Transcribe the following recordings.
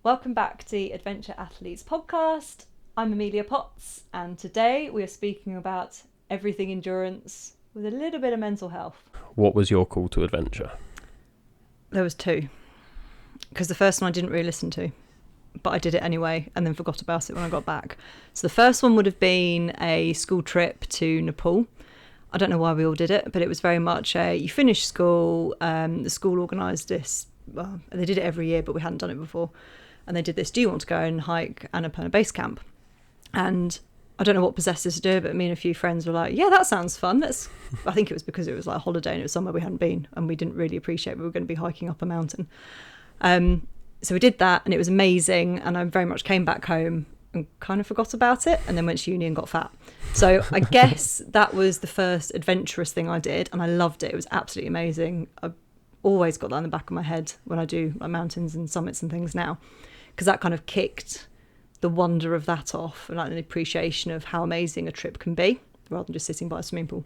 Welcome back to the Adventure Athletes podcast. I'm Emmelia Potts, and today we are speaking about everything endurance with a little bit of mental health. What was your call to adventure? There was two, because the first one I didn't really listen to, but I did it anyway and then forgot about it when I got back. So the first one would have been a school trip to Nepal. I don't know why we all did it, but it was very much you finish school, the school organised this, well, they did it every year, but we hadn't done it before. And they did this, do you want to go and hike Annapurna Base Camp? And I don't know what possessed us to do it, but me and a few friends were like, yeah, that sounds fun. I think it was because it was like a holiday and it was somewhere we hadn't been and we didn't really appreciate we were going to be hiking up a mountain. So we did that and it was amazing. And I very much came back home and kind of forgot about it and then went to uni and got fat. So I guess that was the first adventurous thing I did and I loved it. It was absolutely amazing. I've always got that in the back of my head when I do like mountains and summits and things now, because that kind of kicked the wonder of that off and like an appreciation of how amazing a trip can be rather than just sitting by a swimming pool.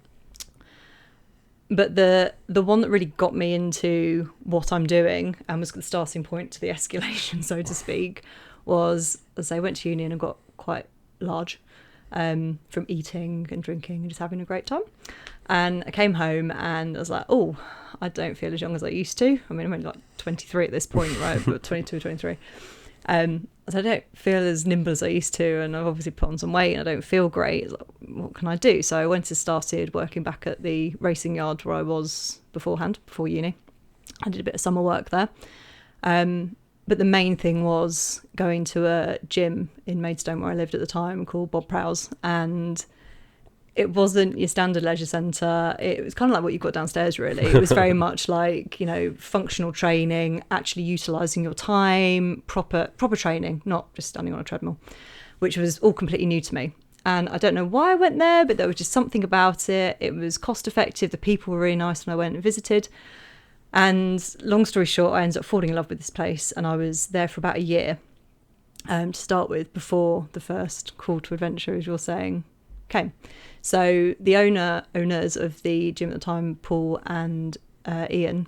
But the one that really got me into what I'm doing and was the starting point to the escalation, so to speak, was, as I went to uni and got quite large from eating and drinking and just having a great time. And I came home and I was like, oh, I don't feel as young as I used to. I mean, I'm only like 23 at this point, right? But 22 or 23. So I don't feel as nimble as I used to, and I've obviously put on some weight and I don't feel great. Like, what can I do? So I went and started working back at the racing yard where I was before uni. I did a bit of summer work there. But the main thing was going to a gym in Maidstone where I lived at the time called Bob Prowse, and it wasn't your standard leisure centre. It was kind of like what you've got downstairs, really. It was very much like, functional training, actually utilising your time, proper training, not just standing on a treadmill, which was all completely new to me. And I don't know why I went there, but there was just something about it. It was cost effective. The people were really nice when I went and visited. And long story short, I ended up falling in love with this place. And I was there for about a year to start with, before the first call to adventure, as you're saying, came. So the owners of the gym at the time, Paul and Ian,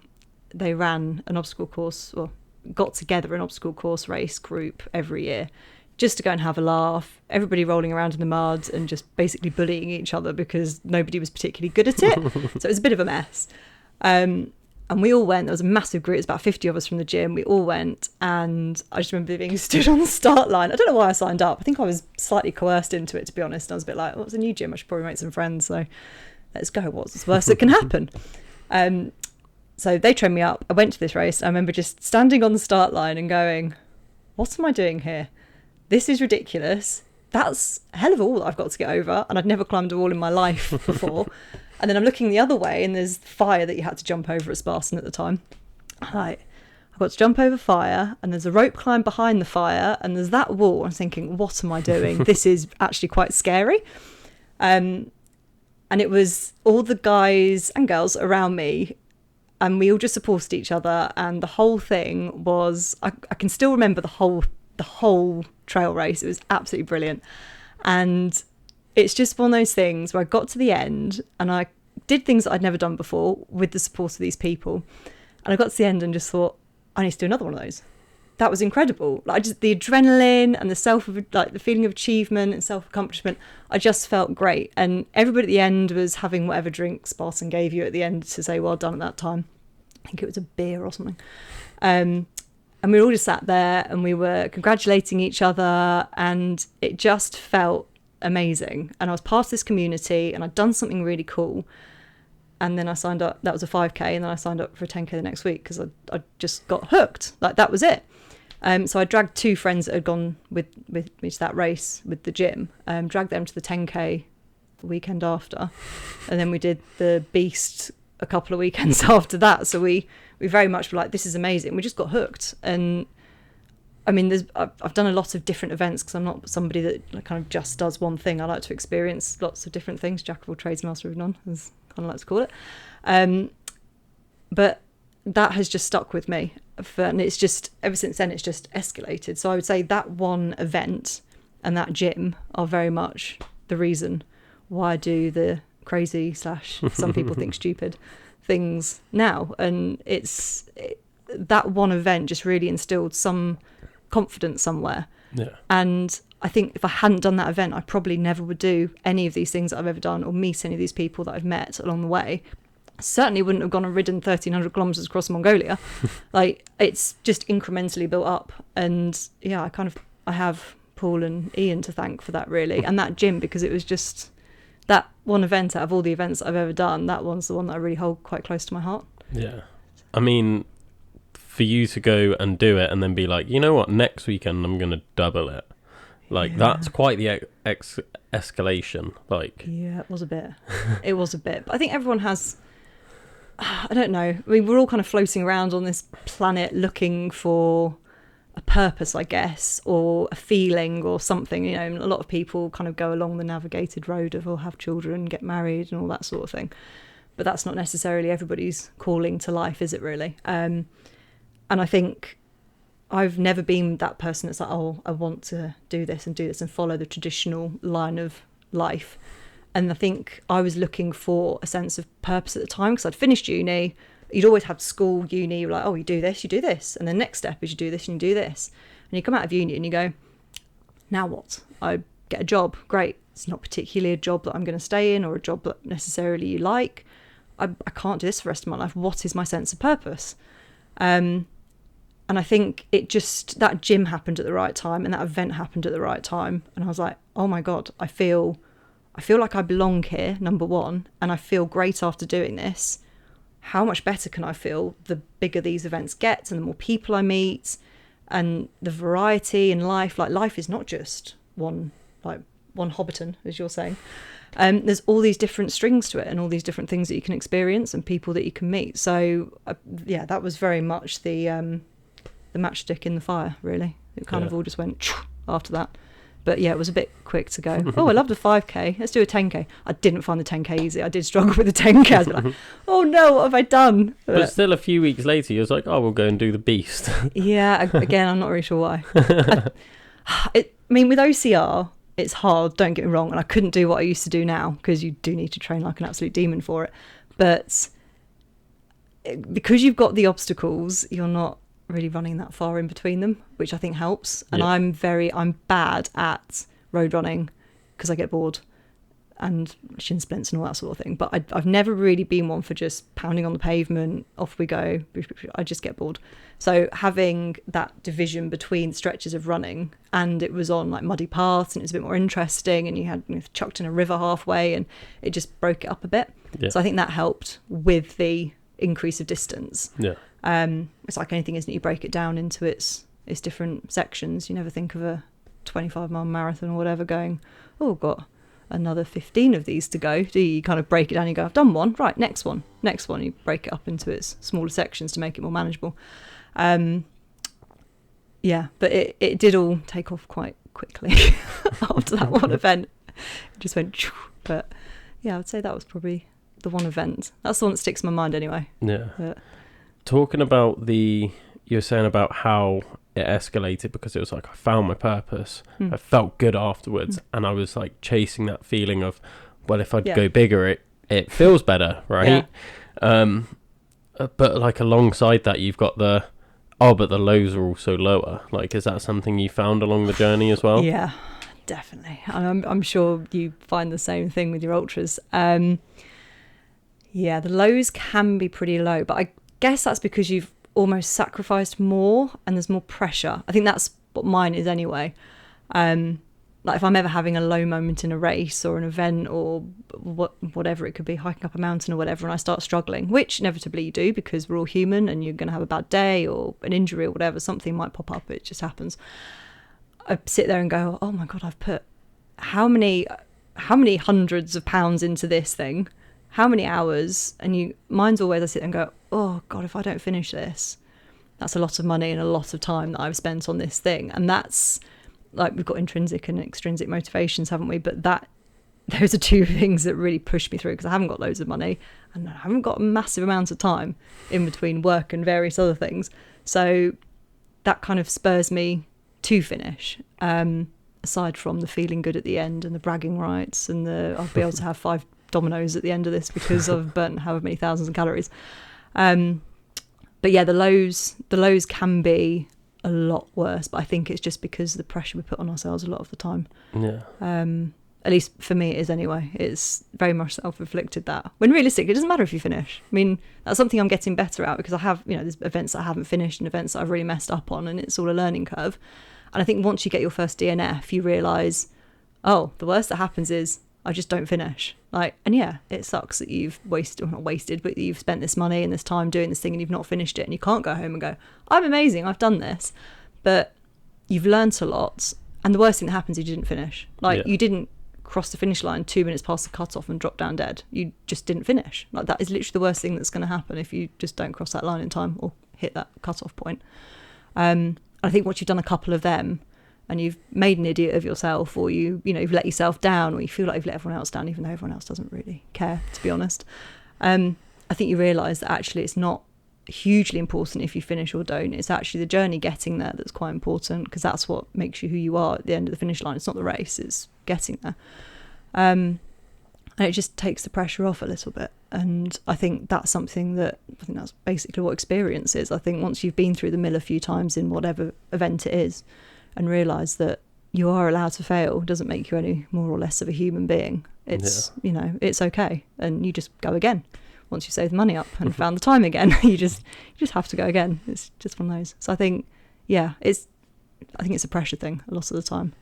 they ran an obstacle course, or got together an obstacle course race group every year just to go and have a laugh, everybody rolling around in the mud and just basically bullying each other because nobody was particularly good at it. So it was a bit of a mess. And we all went. There was a massive group. It was about 50 of us from the gym. We all went, and I just remember being stood on the start line. I don't know why I signed up. I think I was slightly coerced into it, to be honest. I was a bit like, oh, it's a new gym. I should probably make some friends. So let's go. What's the worst that can happen? So they trained me up. I went to this race. I remember just standing on the start line and going, what am I doing here? This is ridiculous. That's a hell of a wall that I've got to get over. And I'd never climbed a wall in my life before. And then I'm looking the other way and there's fire that you had to jump over at Spartan at the time. I've got to jump over fire and there's a rope climb behind the fire and there's that wall. I'm thinking, what am I doing? This is actually quite scary. And it was all the guys and girls around me and we all just supported each other. And the whole thing was, I can still remember the whole trail race. It was absolutely brilliant. And it's just one of those things where I got to the end and I did things that I'd never done before with the support of these people. And I got to the end and just thought, I need to do another one of those. That was incredible. Like the adrenaline and the feeling of achievement and self-accomplishment, I just felt great. And everybody at the end was having whatever drink Spartan gave you at the end to say, well done at that time. I think it was a beer or something. And we all just sat there and we were congratulating each other and it just felt amazing. And I was part of this community and I'd done something really cool. And then I signed up, that was a 5k, and then I signed up for a 10k the next week because I just got hooked. Like that was it. So I dragged two friends that had gone with me to that race with the gym, dragged them to the 10k the weekend after. And then we did the Beast a couple of weekends after that. So we very much were like, this is amazing. We just got hooked. And I mean, I've done a lot of different events because I'm not somebody that kind of just does one thing. I like to experience lots of different things. Jack of all trades, master of none, as I kind of like to call it. But that has just stuck with me. And it's just, ever since then, it's just escalated. So I would say that one event and that gym are very much the reason why I do the crazy / some people think stupid things now. And that one event just really instilled some confidence somewhere. Yeah. And I think if I hadn't done that event, I probably never would do any of these things that I've ever done or meet any of these people that I've met along the way. I certainly wouldn't have gone and ridden 1,300 kilometres across Mongolia. Like, it's just incrementally built up. And yeah, I have Paul and Ian to thank for that, really. And that gym, because it was just that one event out of all the events that I've ever done, that one's the one that I really hold quite close to my heart. Yeah. I mean, for you to go and do it and then be like, you know what, next weekend I'm going to double it. Like, that's quite the escalation. Like, yeah, it was a bit. But I think everyone has, I don't know. I mean, we're all kind of floating around on this planet looking for a purpose, I guess, or a feeling or something. You know, a lot of people kind of go along the navigated road of, have children, get married and all that sort of thing. But that's not necessarily everybody's calling to life, is it really? And I think I've never been that person that's like, I want to do this and follow the traditional line of life. And I think I was looking for a sense of purpose at the time, because I'd finished uni. You'd always have school, uni, you're like, you do this. And the next step is you do this and you do this. And you come out of uni and you go, now what? I get a job, great. It's not particularly a job that I'm going to stay in or a job that necessarily you like. I can't do this for the rest of my life. What is my sense of purpose? And I think that gym happened at the right time and that event happened at the right time. And I was like, oh my God, I feel like I belong here, number one, and I feel great after doing this. How much better can I feel the bigger these events get and the more people I meet and the variety in life? Like, life is not just one Hobbiton, as you're saying. There's all these different strings to it and all these different things that you can experience and people that you can meet. So that was very much the matchstick in the fire, really. It kind of all just went after that. But yeah, it was a bit quick to go, I loved a 5k, let's do a 10k. I didn't find the 10k easy. I did struggle with the 10k. I was like, oh no, what have I done? But still, a few weeks later, you was like, we'll go and do the beast. Yeah, again, I'm not really sure why. I mean, with OCR, it's hard, don't get me wrong, and I couldn't do what I used to do now, because you do need to train like an absolute demon for it. But because you've got the obstacles, you're not really running that far in between them, which I think helps. And I'm bad at road running because I get bored and shin splints and all that sort of thing. But I've never really been one for just pounding on the pavement, off we go. I just get bored. So having that division between stretches of running, and it was on like muddy paths and it was a bit more interesting, and you had chucked in a river halfway and it just broke it up a bit. So I think that helped with the increase of distance. It's like anything, isn't it? You break it down into its different sections. You never think of a 25-mile marathon or whatever going, I've got another 15 of these to go. Do you kind of break it down and you go, I've done one, right, next one. You break it up into its smaller sections to make it more manageable. But it did all take off quite quickly after that one event. It just went, but yeah, I would say that was probably the one event. That's the one that sticks in my mind anyway. But talking about you were saying about how it escalated because it was like I found my purpose. I felt good afterwards, and I was like chasing that feeling of, well, if I'd go bigger, it feels better, right? But like alongside that, you've got but the lows are also lower. Like, is that something you found along the journey as well? Yeah, definitely. I'm sure you find the same thing with your ultras. Yeah, the lows can be pretty low, but I guess that's because you've almost sacrificed more and there's more pressure. I think that's what mine is anyway. Like if I'm ever having a low moment in a race or an event or whatever it could be, hiking up a mountain or whatever, and I start struggling, which inevitably you do because we're all human and you're going to have a bad day or an injury or whatever, something might pop up, it just happens. I sit there and go, oh my God, I've put how many hundreds of pounds into this thing, how many hours, and mine's always I sit there and go, oh God, if I don't finish this, that's a lot of money and a lot of time that I've spent on this thing. And that's like, we've got intrinsic and extrinsic motivations, haven't we? But those are two things that really push me through, because I haven't got loads of money and I haven't got massive amounts of time in between work and various other things. So that kind of spurs me to finish, aside from the feeling good at the end and the bragging rights and I'll be able to have 5 Dominoes at the end of this because I've burnt however many thousands of calories. But yeah, the lows can be a lot worse, but I think it's just because of the pressure we put on ourselves a lot of the time. At least for me it is anyway. It's very much self-inflicted, that when realistic it doesn't matter if you finish. I mean, that's something I'm getting better at, because I have, there's events that I haven't finished and events that I've really messed up on, and it's all a learning curve. And I think once you get your first DNF, you realise, oh, the worst that happens is I just don't finish. And yeah, it sucks that you've not wasted, but you've spent this money and this time doing this thing and you've not finished it, and you can't go home and go, I'm amazing, I've done this. But you've learnt a lot, and the worst thing that happens is you didn't finish. You didn't cross the finish line 2 minutes past the cutoff and drop down dead. You just didn't finish. That is literally the worst thing that's going to happen if you just don't cross that line in time or hit that cutoff point. I think once you've done a couple of them and you've made an idiot of yourself, or you've let yourself down, or you feel like you've let everyone else down, even though everyone else doesn't really care, to be honest, I think you realise that actually it's not hugely important if you finish or don't. It's actually the journey getting there that's quite important, because that's what makes you who you are at the end of the finish line. It's not the race, it's getting there. And it just takes the pressure off a little bit. And I think that's basically what experience is. I think once you've been through the mill a few times in whatever event it is, and realise that you are allowed to fail, doesn't make you any more or less of a human being. It's it's okay, and you just go again. Once you save the money up and found the time again, you just have to go again. It's just one of those. So I think it's a pressure thing a lot of the time.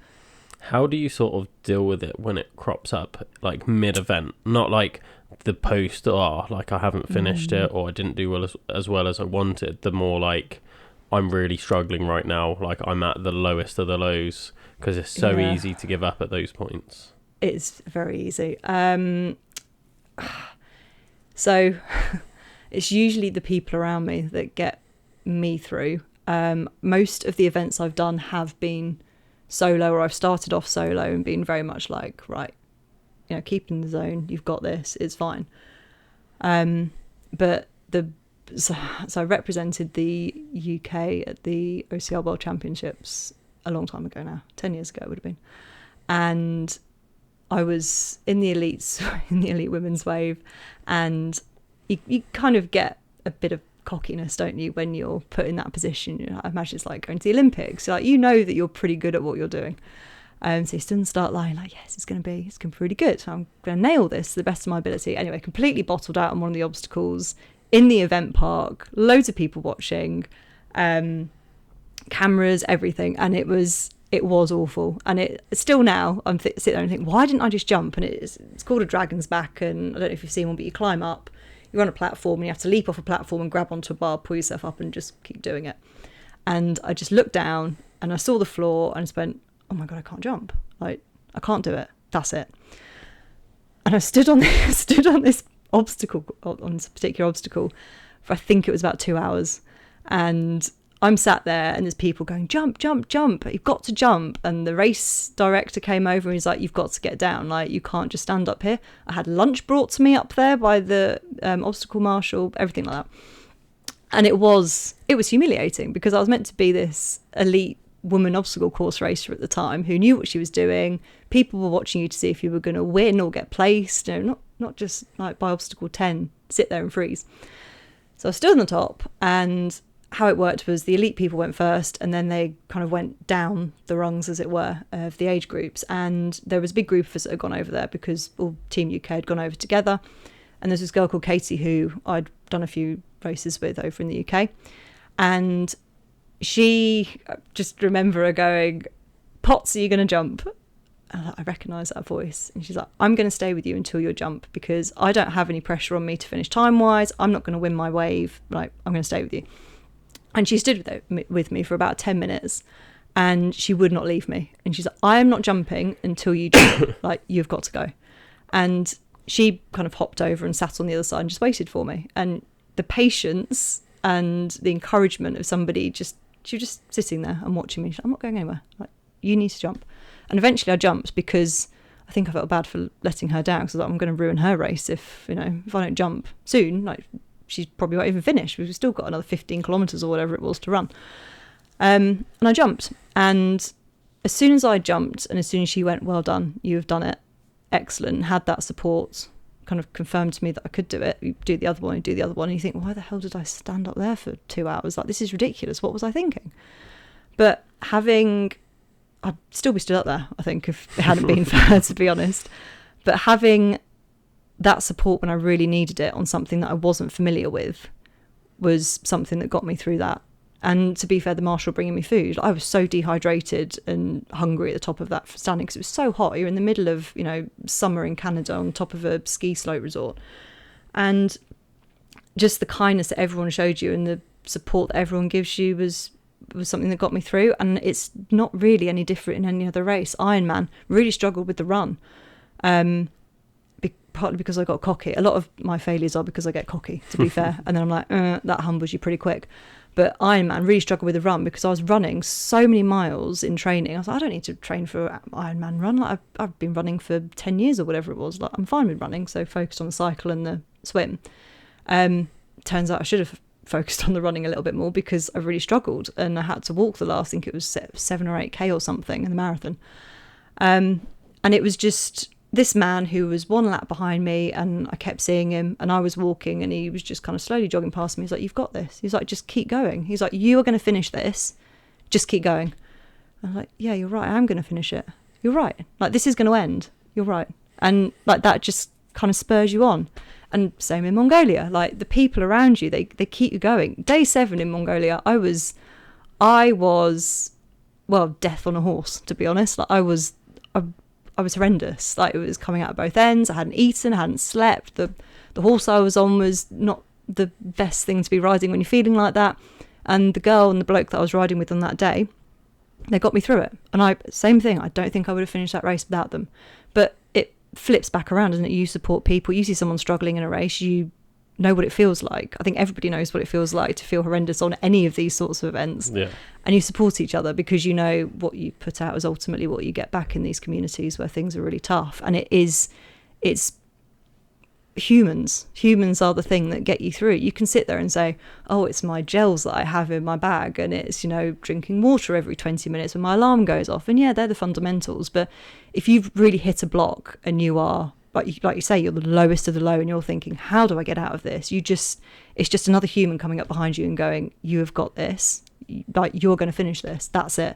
How do you sort of deal with it when it crops up mid-event? Not the post, I haven't finished it, or I didn't do as well as I wanted. The more I'm really struggling right now, I'm at the lowest of the lows, because it's so easy to give up at those points. It's very easy. So it's usually the people around me that get me through. Most of the events I've done have been solo, or I've started off solo and been very much right, keep in the zone, you've got this, it's fine. But so I represented the UK at the OCR World Championships a long time ago now, 10 years ago it would have been. And I was in the elites, in the elite women's wave, and you kind of get a bit of cockiness, don't you, when you're put in that position. I imagine it's like going to the Olympics. That you're pretty good at what you're doing. So you stood in the start line yes, it's going to be really good. So I'm going to nail this to the best of my ability. Anyway, completely bottled out on one of the obstacles in the event park, loads of people watching, cameras, everything, and it was awful. And it still now, I'm sit there and think, why didn't I just jump? And it's called a dragon's back, and I don't know if you've seen one, but you climb up, you're on a platform, and you have to leap off a platform and grab onto a bar, pull yourself up, and just keep doing it. And I just looked down and I saw the floor and I just went, oh my god, I can't jump. I can't do it. That's it. And I stood on this obstacle, on this particular obstacle, for I think it was about 2 hours. And I'm sat there and there's people going, jump, jump, jump, you've got to jump. And the race director came over and he's like, you've got to get down, you can't just stand up here. I had lunch brought to me up there by the obstacle marshal, everything like that. And it was humiliating, because I was meant to be this elite woman obstacle course racer at the time who knew what she was doing. People were watching you to see if you were going to win or get placed, not just by obstacle 10, sit there and freeze. So I stood on the top, and how it worked was the elite people went first, and then they kind of went down the rungs, as it were, of the age groups. And there was a big group of us that had gone over there, because all Team UK had gone over together. And there's this girl called Katie who I'd done a few races with over in the UK. And she, just remember her going, Potts, are you going to jump? And I recognise that voice. And she's like, I'm going to stay with you until you jump, because I don't have any pressure on me to finish time-wise. I'm not going to win my wave. I'm going to stay with you. And she stood with me for about 10 minutes, and she would not leave me. And she's like, I am not jumping until you jump. You've got to go. And she kind of hopped over and sat on the other side and just waited for me. And the patience and the encouragement of somebody, she was just sitting there and watching me. She's like, I'm not going anywhere. You need to jump. And eventually I jumped, because I think I felt bad for letting her down, because I was like, I'm going to ruin her race if I don't jump soon. She probably won't even finish. We've still got another 15 kilometres or whatever it was to run. And I jumped. And as soon as I jumped, and as soon as she went, well done, you have done it, excellent, had that support, kind of confirmed to me that I could do it. You do the other one, and you think, why the hell did I stand up there for 2 hours? This is ridiculous. What was I thinking? But I'd still be stood up there, I think, if it hadn't been for her, to be honest. But having that support when I really needed it on something that I wasn't familiar with was something that got me through that. And to be fair, the marshal bringing me food, I was so dehydrated and hungry at the top of that standing because it was so hot. You're in the middle of, summer in Canada on top of a ski slope resort. And just the kindness that everyone showed you and the support that everyone gives you was something that got me through. And it's not really any different in any other race. Ironman really struggled with the run, partly because I got cocky. A lot of my failures are because I get cocky, to be fair. And then I'm like, that humbles you pretty quick. But Ironman really struggled with the run because I was running so many miles in training. I was like, I don't need to train for an Ironman run. Like I've been running for 10 years or whatever it was. Like I'm fine with running, so focused on the cycle and the swim. Turns out I should have focused on the running a little bit more because I really struggled and I had to walk the last, I think it was 7 or 8K or something in the marathon. And it was just this man who was one lap behind me, and I kept seeing him, and I was walking and he was just kind of slowly jogging past me. He's like, you've got this. He's like, just keep going. He's like, you are going to finish this. Just keep going. I'm like, yeah, you're right. I am going to finish it. You're right. Like, this is going to end. You're right. And like that just kind of spurs you on. And same in Mongolia. Like the people around you, they keep you going. Day 7 in Mongolia, I was, well, death on a horse, to be honest. Like I was horrendous. Like it was coming out of both ends. I hadn't eaten, I hadn't slept. The horse I was on was not the best thing to be riding when you're feeling like that. And the girl and the bloke that I was riding with on that day, they got me through it. And same thing, I don't think I would have finished that race without them. But it flips back around, doesn't it? You support people, you see someone struggling in a race, you know what it feels like. I think everybody knows what it feels like to feel horrendous on any of these sorts of events. Yeah. And you support each other because you know what you put out is ultimately what you get back in these communities where things are really tough. And it's humans are the thing that get you through it. You can sit there and say, oh, it's my gels that I have in my bag, and it's, drinking water every 20 minutes when my alarm goes off, and yeah, they're the fundamentals. But if you've really hit a block and you are like you say, you're the lowest of the low and you're thinking, how do I get out of this? It's just another human coming up behind you and going, you have got this, like you're going to finish this, that's it.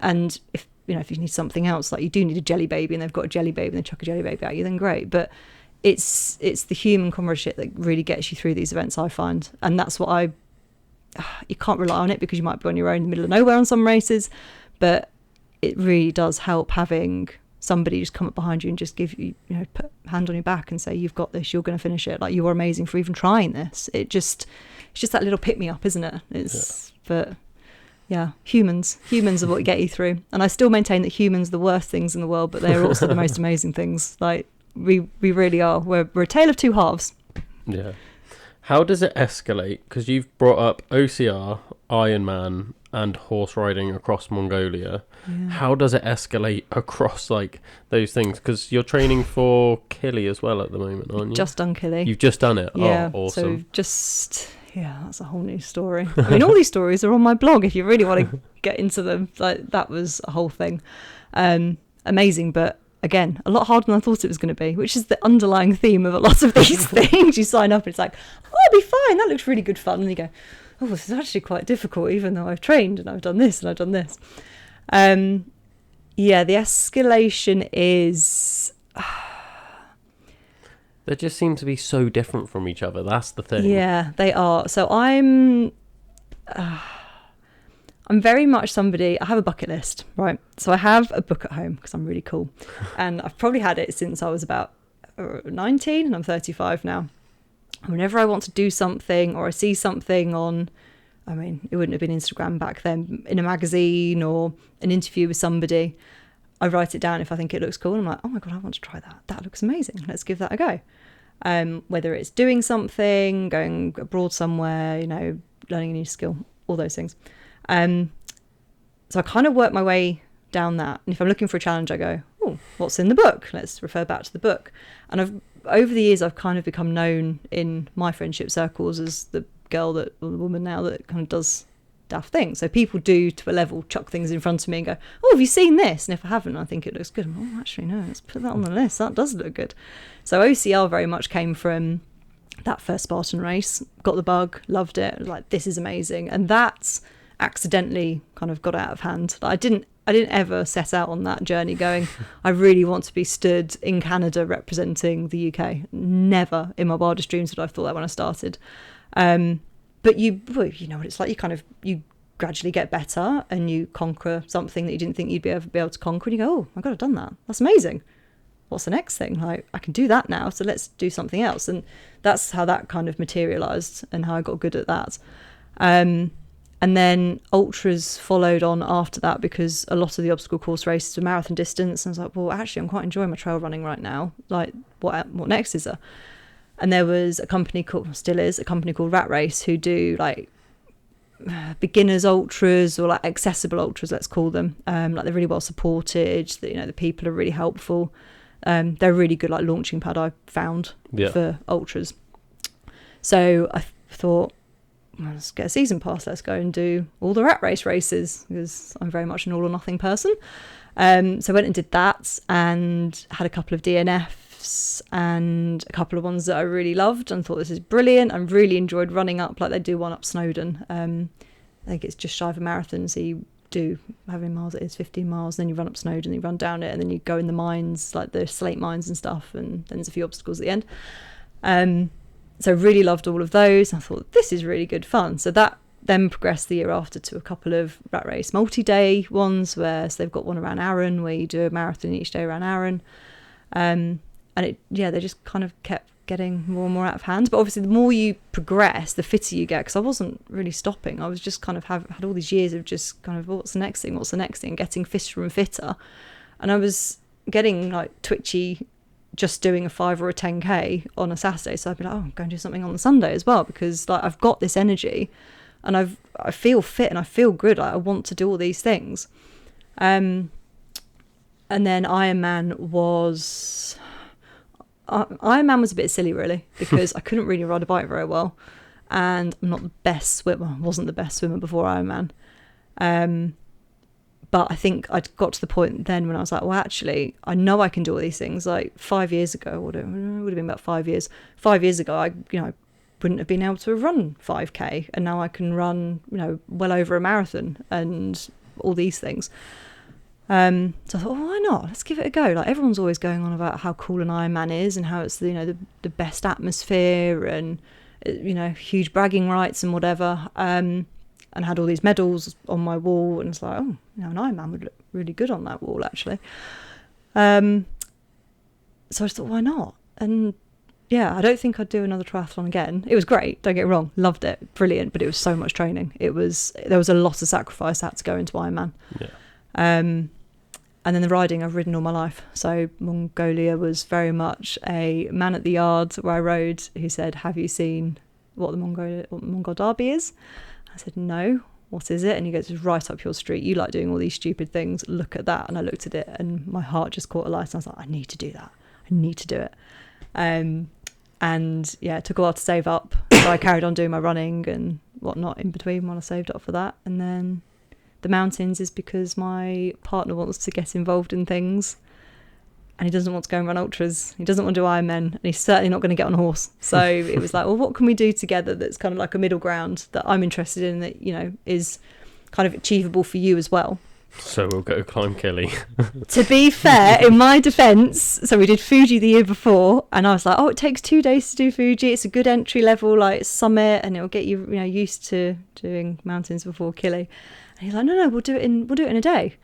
And if you need something else, like you do need a jelly baby and they've got a jelly baby and they chuck a jelly baby at you, then great. But it's the human comradeship that really gets you through these events, I find. And that's what you can't rely on it because you might be on your own in the middle of nowhere on some races, but it really does help having somebody just come up behind you and just give you, put a hand on your back and say, you've got this, you're going to finish it. Like, you are amazing for even trying this. It's just that little pick me up, isn't it? But yeah, humans are what get you through. And I still maintain that humans are the worst things in the world, but they're also the most amazing things. Like we really are. We're a tale of two halves. Yeah. How does it escalate? Because you've brought up OCR, Ironman, and horse riding across Mongolia. Yeah. How does it escalate across like those things? Because you're training for Killy as well at the moment, aren't you? Just done Killy. You've just done it. Yeah. Oh, awesome. So that's a whole new story. I mean, all these stories are on my blog if you really want to get into them. Like, that was a whole thing. Amazing, but again, a lot harder than I thought it was going to be, which is the underlying theme of a lot of these things. You sign up and it's like, oh, I'll be fine, that looks really good fun. And you go, oh, this is actually quite difficult, even though I've trained and I've done this and I've done this. The escalation is... They just seem to be so different from each other. That's the thing. Yeah, they are. So I'm very much somebody, I have a bucket list, right? So I have a book at home because I'm really cool. And I've probably had it since I was about 19 and I'm 35 now. And whenever I want to do something or I see something on, I mean, it wouldn't have been Instagram back then, in a magazine or an interview with somebody, I write it down if I think it looks cool. And I'm like, oh my God, I want to try that. That looks amazing. Let's give that a go. Whether it's doing something, going abroad somewhere, learning a new skill, all those things. So I kind of work my way down that. And if I'm looking for a challenge, I go, oh, what's in the book? Let's refer back to the book. And over the years, I've kind of become known in my friendship circles as the woman now that kind of does daft things. So people do, to a level, chuck things in front of me and go, oh, have you seen this? And if I haven't, I think it looks good. I'm, oh, actually, no, let's put that on the list. That does look good. So OCR very much came from that first Spartan race. Got the bug, loved it. Was like, this is amazing. And that's accidentally kind of got out of hand. Like, I didn't ever set out on that journey going, I really want to be stood in Canada representing the UK. Never in my wildest dreams did I thought that when I started. But you know what it's like. You gradually get better and you conquer something that you didn't think you'd be able to conquer. And you go, oh my God, I've done that. That's amazing. What's the next thing? Like, I can do that now. So let's do something else. And that's how that kind of materialized and how I got good at that. And then ultras followed on after that, because a lot of the obstacle course races were marathon distance. And I was like, well, actually, I'm quite enjoying my trail running right now. Like, what next is there? And there was a company still is a company called Rat Race, who do like beginners ultras, or like accessible ultras, let's call them. Like, they're really well supported. The people are really helpful. They're a really good like launching pad, I found, for ultras. So I thought, well, let's get a season pass, let's go and do all the Rat Race races, because I'm very much an all or nothing person. So I went and did that, and had a couple of DNFs and a couple of ones that I really loved and thought, this is brilliant. I really enjoyed running up, like they do one up Snowdon. I think it's just shy of a marathon, so you do, how many miles it is, 15 miles, then you run up Snowdon, you run down it, and then you go in the mines, like the slate mines and stuff, and then there's a few obstacles at the end. So really loved all of those. I thought, this is really good fun. So that then progressed the year after to a couple of Rat Race multi-day ones, so they've got one around Arran, where you do a marathon each day around Arran. And they just kind of kept getting more and more out of hand. But obviously the more you progress, the fitter you get, because I wasn't really stopping. I was just kind of had all these years of just kind of, what's the next thing, getting fitter and fitter. And I was getting like twitchy just doing a 5 or a 10k on a Saturday. So I'd be like, oh, I'm going to do something on the Sunday as well, because like I've got this energy and I feel fit and I feel good. Like, I want to do all these things. And then Ironman was a bit silly, really, because I couldn't really ride a bike very well, and I'm not the best swimmer. Wasn't the best swimmer before Ironman. But I think I'd got to the point then when I was like, well, actually, I know I can do all these things. Like 5 years ago, it would have been about 5 years. 5 years ago, I wouldn't have been able to run 5k, and now I can run, well over a marathon and all these things. So I thought, well, why not? Let's give it a go. Like, everyone's always going on about how cool an Ironman is and how it's the best atmosphere and huge bragging rights and whatever. And had all these medals on my wall, and it's like, oh, an Ironman would look really good on that wall, actually. So I just thought, why not? And yeah, I don't think I'd do another triathlon again. It was great, don't get me wrong, loved it, brilliant, but it was so much training. There was a lot of sacrifice that had to go into Ironman. Yeah. And then the riding, I've ridden all my life. So Mongolia was very much a man at the yard where I rode who said, have you seen what the Mongol Derby is? I said, no, what is it? And he goes, it's right up your street. You like doing all these stupid things. Look at that. And I looked at it and my heart just caught a light. And I was like, I need to do that. I need to do it. And yeah, it took a while to save up. So I carried on doing my running and whatnot in between when I saved up for that. And then the mountains is because my partner wants to get involved in things. And he doesn't want to go and run ultras. He doesn't want to do Ironman, and he's certainly not going to get on a horse. So it was like, well, what can we do together that's kind of like a middle ground that I'm interested in, that is kind of achievable for you as well. So we'll go climb Killy. To be fair, in my defence, so we did Fuji the year before, and I was like, oh, it takes 2 days to do Fuji. It's a good entry level like summit, and it'll get you used to doing mountains before Killy. And he's like, no, we'll do it in a day.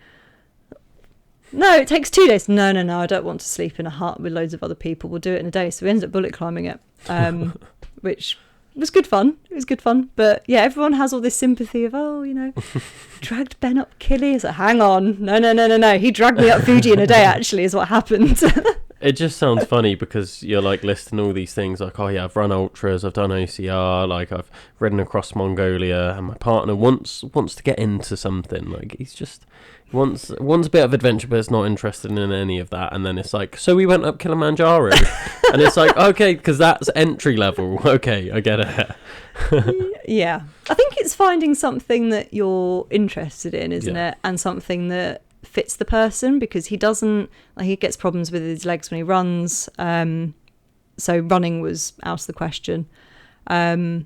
No, it takes 2 days. No, I don't want to sleep in a hut with loads of other people. We'll do it in a day. So we ended up bullet climbing it, which was good fun. It was good fun. But yeah, everyone has all this sympathy of, dragged Ben up Killy. It's like, hang on. No. He dragged me up Fuji in a day, actually, is what happened. It just sounds funny because you're like listing all these things like, oh yeah, I've run ultras, I've done OCR, like I've ridden across Mongolia, and my partner wants to get into something. Like, he's just wants a bit of adventure, but is not interested in any of that. And then it's like, so we went up Kilimanjaro, and it's like, okay, because that's entry level. Okay, I get it. Yeah, I think it's finding something that you're interested in, isn't it, and something that fits the person, because he gets problems with his legs when he runs, so running was out of the question. Ironman,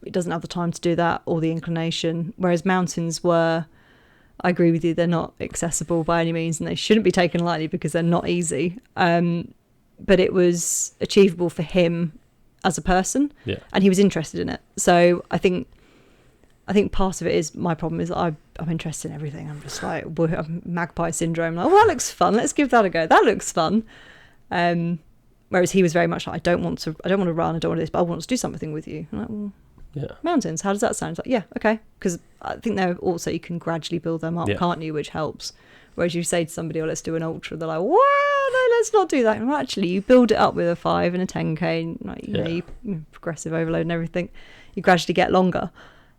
he doesn't have the time to do that or the inclination. Whereas mountains were, I agree with you, they're not accessible by any means, and they shouldn't be taken lightly because they're not easy. But it was achievable for him as a person, and he was interested in it. So I think part of it is, my problem is I'm interested in everything. I'm just like, I'm magpie syndrome. Like, well, that looks fun. Let's give that a go. That looks fun. Whereas he was very much like, I don't want to run. I don't want to do this, but I want to do something with you. I'm like, well, mountains. How does that sound? It's like, yeah, okay. Because I think they're also, you can gradually build them up, can't you? Which helps. Whereas you say to somebody, oh, let's do an ultra, they're like, well, no, let's not do that. And actually, you build it up with a 5 and a 10K, and like, you know, you progressive overload and everything. You gradually get longer.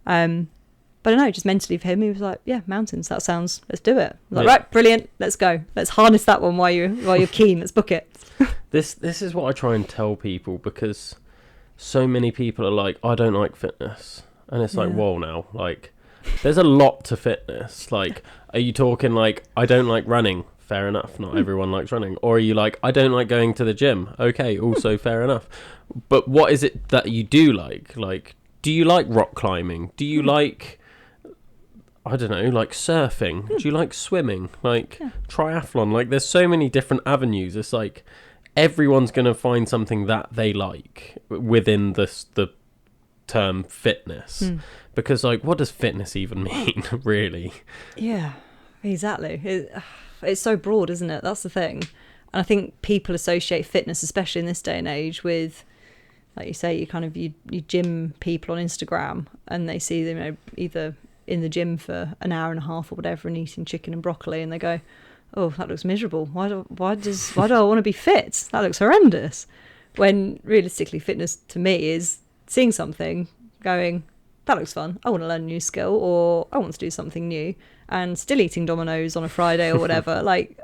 But I don't know, just mentally for him, he was like, yeah, mountains, that sounds, let's do it. I was like, right, brilliant, let's go. Let's harness that one while you're keen, let's book it. This is what I try and tell people, because so many people are like, I don't like fitness. And it's like, whoa, now, like, there's a lot to fitness. Like, are you talking like, I don't like running? Fair enough, not everyone likes running. Or are you like, I don't like going to the gym? Okay, also fair enough. But what is it that you do like? Like, do you like rock climbing? Do you like, I don't know, like surfing? Do you like swimming? Like triathlon? Like, there's so many different avenues. It's like everyone's going to find something that they like within the term fitness. Because, like, what does fitness even mean, really? Yeah, exactly. It's so broad, isn't it? That's the thing. And I think people associate fitness, especially in this day and age, with, like you say, you gym people on Instagram, and they see them, you know, either in the gym for an hour and a half or whatever and eating chicken and broccoli, and they go, oh, that looks miserable. Why do I want to be fit? That looks horrendous. When realistically, fitness to me is seeing something, going, that looks fun. I want to learn a new skill, or I want to do something new, and still eating Domino's on a Friday or whatever. Like,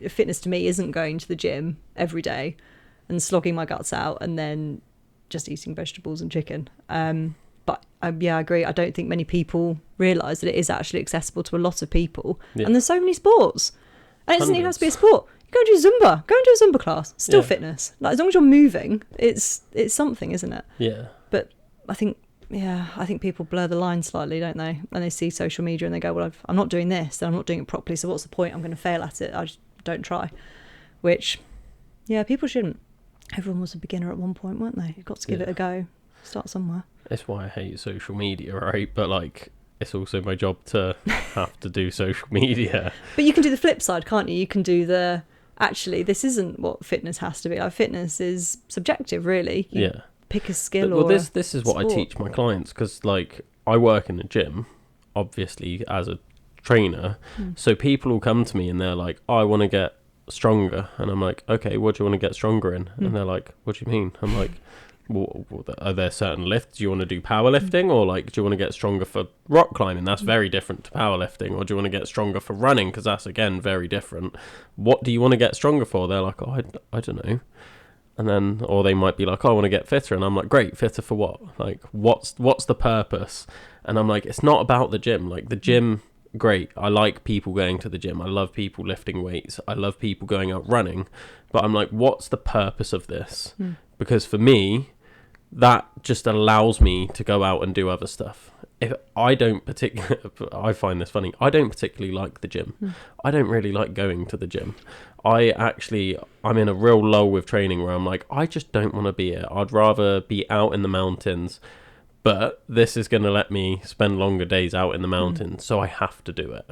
fitness to me isn't going to the gym every day and slogging my guts out and then just eating vegetables and chicken. But I agree. I don't think many people realise that it is actually accessible to a lot of people. And there's so many sports. And it doesn't even have to be a sport. You go and do Zumba. Go and do a Zumba class. Still fitness. Like, as long as you're moving, it's something, isn't it? Yeah. But I think people blur the line slightly, don't they? And they see social media and they go, well, I'm not doing this, and I'm not doing it properly, so what's the point? I'm going to fail at it. I just don't try. Which, people shouldn't. Everyone was a beginner at one point, weren't they? You've got to give it a go. Start somewhere. That's why I hate social media, right? But, like, it's also my job to have to do social media. But you can do the flip side, can't you? You can do the, actually, this isn't what fitness has to be. Like, fitness is subjective, really. You pick a skill or this is what I teach my clients, because, like, I work in a gym, obviously, as a trainer. So people will come to me and they're like, I want to get stronger. And I'm like, okay, what do you want to get stronger in? And they're like, what do you mean? I'm like, well, are there certain lifts? Do you want to do powerlifting, or, like, do you want to get stronger for rock climbing? That's very different to powerlifting. Or do you want to get stronger for running? Because that's, again, very different. What do you want to get stronger for? They're like, oh, I don't know. And then, or they might be like, oh, I want to get fitter. And I'm like, great, fitter for what? Like, what's the purpose? And I'm like, it's not about the gym. Like, the gym, great. I like people going to the gym. I love people lifting weights. I love people going out running. But I'm like, what's the purpose of this? Because for me, that just allows me to go out and do other stuff. If I don't particularly, I find this funny, I don't particularly like the gym. I don't really like going to the gym. I'm in a real lull with training where I'm like, I just don't want to be here. I'd rather be out in the mountains, but this is going to let me spend longer days out in the mountains, so I have to do it.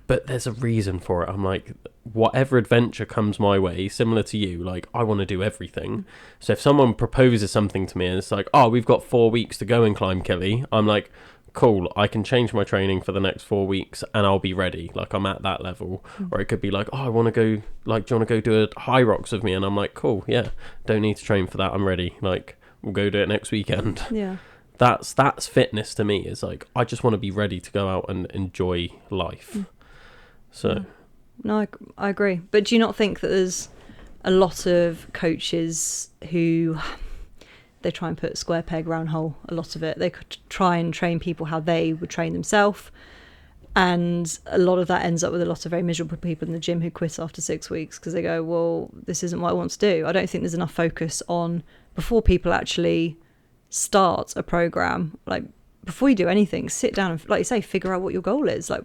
But there's a reason for it. I'm like, whatever adventure comes my way, similar to you, like, I want to do everything. So if someone proposes something to me and it's like, oh, we've got 4 weeks to go and climb Killy, I'm like, cool, I can change my training for the next 4 weeks and I'll be ready. Like, I'm at that level. Or it could be like, oh, I want to go, like, do you want to go do a high rocks with me? And I'm like, cool, yeah, don't need to train for that, I'm ready. Like, we'll go do it next weekend. That's fitness to me. Is like, I just want to be ready to go out and enjoy life. So no, I agree. But do you not think that there's a lot of coaches who they try and put square peg round hole? A lot of it, they could try and train people how they would train themselves, and a lot of that ends up with a lot of very miserable people in the gym who quit after 6 weeks because they go, well, this isn't what I want to do. I don't think there's enough focus on, before people actually start a program, like before you do anything, sit down and, like you say, figure out what your goal is. Like,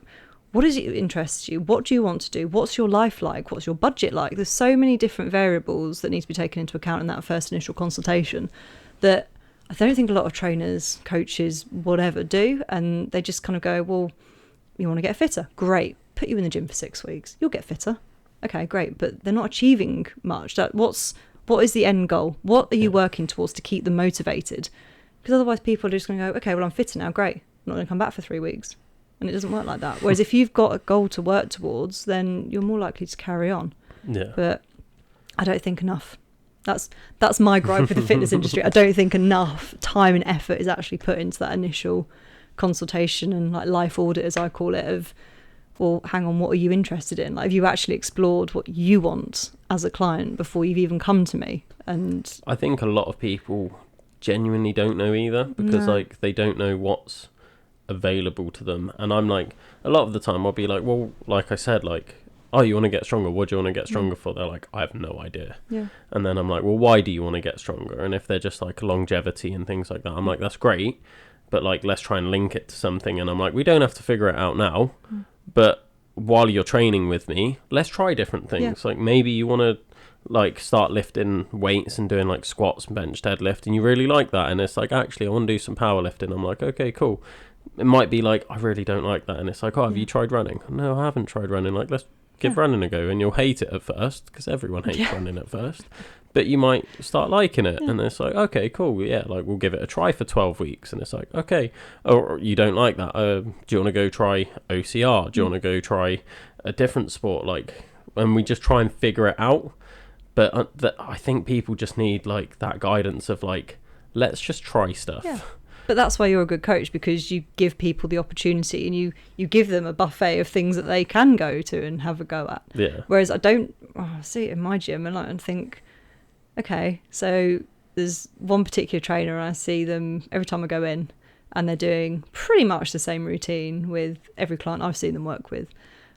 what does it interest you? What do you want to do? What's your life like? What's your budget like? There's so many different variables that need to be taken into account in that first initial consultation that I don't think a lot of trainers, coaches, whatever do. And they just kind of go, well, you want to get fitter? Great. Put you in the gym for 6 weeks. You'll get fitter. Okay, great. But they're not achieving much. What is the end goal? What are you working towards to keep them motivated? Because otherwise people are just going to go, okay, well, I'm fitter now. Great. I'm not going to come back for 3 weeks. And it doesn't work like that. Whereas if you've got a goal to work towards, then you're more likely to carry on. Yeah. But I don't think enough. That's my gripe with the fitness industry. I don't think enough time and effort is actually put into that initial consultation and like life audit, as I call it, of, well, hang on, what are you interested in? Like, have you actually explored what you want as a client before you've even come to me? And I think a lot of people genuinely don't know either, because like they don't know what's available to them. And I'm like, a lot of the time I'll be like, well, like I said, like, oh, you want to get stronger? What do you want to get stronger for? They're like, I have no idea. Yeah. And then I'm like, well, why do you want to get stronger? And if they're just like longevity and things like that, I'm like, that's great, but like, let's try and link it to something. And I'm like, we don't have to figure it out now, but while you're training with me, let's try different things. Like, maybe you want to like start lifting weights and doing like squats and bench deadlift, and you really like that, and it's like, actually I want to do some powerlifting. I'm like, okay, cool. It might be like, I really don't like that, and it's like, oh, have you tried running? No, I haven't tried running. Like, let's give running a go. And you'll hate it at first, because everyone hates running at first, but you might start liking it. And it's like, okay, cool, yeah, like, we'll give it a try for 12 weeks. And it's like, okay, or you don't like that, do you want to go try OCR? Do you want to go try a different sport? Like, and we just try and figure it out. But I think people just need like that guidance of like, let's just try stuff. But that's why you're a good coach, because you give people the opportunity, and you give them a buffet of things that they can go to and have a go at. Yeah. Whereas I don't see it in my gym and think, okay, so there's one particular trainer and I see them every time I go in, and they're doing pretty much the same routine with every client I've seen them work with.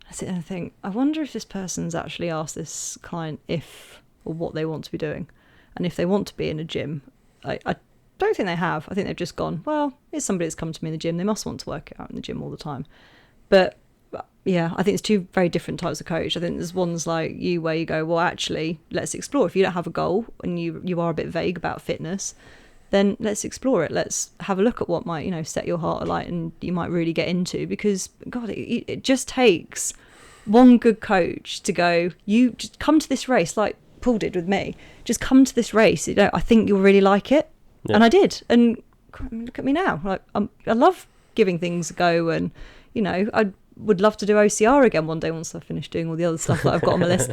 I sit there and think, I wonder if this person's actually asked this client if or what they want to be doing, and if they want to be in a gym. I don't think they have. I think they've just gone, well, it's somebody that's come to me in the gym, they must want to work out in the gym all the time. But yeah, I think it's two very different types of coach. I think there's ones like you where you go, well, actually, let's explore. If you don't have a goal and you are a bit vague about fitness, then let's explore it. Let's have a look at what might, set your heart alight and you might really get into. Because God, it just takes one good coach to go, you just come to this race, like Paul did with me. Just come to this race. I think you'll really like it. Yeah. And I did. And look at me now. Like, I love giving things a go. And, I would love to do OCR again one day once I finish doing all the other stuff that I've got on my list.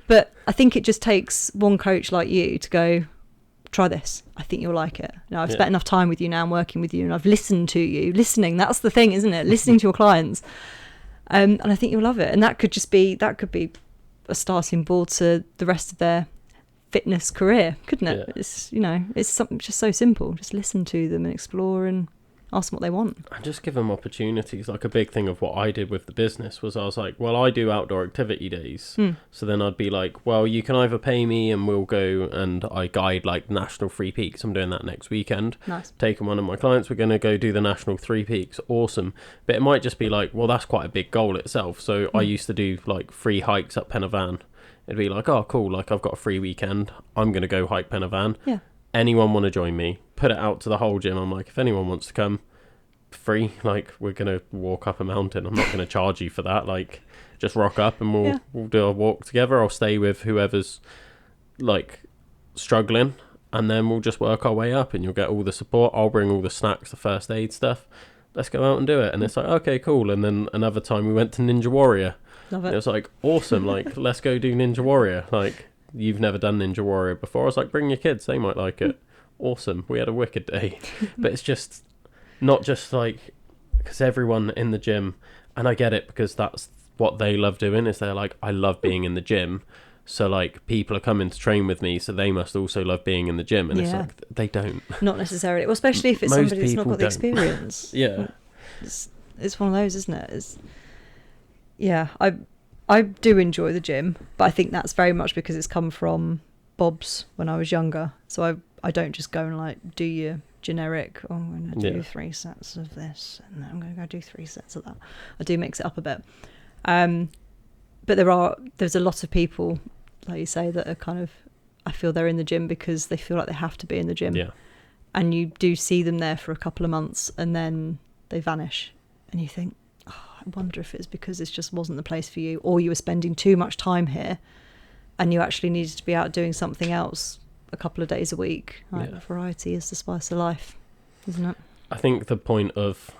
But I think it just takes one coach like you to go, try this. I think you'll like it. I've spent enough time with you now and working with you, and I've listened to you. Listening, that's the thing, isn't it? Listening to your clients. And I think you'll love it. And that could be a starting board to the rest of their fitness career, couldn't it? It's it's something just so simple. Just listen to them and explore and ask them what they want, and just give them opportunities. Like, a big thing of what I did with the business was, I was like, well, I do outdoor activity days, so then I'd be like, well, you can either pay me and we'll go and I guide like National 3 Peaks. I'm doing that next weekend. Nice. Taking one of my clients, we're going to go do the National 3 Peaks. Awesome. But it might just be like, well, that's quite a big goal itself. So I used to do like free hikes up Penavan. It'd be like, oh, cool, like, I've got a free weekend, I'm going to go hike Penavan. Yeah. Anyone want to join me? Put it out to the whole gym. I'm like, if anyone wants to come, free, like, we're going to walk up a mountain. I'm not going to charge you for that. Like, just rock up and we'll do a walk together. I'll stay with whoever's, like, struggling, and then we'll just work our way up, and you'll get all the support. I'll bring all the snacks, the first aid stuff. Let's go out and do it. And it's like, okay, cool. And then another time we went to Ninja Warrior. Love it. It was like, awesome, like, let's go do Ninja Warrior. Like, you've never done Ninja Warrior before. I was like, bring your kids, they might like it. Awesome. We had a wicked day. But it's just not just like, because everyone in the gym, and I get it, because that's what they love doing, is they're like, I love being in the gym. So like, people are coming to train with me, so they must also love being in the gym. And it's like, they don't. Not necessarily. Well, especially if it's somebody that's not got the experience. It's one of those, isn't it? I do enjoy the gym, but I think that's very much because it's come from Bob's when I was younger. So I don't just go and like do your generic, oh, I'm going to do 3 sets of this, and then I'm going to go do 3 sets of that. I do mix it up a bit. But there's a lot of people, like you say, that are kind of, I feel they're in the gym because they feel like they have to be in the gym. Yeah. And you do see them there for a couple of months and then they vanish. And you think, I wonder if it's because this just wasn't the place for you, or you were spending too much time here and you actually needed to be out doing something else a couple of days a week. Like, variety is the spice of life, isn't it? I think the point of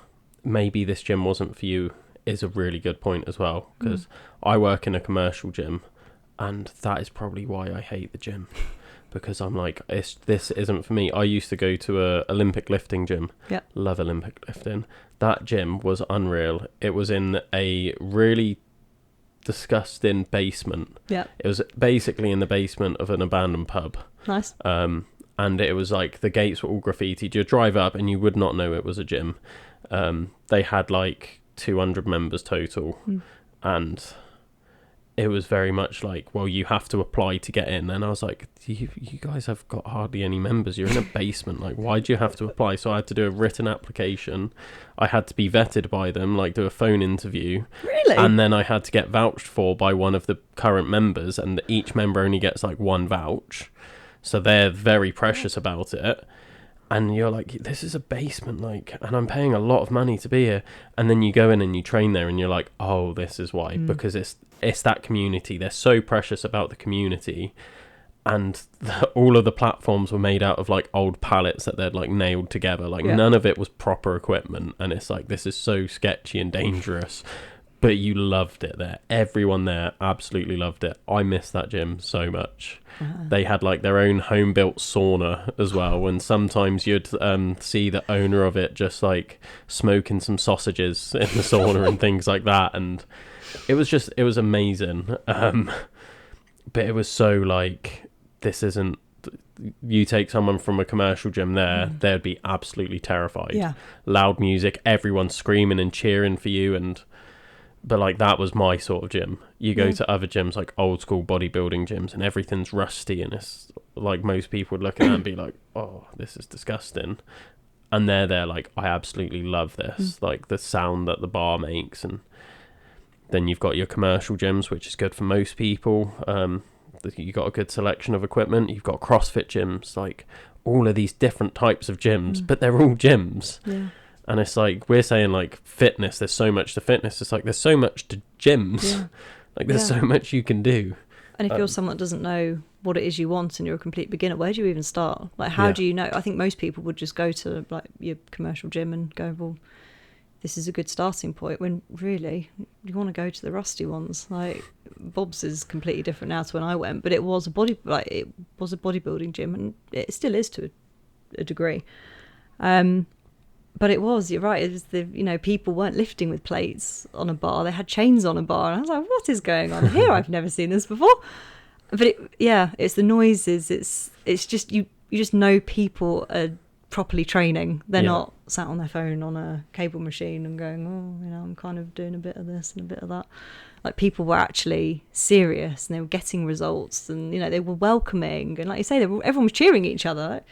maybe this gym wasn't for you is a really good point as well, because I work in a commercial gym, and that is probably why I hate the gym, because I'm like, this isn't for me. I used to go to a Olympic lifting gym. Yeah. Love Olympic lifting. That gym was unreal. It was in a really disgusting basement. Yeah. It was basically in the basement of an abandoned pub. Nice. And it was like the gates were all graffitied. You'd drive up and you would not know it was a gym. They had like 200 members total, and it was very much like, well, you have to apply to get in. And I was like, you guys have got hardly any members. You're in a basement. Like, why do you have to apply? So I had to do a written application. I had to be vetted by them, like do a phone interview. Really? And then I had to get vouched for by one of the current members, and each member only gets like 1 vouch. So they're very precious about it. And you're like, this is a basement, like, and I'm paying a lot of money to be here. And then you go in and you train there and you're like, oh, this is why. Because it's that community. They're so precious about the community. And all of the platforms were made out of like old pallets that they'd like nailed together. Like none of it was proper equipment. And it's like, this is so sketchy and dangerous. But you loved it there. Everyone there absolutely loved it. I miss that gym so much. They had like their own home built sauna as well, and sometimes you'd see the owner of it just like smoking some sausages in the sauna and things like that, and it was amazing. But it was so like, this isn't, you take someone from a commercial gym there, they'd be absolutely terrified. Yeah. Loud music, everyone screaming and cheering for you, but like that was my sort of gym. You go to other gyms, like old school bodybuilding gyms, and everything's rusty, and it's like most people would look at that and be like, oh, this is disgusting. And they're like, I absolutely love this, like the sound that the bar makes. And then you've got your commercial gyms, which is good for most people. You got a good selection of equipment. You've got CrossFit gyms, like all of these different types of gyms, but they're all gyms. Yeah. And it's like, we're saying like fitness, there's so much to fitness. It's like, there's so much to gyms. Yeah. Like there's so much you can do. And if you're someone that doesn't know what it is you want and you're a complete beginner, where do you even start? Like, how do you know? I think most people would just go to like your commercial gym and go, well, this is a good starting point, when really you want to go to the rusty ones. Like Bob's is completely different now to when I went, but it was a bodybuilding gym, and it still is to a degree. But you're right, it was people weren't lifting with plates on a bar, they had chains on a bar, and I was like, what is going on here? I've never seen this before. But it's the noises, it's just, you just know people are properly training. They're not sat on their phone on a cable machine and going, I'm kind of doing a bit of this and a bit of that. Like, people were actually serious, and they were getting results, and they were welcoming, and like you say, everyone was cheering each other. Like,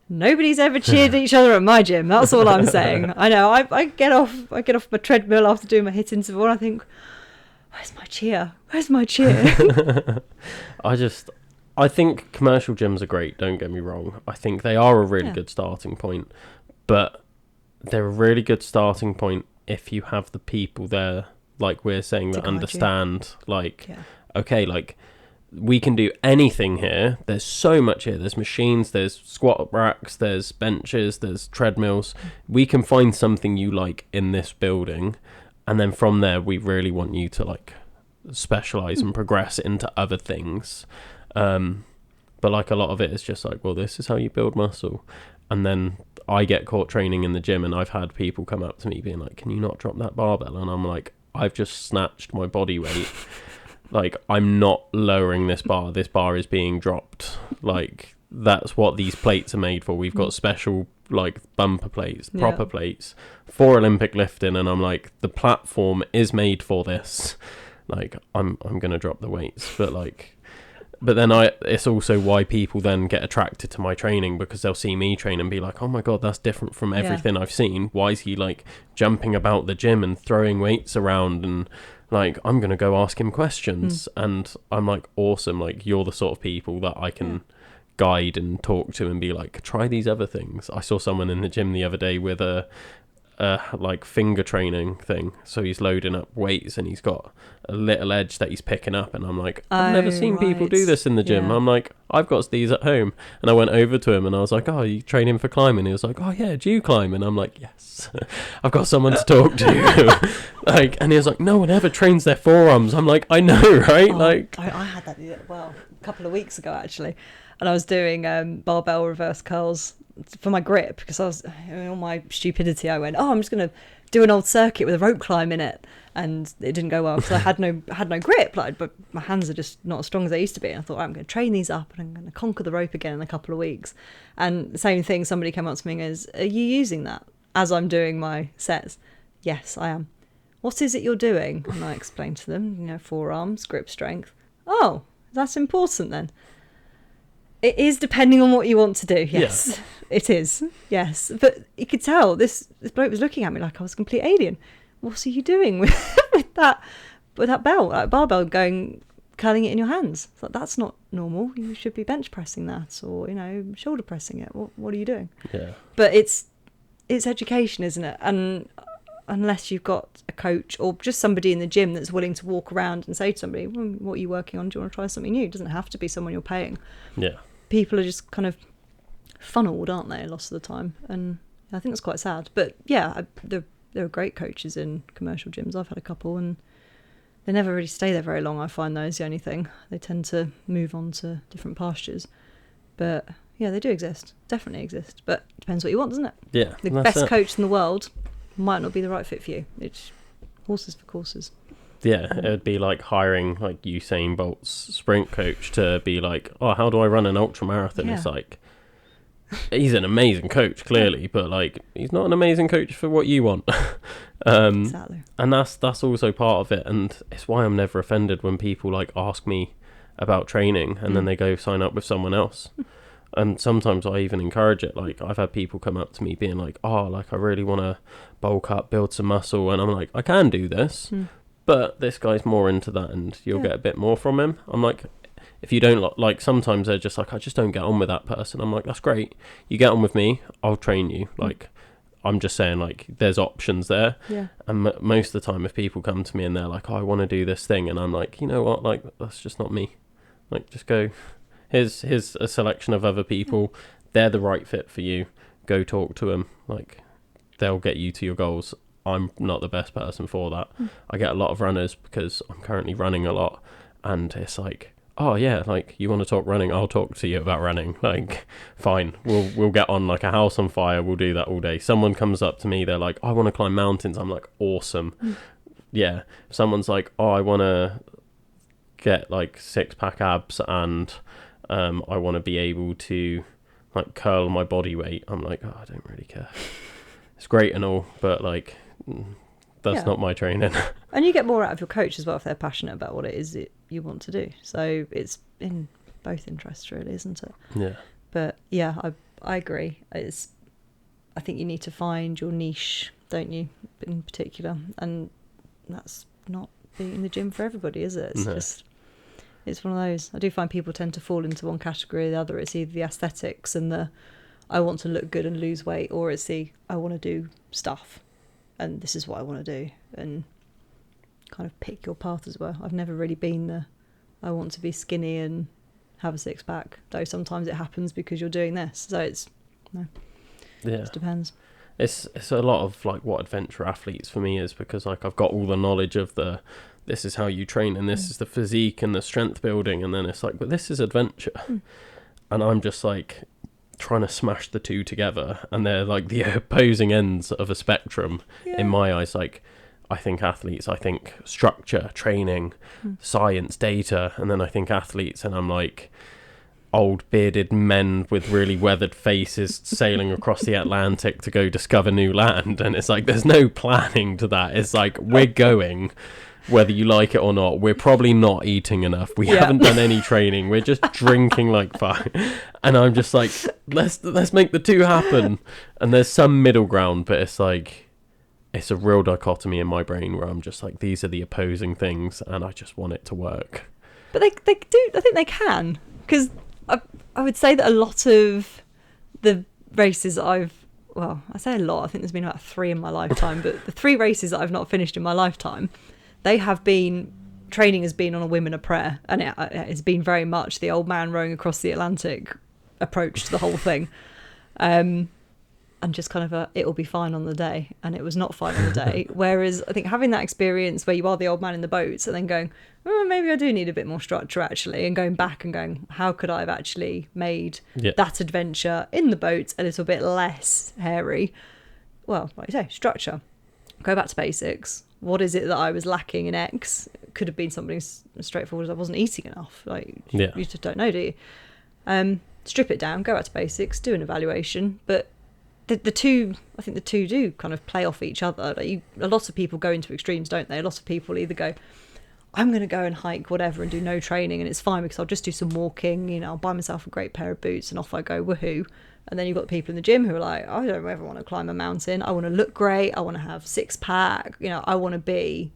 nobody's ever cheered each other at my gym. That's all I'm saying. I know. I get off my treadmill after doing my HIIT interval, and I think, where's my cheer? Where's my cheer? I think commercial gyms are great. Don't get me wrong. I think they are a really good starting point, but they're a really good starting point if you have the people there, like we're saying, that understand. Like, okay, like, we can do anything here. There's so much here. There's machines, there's squat racks, there's benches, there's treadmills. We can find something you like in this building, and then from there we really want you to like specialize and progress into other things. But like, a lot of it is just like, well, this is how you build muscle. And then I get caught training in the gym, and I've had people come up to me being like, can you not drop that barbell? And I'm like, I've just snatched my body weight. Like, I'm not lowering this bar. This bar is being dropped. Like, that's what these plates are made for. We've got special, like, bumper plates, proper plates for Olympic lifting. And I'm like, the platform is made for this. Like, I'm going to drop the weights. But, like, But then it's also why people then get attracted to my training, because they'll see me train and be like, oh my God, that's different from everything I've seen. Why is he like jumping about the gym and throwing weights around? And like, I'm going to go ask him questions. And I'm like, awesome. Like, you're the sort of people that I can guide and talk to and be like, try these other things. I saw someone in the gym the other day with a like finger training thing, so he's loading up weights and he's got a little edge that he's picking up, and I'm like, I've never seen people do this in the gym. I'm like, I've got these at home. And I went over to him and I was like, oh, you training for climbing? He was like, oh yeah, do you climb? And I'm like, yes. I've got someone to talk to. Like, and he was like, no one ever trains their forearms. I'm like, I know, right? Like, I had that a couple of weeks ago actually, and I was doing barbell reverse curls for my grip, because I was, in all my stupidity, I went, oh, I'm just going to do an old circuit with a rope climb in it, and it didn't go well because I had no grip, like, but my hands are just not as strong as they used to be, and I thought, I'm going to train these up and I'm going to conquer the rope again in a couple of weeks. And the same thing, somebody came up to me and goes, are you using that as I'm doing my sets? Yes, I am. What is it you're doing? And I explained to them, forearms, grip strength. Oh, that's important then. It is, depending on what you want to do. Yes, it is. Yes, but you could tell this bloke was looking at me like I was a complete alien. What are you doing with that belt, that barbell, curling it in your hands? It's like, that's not normal. You should be bench pressing that, or shoulder pressing it. What are you doing? Yeah. But it's education, isn't it? And unless you've got a coach or just somebody in the gym that's willing to walk around and say to somebody, well, what are you working on? Do you want to try something new? It doesn't have to be someone you're paying. Yeah. People are just kind of funneled, aren't they, a lot of the time? And I think that's quite sad. But yeah, there are great coaches in commercial gyms. I've had a couple, and they never really stay there very long. I find those the only thing. They tend to move on to different pastures. But yeah, they do exist. Definitely exist. But it depends what you want, doesn't it? Yeah. The best coach in the world might not be the right fit for you. It's horses for courses. Yeah, it would be like hiring like Usain Bolt's sprint coach to be like, oh, how do I run an ultra marathon? It's like, he's an amazing coach, clearly, but like, he's not an amazing coach for what you want. Exactly. And that's also part of it, and it's why I'm never offended when people like ask me about training and then they go sign up with someone else. And sometimes I even encourage it. Like, I've had people come up to me being like, oh, like, I really want to bulk up, build some muscle, and I'm like, I can do this. But this guy's more into that, and you'll get a bit more from him. I'm like, if you don't like, sometimes they're just like, I just don't get on with that person. I'm like, that's great. You get on with me, I'll train you. Like, I'm just saying, like, there's options there. Yeah. And most of the time, if people come to me and they're like, oh, I want to do this thing, and I'm like, you know what, like, that's just not me. Like, just go. Here's a selection of other people. They're the right fit for you. Go talk to them. Like, they'll get you to your goals. I'm not the best person for that. I get a lot of runners because I'm currently running a lot, and it's like, oh yeah, like, you want to talk running? I'll talk to you about running. Like, fine, we'll get on like a house on fire. We'll do that all day. Someone comes up to me, they're like, I want to climb mountains. I'm like, awesome. Yeah. Someone's like, oh, I want to get like 6-pack abs, and I want to be able to like curl my body weight. I'm like, oh, I don't really care. It's great and all, but like, that's not my training. And you get more out of your coach as well if they're passionate about what it is that you want to do. So it's in both interests, really, isn't it? Yeah. But yeah, I agree. I think you need to find your niche, don't you, in particular? And that's not being in the gym for everybody, is it? It's it's one of those. I do find people tend to fall into one category or the other. It's either the aesthetics and the I want to look good and lose weight, or it's the I want to do stuff and this is what I want to do, and kind of pick your path as well. I've never really been the I want to be skinny and have a 6-pack, though sometimes it happens because you're doing this. So it just depends. It's a lot of like what adventure athletes for me is, because like I've got all the knowledge of this is how you train and this is the physique and the strength building, and then it's like, but this is adventure. And I'm just like trying to smash the two together, and they're like the opposing ends of a spectrum in my eyes. Like, I think athletes, I think structure, training, science, data, and then I think athletes, and I'm like old bearded men with really weathered faces sailing across the Atlantic to go discover new land, and it's like there's no planning to that. It's like we're going, whether you like it or not, we're probably not eating enough. We haven't done any training. We're just drinking like fuck. And I'm just like, let's make the two happen. And there's some middle ground, but it's like, it's a real dichotomy in my brain where I'm just like, these are the opposing things, and I just want it to work. But they do. I think they can, because I would say that a lot of the races I say a lot. I think there's been about 3 in my lifetime, but the 3 races that I've not finished in my lifetime, they have been, training has been on a whim and a prayer, and it's been very much the old man rowing across the Atlantic approach to the whole thing. And just kind of it'll be fine on the day, and it was not fine on the day. Whereas I think having that experience where you are the old man in the boats and then going, oh, maybe I do need a bit more structure actually, and going back and going, how could I have actually made that adventure in the boats a little bit less hairy? Well, like you say, structure. Go back to basics. What is it that I was lacking in X? It could have been something as straightforward as I wasn't eating enough. Like you just don't know, do you? Strip it down, go back to basics, do an evaluation, but the two, I think the two do kind of play off each other. Like a lot of people go into extremes, don't they? A lot of people either go, I'm going to go and hike whatever and do no training, and it's fine because I'll just do some walking, you know, I'll buy myself a great pair of boots and off I go, woohoo. And then you've got the people in the gym who are like, I don't ever want to climb a mountain. I want to look great. I want to have 6-pack. You know, I want to be,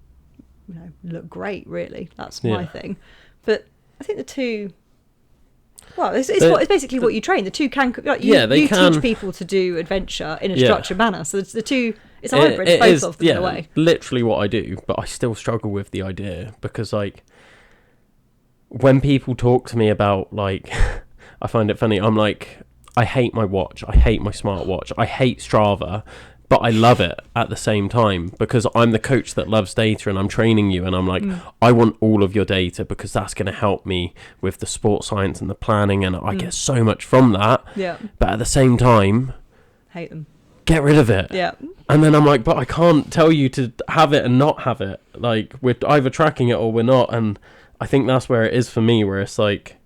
you know, look great, really. That's my thing. But I think the two... Well, it's basically what you train. The two can... Like, you teach people to do adventure in a structured manner. So it's the two... It's a hybrid. It's both of them in a way. Literally what I do, but I still struggle with the idea because, like, when people talk to me about, like... I find it funny. I'm like... I hate my watch. I hate my smartwatch. I hate Strava, but I love it at the same time because I'm the coach that loves data and I'm training you, and I'm like, I want all of your data because that's going to help me with the sports science and the planning, and I get so much from that. Yeah. But at the same time, hate them. Get rid of it. Yeah. And then I'm like, but I can't tell you to have it and not have it. Like, we're either tracking it or we're not. And I think that's where it is for me, where it's like,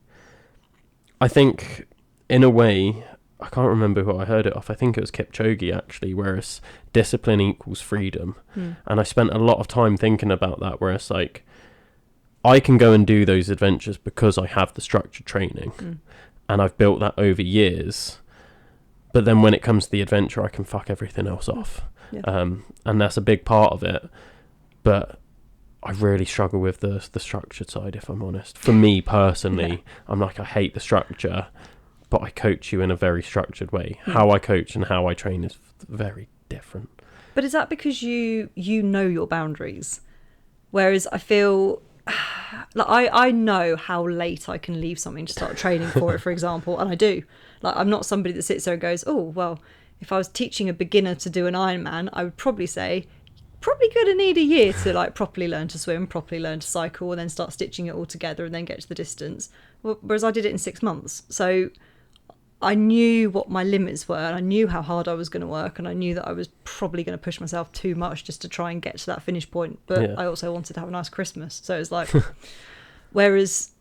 I think... in a way, I can't remember who I heard it off. I think it was Kipchoge, actually, whereas discipline equals freedom. And I spent a lot of time thinking about that, where it's like, I can go and do those adventures because I have the structured training. And I've built that over years. But then when it comes to the adventure, I can fuck everything else off. Yeah. And that's a big part of it. But I really struggle with the structured side, if I'm honest. For me personally, I'm like, I hate the structure. But I coach you in a very structured way. How I coach and how I train is very different. But is that because you know your boundaries? Whereas I feel like I know how late I can leave something to start training for it, for example, and I do. Like, I'm not somebody that sits there and goes, oh, well, if I was teaching a beginner to do an Ironman, I would probably say, probably going to need a year to like properly learn to swim, properly learn to cycle, and then start stitching it all together and then get to the distance. Whereas I did it in 6 months. So I knew what my limits were, and I knew how hard I was going to work, and I knew that I was probably going to push myself too much just to try and get to that finish point. But I also wanted to have a nice Christmas. So it's like, whereas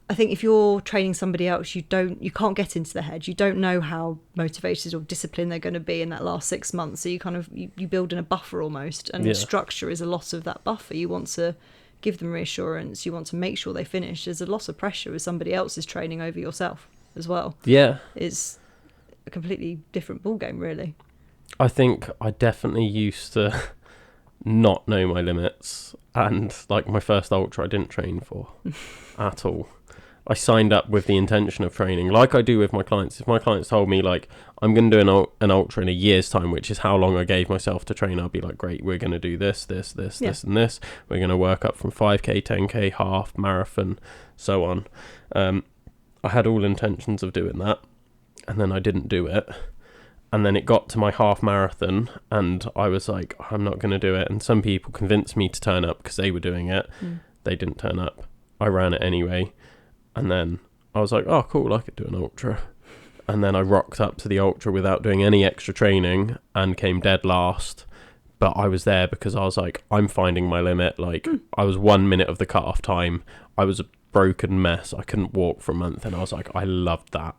I think if you're training somebody else, you can't get into their head. You don't know how motivated or disciplined they're going to be in that last 6 months. So you kind of, you build in a buffer almost, and structure is a lot of that buffer. You want to give them reassurance. You want to make sure they finish. There's a lot of pressure with somebody else's training over yourself as well. Yeah. It's a completely different ballgame, really. I think I definitely used to not know my limits, and like my first ultra I didn't train for at all. I signed up with the intention of training, like I do with my clients. If my clients told me, like, I'm going to do an ultra in a year's time, which is how long I gave myself to train, I'll be like, great, we're going to do this, and this. We're going to work up from 5k, 10k, half, marathon, so on. I had all intentions of doing that, and then I didn't do it. And then it got to my half marathon, and I was like, I'm not going to do it. And some people convinced me to turn up because they were doing it. They didn't turn up. I ran it anyway. And then I was like, oh, cool, I could do an ultra. And then I rocked up to the ultra without doing any extra training and came dead last. But I was there because I was like, I'm finding my limit. Like, I was 1 minute of the cut-off time. I was a broken mess. I couldn't walk for a month. And I was like, I loved that.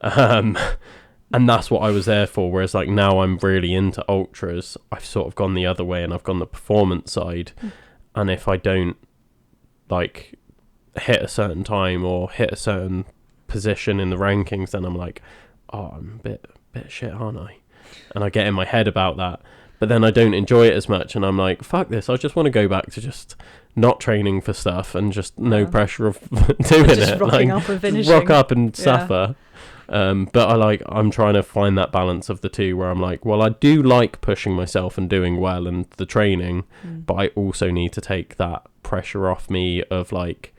And that's what I was there for. Whereas, like, now I'm really into ultras. I've sort of gone the other way, and I've gone the performance side. and if I don't like hit a certain time or hit a certain position in the rankings, then I'm like, oh, I'm a bit shit, aren't I? And I get in my head about that, but then I don't enjoy it as much, and I'm like, fuck this, I just want to go back to just not training for stuff and just no pressure of doing just it, rocking like up and finishing. rock up and suffer. But I'm trying to find that balance of the two, where I'm like, well, I do like pushing myself and doing well and the training, but I also need to take that pressure off me of like,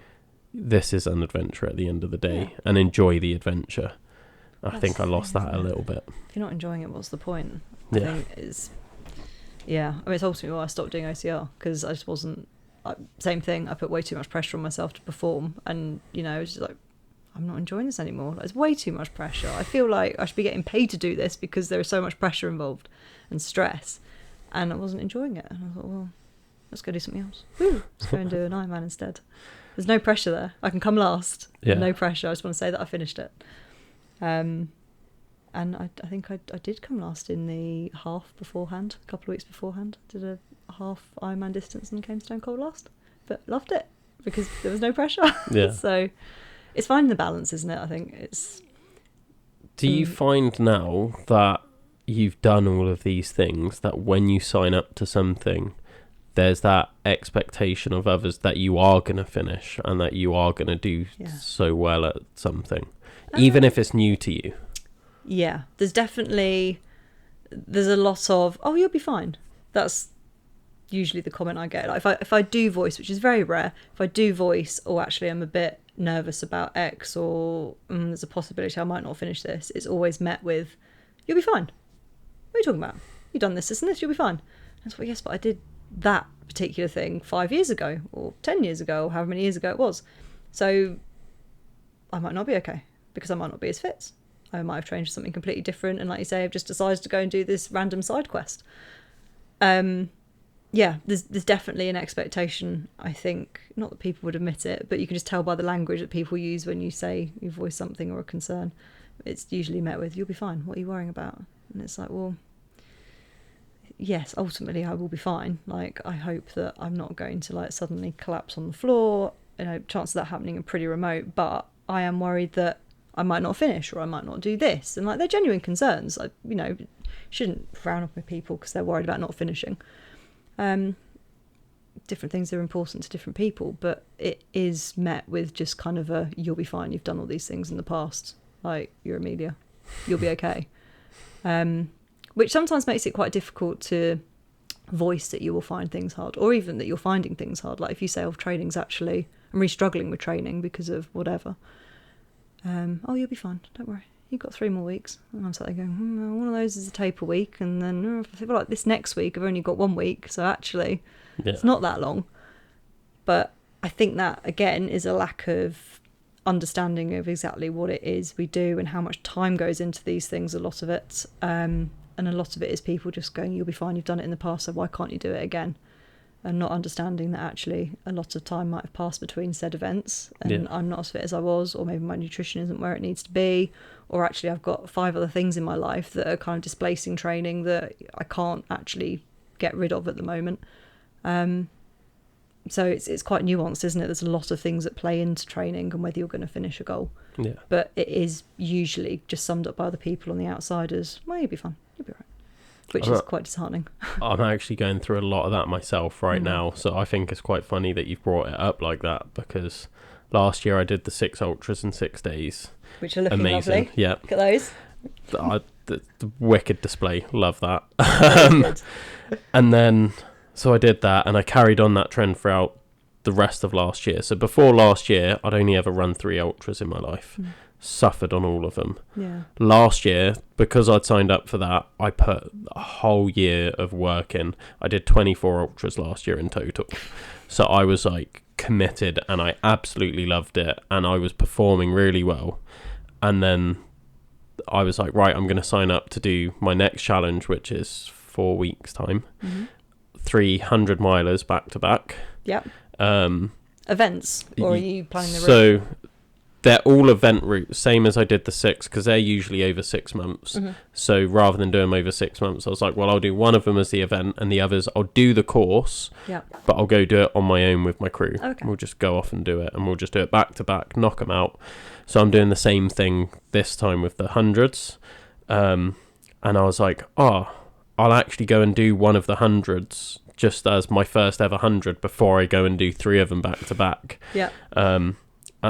this is an adventure at the end of the day, and enjoy the adventure. I think I lost that a little bit. If you're not enjoying it, what's the point? I think it's it's ultimately why I stopped doing OCR, because I just wasn't, same thing, I put way too much pressure on myself to perform, and it's just like, I'm not enjoying this anymore. It's way too much pressure. I feel like I should be getting paid to do this because there is so much pressure involved and stress, and I wasn't enjoying it. And I thought, well, let's go do something else. Woo, let's go and do an Ironman instead. There's no pressure there. I can come last. No pressure. I just want to say that I finished it. And I think I did come last in the half beforehand, a couple of weeks beforehand. Did a half Ironman distance and came stone cold last, but loved it because there was no pressure. So it's finding the balance, isn't it? I think it's. Do you find now that you've done all of these things, that when you sign up to something, there's that expectation of others that you are going to finish and that you are going to do so well at something, even if it's new to you? Yeah, there's a lot of, oh, you'll be fine. That's usually the comment I get. Like if I do voice, which is very rare, if I do voice, or actually I'm a bit nervous about X, or there's a possibility I might not finish this, it's always met with, you'll be fine. What are you talking about? You've done this and this, you'll be fine. And it's like, yes, but I did that particular thing 5 years ago, or 10 years ago, or however many years ago it was. So I might not be okay, because I might not be as fit. I might have trained for something completely different, and like you say, I've just decided to go and do this random side quest. There's definitely an expectation, I think, not that people would admit it, but you can just tell by the language that people use when you say you voice something or a concern. It's usually met with, you'll be fine, what are you worrying about? And it's like, well, yes, ultimately I will be fine. Like, I hope that I'm not going to like suddenly collapse on the floor. Chances of that happening are pretty remote, but I am worried that I might not finish, or I might not do this. And like, they're genuine concerns. Like, shouldn't frown up with people because they're worried about not finishing. Different things are important to different people, but it is met with just kind of a, you'll be fine, you've done all these things in the past, like, you're Emmelia, you'll be okay. Which sometimes makes it quite difficult to voice that you will find things hard, or even that you're finding things hard. Like if you say, oh, training's actually, I'm really struggling with training because of whatever. Oh, you'll be fine, don't worry, you've got 3 more weeks. And I'm sat there going, one of those is a taper week, and then I feel like this next week I've only got 1 week, so actually it's not that long. But I think that again is a lack of understanding of exactly what it is we do and how much time goes into these things, a lot of it, and a lot of it is people just going, you'll be fine, you've done it in the past, so why can't you do it again? And not understanding that actually a lot of time might have passed between said events, and I'm not as fit as I was, or maybe my nutrition isn't where it needs to be, or actually I've got 5 other things in my life that are kind of displacing training that I can't actually get rid of at the moment. So it's quite nuanced, isn't it? There's a lot of things that play into training and whether you're going to finish a goal. Yeah. But it is usually just summed up by other people on the outside as, well, you'll be fine, you'll be right. Which is quite disheartening. I'm actually going through a lot of that myself right now, so I think it's quite funny that you've brought it up like that, because last year I did the 6 ultras in 6 days. Which are looking amazing. Lovely. Yeah. Look at those. The wicked display. Love that. And then, so I did that, and I carried on that trend throughout the rest of last year. So before last year, I'd only ever run 3 ultras in my life. Suffered on all of them. Last year, because I'd signed up for that, I put a whole year of work in. I did 24 ultras last year in total. So I was like committed, and I absolutely loved it, and I was performing really well. And then I was like, right, I'm going to sign up to do my next challenge, which is 4 weeks time. 300 milers back to back. Events, or are you planning the route? So they're all event routes, same as I did the 6, because they're usually over 6 months. So rather than doing them over 6 months, I was like, well, I'll do one of them as the event, and the others I'll do the course, but I'll go do it on my own with my crew. We'll just go off and do it, and we'll just do it back to back, knock them out. So I'm doing the same thing this time with the 100s, and I was like, I'll actually go and do one of the 100s just as my first ever 100 before I go and do 3 of them back to back.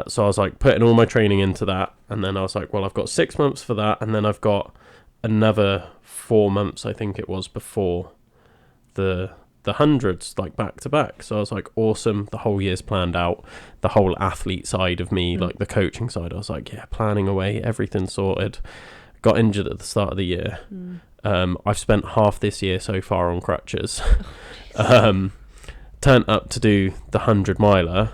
So I was like putting all my training into that, and then I was like, well, I've got 6 months for that, and then I've got another 4 months, I think it was, before the 100s, like back to back. So I was like, awesome, the whole year's planned out. The whole athlete side of me, like the coaching side, I was like, yeah, planning away, everything sorted. Got injured at the start of the year. I've spent half this year so far on crutches. Turned up to do the 100 miler,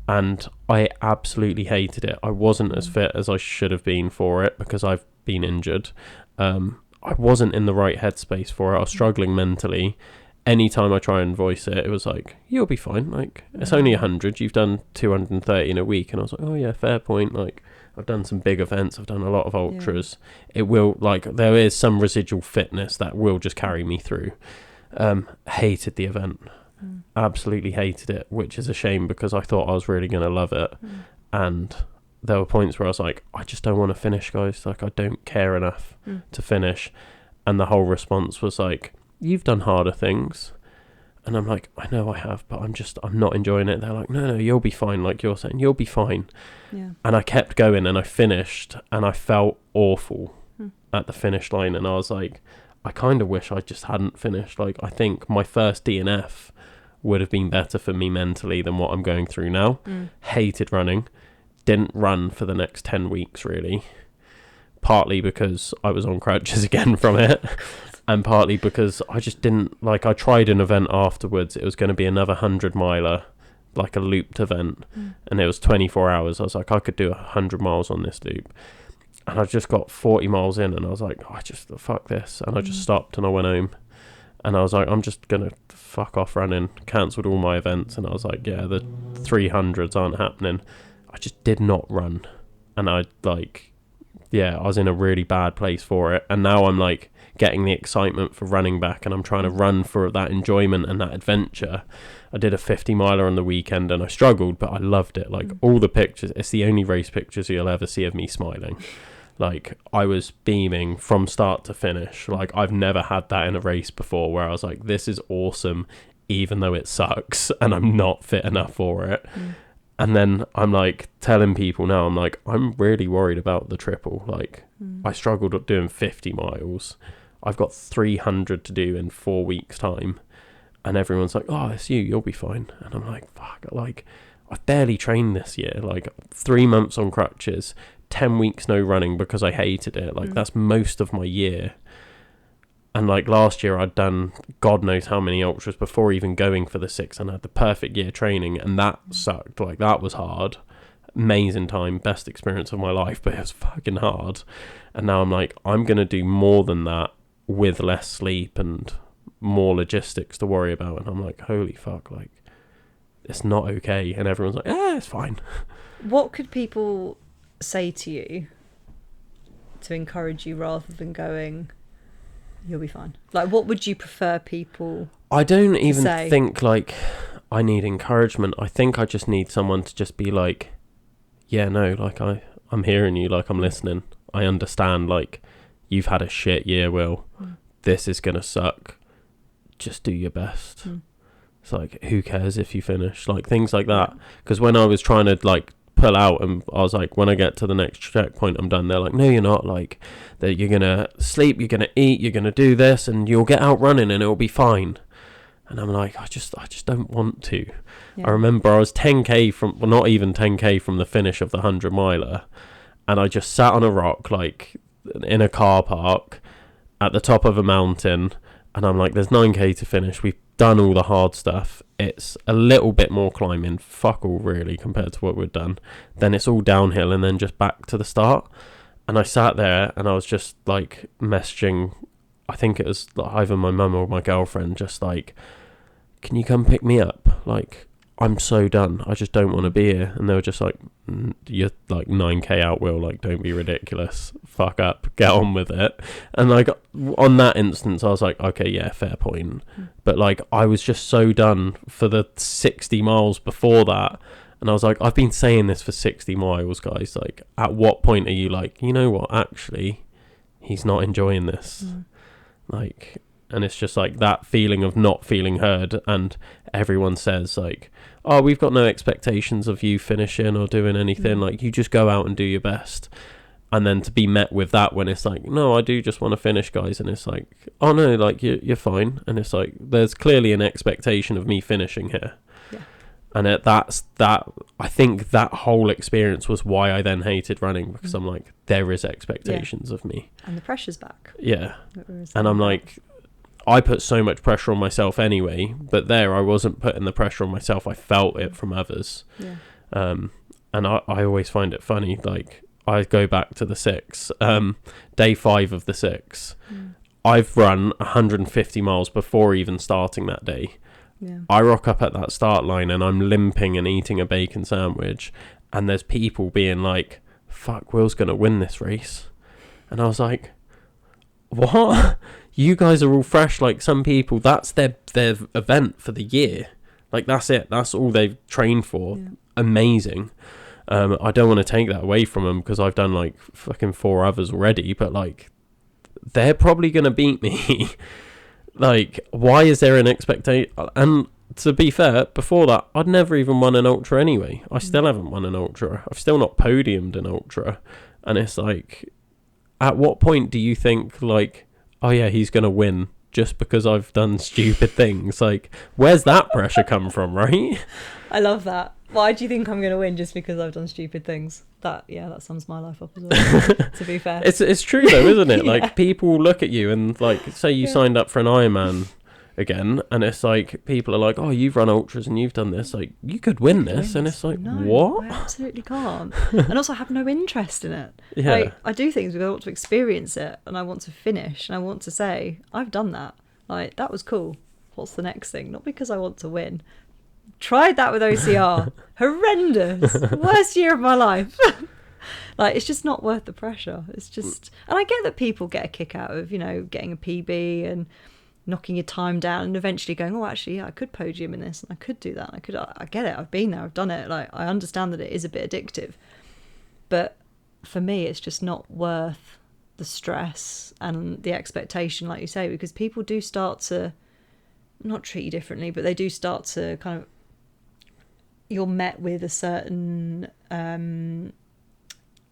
and I absolutely hated it. I wasn't as fit as I should have been for it because I've been injured. I wasn't in the right headspace for it. I was struggling mentally. Anytime I try and voice it, it was like, you'll be fine. Like, it's only 100. You've done 230 in a week. And I was like, oh yeah, fair point. Like, I've done some big events. I've done a lot of ultras. It will, like, there is some residual fitness that will just carry me through. Hated the event. Absolutely hated it, which is a shame because I thought I was really going to love it. And there were points where I was like, I just don't want to finish, guys. Like, I don't care enough to finish. And the whole response was like, you've done harder things. And I'm like, I know I have, but I'm not enjoying it. They're like, no, you'll be fine. Like you're saying, you'll be fine. And I kept going, and I finished, and I felt awful at the finish line. And I was like, I kind of wish I just hadn't finished. Like, I think my first DNF would have been better for me mentally than what I'm going through now. Hated running. Didn't run for the next 10 weeks, really. Partly because I was on crutches again from it. And partly because I just didn't, like, I tried an event afterwards. It was going to be another 100 miler, like a looped event. And it was 24 hours. I was like, I could do 100 miles on this loop. And I just got 40 miles in, and I was like, fuck this. And I just stopped, and I went home. And I was like, I'm just going to fuck off running. Cancelled all my events. And I was like, yeah, the 300s aren't happening. I just did not run. And I was in a really bad place for it. And now I'm like getting the excitement for running back, and I'm trying to run for that enjoyment and that adventure. I did a 50 miler on the weekend, and I struggled, but I loved it. Like all the pictures, it's the only race pictures you'll ever see of me smiling. Like, I was beaming from start to finish. Like, I've never had that in a race before, where I was like, this is awesome, even though it sucks and I'm not fit enough for it. And then I'm like telling people now, I'm like, I'm really worried about the triple. Like, I struggled at doing 50 miles. I've got 300 to do in 4 weeks' time. And everyone's like, oh, it's you'll be fine. And I'm like, fuck, like, I've barely trained this year. Like, 3 months on crutches, 10 weeks no running because I hated it. Like, that's most of my year. And like last year I'd done God knows how many ultras before even going for the 6, and I had the perfect year training, and that sucked. Like, that was hard. Amazing time, best experience of my life, but it was fucking hard. And now I'm like, I'm going to do more than that with less sleep and more logistics to worry about. And I'm like, holy fuck, like, it's not okay. And everyone's like, it's fine. What could people say to you to encourage you rather than going, you'll be fine? Like, what would you prefer people I don't even say? think like I need encouragement. I think I just need someone to just be like, yeah, no, like I'm hearing you, like I'm listening. I understand, like, you've had a shit year, Will. This is gonna suck. Just do your best. It's like, who cares if you finish? Like, things like that. Because when I was trying to like pull out, and I was like, when I get to the next checkpoint, I'm done. They're like, no, you're not. Like, that you're gonna sleep, you're gonna eat, you're gonna do this, and you'll get out running, and it'll be fine. And I'm like, I just don't want to. I remember I was 10k from, well, not even 10k from the finish of the 100 miler, and I just sat on a rock, like in a car park at the top of a mountain, and I'm like, there's 9k to finish. We've done all the hard stuff. It's a little bit more climbing, fuck all really, compared to what we've done. Then it's all downhill, and then just back to the start. And I sat there, and I was just like messaging, I think it was either my mum or my girlfriend, just like, can you come pick me up? Like, I'm so done. I just don't want to be here. And they were just like, you're like 9k out, Will. Like, don't be ridiculous. Fuck up. Get on with it. And like on that instance, I was like, okay, yeah, fair point. But like, I was just so done for the 60 miles before that. And I was like, I've been saying this for 60 miles, guys. Like, at what point are you like, you know what? Actually, he's not enjoying this. Like, and it's just like that feeling of not feeling heard. And everyone says like, oh, we've got no expectations of you finishing or doing anything. Like, you just go out and do your best. And then to be met with that when it's like, no, I do just want to finish, guys. And it's like, oh no, like you're fine. And it's like, there's clearly an expectation of me finishing here. And I think that whole experience was why I then hated running, because I'm like, there is expectations of me. And the pressure's back. Yeah. And I'm like, I put so much pressure on myself anyway, but there I wasn't putting the pressure on myself. I felt it from others. Yeah. And I always find it funny. Like, I go back to the 6, day 5 of the 6. I've run 150 miles before even starting that day. Yeah. I rock up at that start line and I'm limping and eating a bacon sandwich, and there's people being like, fuck, Will's going to win this race. And I was like, what? You guys are all fresh. Like, some people, that's their event for the year. Like, that's it. That's all they've trained for. Yeah. Amazing. I don't want to take that away from them, because I've done like fucking 4 others already, but like, they're probably going to beat me. Like, why is there an expectation? And to be fair, before that, I'd never even won an ultra anyway. I still haven't won an ultra. I've still not podiumed an ultra. And it's like, at what point do you think like, oh yeah, he's going to win just because I've done stupid things? Like, where's that pressure come from, right? I love that. Why do you think I'm going to win just because I've done stupid things? That sums my life up as well, to be fair. It's true though, isn't it? Like, people look at you and like, say you signed up for an Ironman again, and it's like, people are like, oh, you've run ultras and you've done this, like, you could win this. And it's like, no, what? I absolutely can't. And also, I have no interest in it. Yeah. Like, I do things because I want to experience it, and I want to finish, and I want to say, I've done that. Like, that was cool. What's the next thing? Not because I want to win. Tried that with OCR. Horrendous. Worst year of my life. Like, it's just not worth the pressure. It's just, and I get that people get a kick out of, you know, getting a PB and knocking your time down and eventually going, oh, actually, yeah, I could podium in this and I could do that. I get it. I've been there. I've done it. Like, I understand that it is a bit addictive, but for me, it's just not worth the stress and the expectation, like you say, because people do start to not treat you differently, but they do start to kind of, you're met with a certain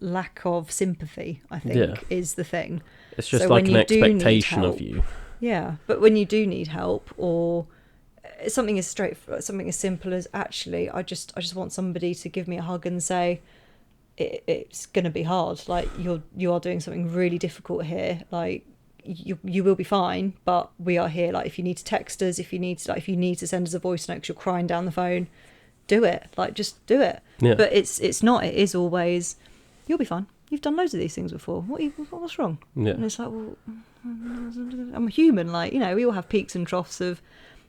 lack of sympathy, I think, is the thing. It's just like an expectation of you. Yeah, but when you do need help, or something as something as simple as, actually, I just want somebody to give me a hug and say, it's going to be hard. Like, you are doing something really difficult here. Like, you will be fine, but we are here. Like, if you need to text us, if you need to send us a voice note because you're crying down the phone, do it. Like, just do it. Yeah. But it is always, you'll be fine. You've done loads of these things before. What's wrong? Yeah. And it's like, well, I'm a human. Like, you know, we all have peaks and troughs of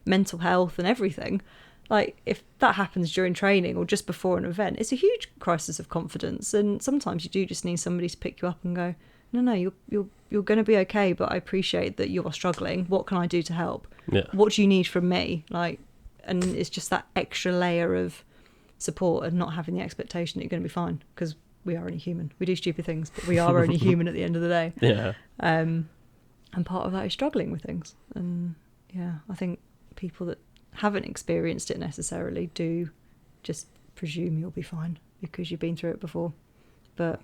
mental health and everything. Like, if that happens during training or just before an event, it's a huge crisis of confidence. And sometimes you do just need somebody to pick you up and go, no, you're going to be okay, but I appreciate that you're struggling. What can I do to help? Yeah. What do you need from me? Like, and it's just that extra layer of support and not having the expectation that you're going to be fine, because we are only human. We do stupid things, but we are only human at the end of the day. Yeah. And part of that is struggling with things. And yeah, I think people that haven't experienced it necessarily do just presume you'll be fine because you've been through it before. But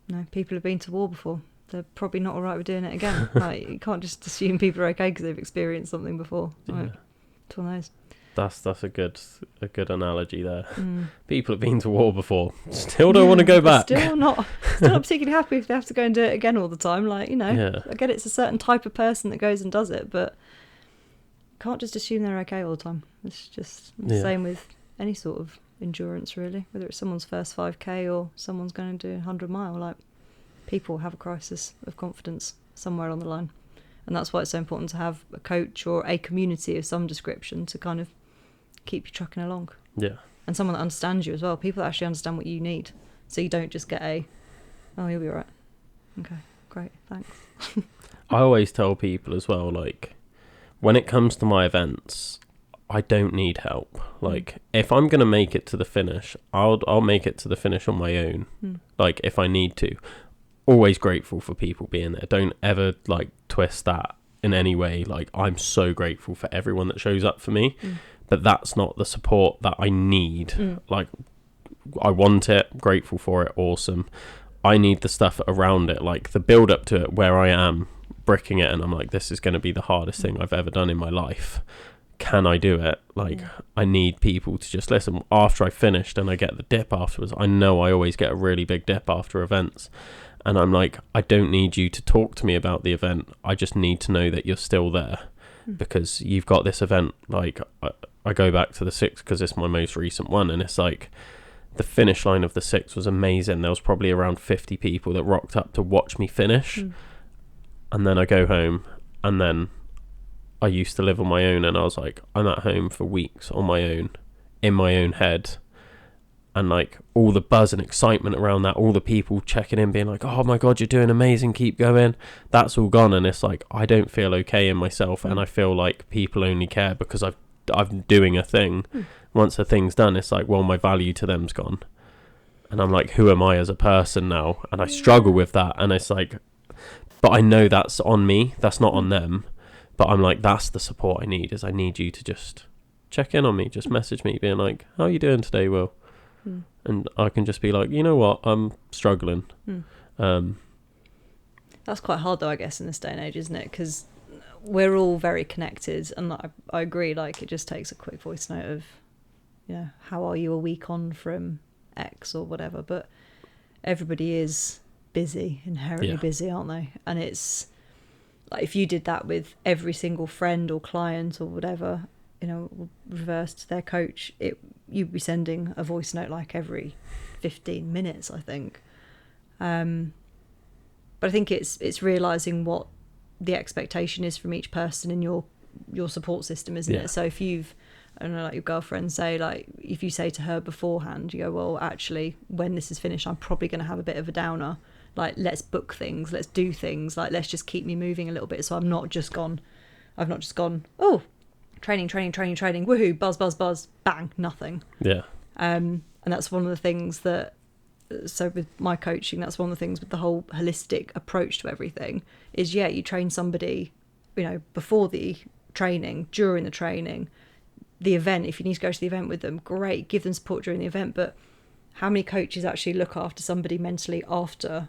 no, people have been to war before. They're probably not all right with doing it again. Like, you can't just assume people are okay because they've experienced something before. Like, it's one of those. That's a good analogy there. People have been to war before, still don't want to go back. Still not particularly happy if they have to go and do it again all the time. Like, you know, I get it's a certain type of person that goes and does it, but can't just assume they're okay all the time. It's just the same with any sort of endurance, really, whether it's someone's first 5k or someone's going to do a 100-mile. Like, people have a crisis of confidence somewhere along the line, and that's why it's so important to have a coach or a community of some description to kind of keep you trucking along. Yeah. And someone that understands you as well. People that actually understand what you need. So you don't just get oh, you'll be all right. Okay, great, thanks. I always tell people as well, like, when it comes to my events, I don't need help. Like, if I'm going to make it to the finish, I'll make it to the finish on my own. Like, if I need to. Always grateful for people being there. Don't ever, like, twist that in any way. Like, I'm so grateful for everyone that shows up for me. But that's not the support that I need. Like, I want it, grateful for it, awesome. I need the stuff around it, like the build up to it, where I am bricking it and I'm like, this is going to be the hardest thing I've ever done in my life. Can I do it? Like, I need people to just listen. After I finished and I get the dip afterwards, I know I always get a really big dip after events. And I'm like, I don't need you to talk to me about the event. I just need to know that you're still there because you've got this event. Like, I go back to the 6th because it's my most recent one. And it's like, the finish line of the 6th was amazing. There was probably around 50 people that rocked up to watch me finish. And then I go home, and then I used to live on my own, and I was like, I'm at home for weeks on my own, in my own head. And like, all the buzz and excitement around that, all the people checking in, being like, oh my God, you're doing amazing, keep going. That's all gone. And it's like, I don't feel okay in myself. And I feel like people only care because I'm doing a thing. Once a thing's done, it's like, well, my value to them's gone. And I'm like, who am I as a person now? And I struggle with that. And it's like, but I know that's on me. That's not on them. But I'm like, that's the support I need, is I need you to just check in on me. Just message me being like, how are you doing today, Will? And I can just be like, you know what? I'm struggling. That's quite hard though, I guess, in this day and age, isn't it? Because we're all very connected. And I agree, like, it just takes a quick voice note of, how are you a week on from X or whatever, but everybody is busy, inherently busy, aren't they? And it's like, if you did that with every single friend or client or whatever, reversed their coach, you'd be sending a voice note like every 15 minutes, I think. But I think it's realising what the expectation is from each person in your support system, isn't it? So if you've, I don't know, like your girlfriend say, like, if you say to her beforehand, you go, well, actually, when this is finished, I'm probably going to have a bit of a downer. Like, let's book things, let's do things, like, let's just keep me moving a little bit. So I've not just gone, oh, training, woohoo, buzz, bang, nothing. Yeah. And that's one of the things that, so with my coaching, that's one of the things with the whole holistic approach to everything is, you train somebody, before the training, during the training, the event. If you need to go to the event with them, great, give them support during the event. But how many coaches actually look after somebody mentally after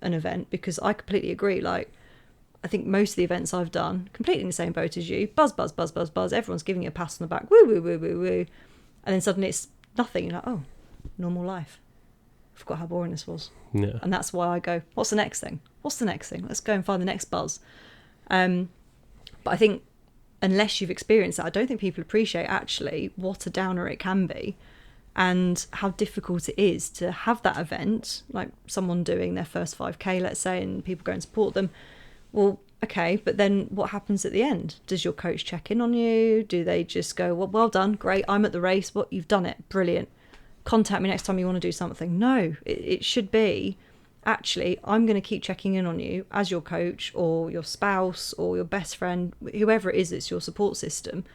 an event? Because I completely agree. Like, I think most of the events I've done, completely in the same boat as you, buzz, everyone's giving you a pat on the back, woo, woo, woo, woo, woo. And then suddenly it's nothing. You're like, oh, normal life. I forgot how boring this was. Yeah. And that's why I go, what's the next thing? Let's go and find the next buzz. But I think unless you've experienced that, I don't think people appreciate actually what a downer it can be and how difficult it is to have that event, like someone doing their first 5K, let's say, and people go and support them. Well, okay, but then what happens at the end? Does your coach check in on you? Do they just go, well done, great, I'm at the race, you've done it, brilliant, contact me next time you want to do something? No, it should be, actually, I'm going to keep checking in on you as your coach or your spouse or your best friend, whoever it is, it's your support system,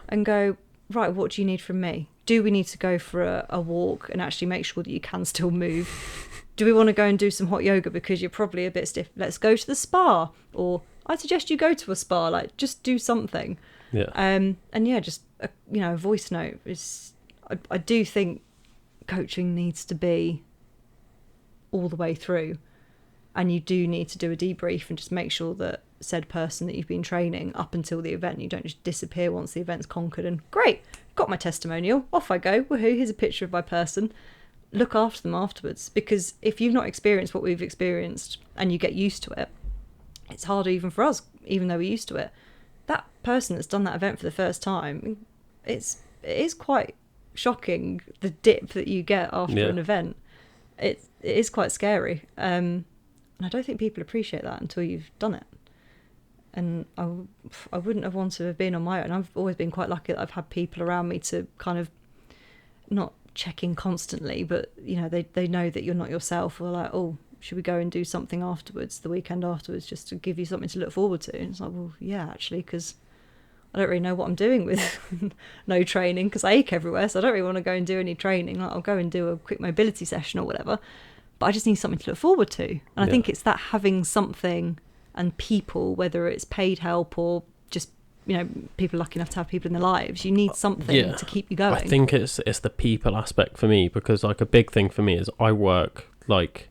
and go, right, what do you need from me? Do we need to go for a walk and actually make sure that you can still move? Do we want to go and do some hot yoga because you're probably a bit stiff? Let's go to the spa, or I suggest you go to a spa. Like, just do something. And just a voice note is. I do think coaching needs to be all the way through, and you do need to do a debrief and just make sure that said person that you've been training up until the event, you don't just disappear once the event's conquered and great, got my testimonial, off I go, woohoo, here's a picture of my person. Look after them afterwards, because if you've not experienced what we've experienced and you get used to it, it's harder even for us, even though we're used to it. That person that's done that event for the first time, it is quite shocking, the dip that you get after an event. It is quite scary, and I don't think people appreciate that until you've done it. And I wouldn't have wanted to have been on my own. I've always been quite lucky that I've had people around me to kind of not checking constantly, but you know, they know that you're not yourself, or like, oh, should we go and do something afterwards, the weekend afterwards, just to give you something to look forward to? And it's like, well, yeah, actually, because I don't really know what I'm doing with no training, because I ache everywhere, so I don't really want to go and do any training. Like, I'll go and do a quick mobility session or whatever, but I just need something to look forward to. And I think it's that having something, and people, whether it's paid help or just, you know, people lucky enough to have people in their lives, you need something to keep you going. I think it's the people aspect for me, because like a big thing for me is I work like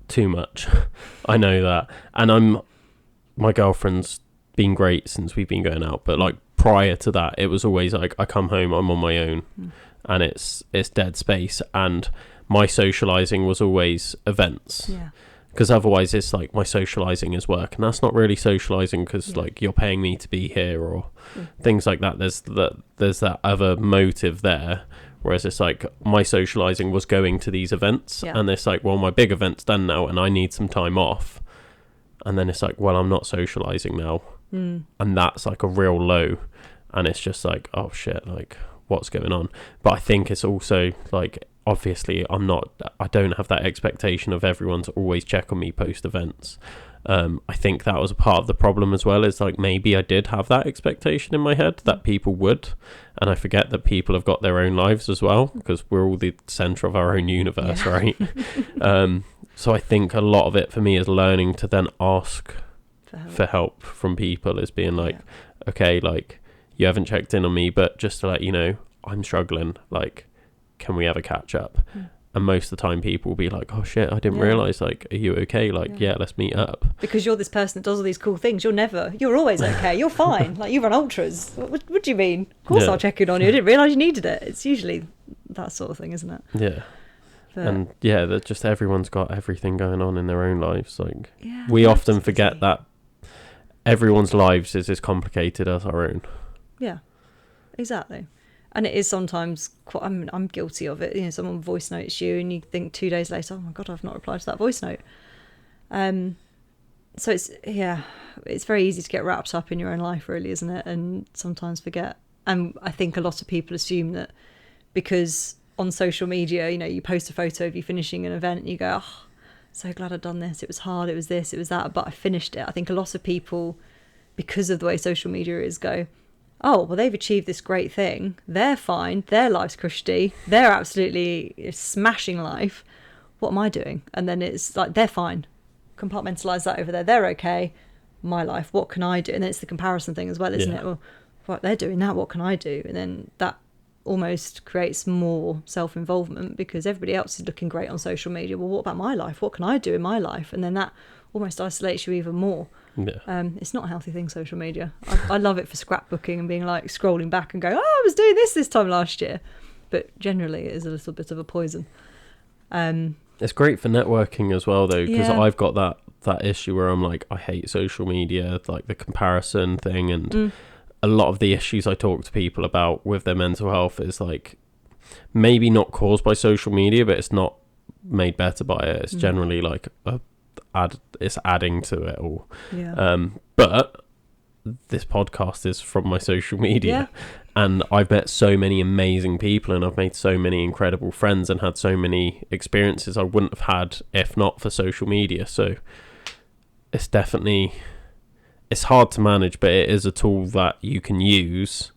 too much. I know that, and my girlfriend's been great since we've been going out, but like prior to that, it was always like I come home, I'm on my own, and it's dead space, and my socializing was always events. Because otherwise it's like my socializing is work, and that's not really socializing, because like you're paying me to be here or things like that. There's that other motive there, whereas it's like my socializing was going to these events, and it's like, well, my big event's done now and I need some time off, and then it's like, well, I'm not socializing now, and that's like a real low, and it's just like, oh shit, like what's going on? But I think it's also like, obviously I don't have that expectation of everyone to always check on me post events. I think that was a part of the problem as well, is like maybe I did have that expectation in my head that people would, and I forget that people have got their own lives as well, because we're all the center of our own universe, right? So I think a lot of it for me is learning to then ask for help from people, is being like, okay, like you haven't checked in on me, but just to let you know, I'm struggling, like can we have a catch up? And most of the time people will be like, oh shit, I didn't realise, like, are you okay? Like, let's meet up. Because you're this person that does all these cool things. You're always okay. You're fine. Like, you run ultras. What do you mean? Of course I'll check in on you. I didn't realise you needed it. It's usually that sort of thing, isn't it? Yeah. And that just everyone's got everything going on in their own lives. Like, we often forget that everyone's lives is as complicated as our own. Yeah, exactly. And it is sometimes quite, I mean, I'm guilty of it. You know, someone voice notes you and you think 2 days later, oh my God, I've not replied to that voice note. So it's very easy to get wrapped up in your own life, really, isn't it? And sometimes forget. And I think a lot of people assume that because on social media, you know, you post a photo of you finishing an event and you go, oh, so glad I'd done this. It was hard. It was this, it was that, but I finished it. I think a lot of people, because of the way social media is, go, oh, well, they've achieved this great thing. They're fine. Their life's cushy. They're absolutely smashing life. What am I doing? And then it's like, they're fine. Compartmentalise that over there. They're okay. My life, what can I do? And then it's the comparison thing as well, isn't it? Well, right, they're doing that. What can I do? And then that almost creates more self-involvement, because everybody else is looking great on social media. Well, what about my life? What can I do in my life? And then that almost isolates you even more. It's not a healthy thing, social media. I love it for scrapbooking and being like scrolling back and going, oh, I was doing this time last year, but generally it is a little bit of a poison. It's great for networking as well, though, because I've got that issue where I'm like, I hate social media, like the comparison thing, and a lot of the issues I talk to people about with their mental health is like maybe not caused by social media, but it's not made better by it. It's generally like it's adding to it all. But this podcast is from my social media, and I've met so many amazing people, and I've made so many incredible friends and had so many experiences I wouldn't have had if not for social media. So it's definitely, it's hard to manage, but it is a tool that you can use,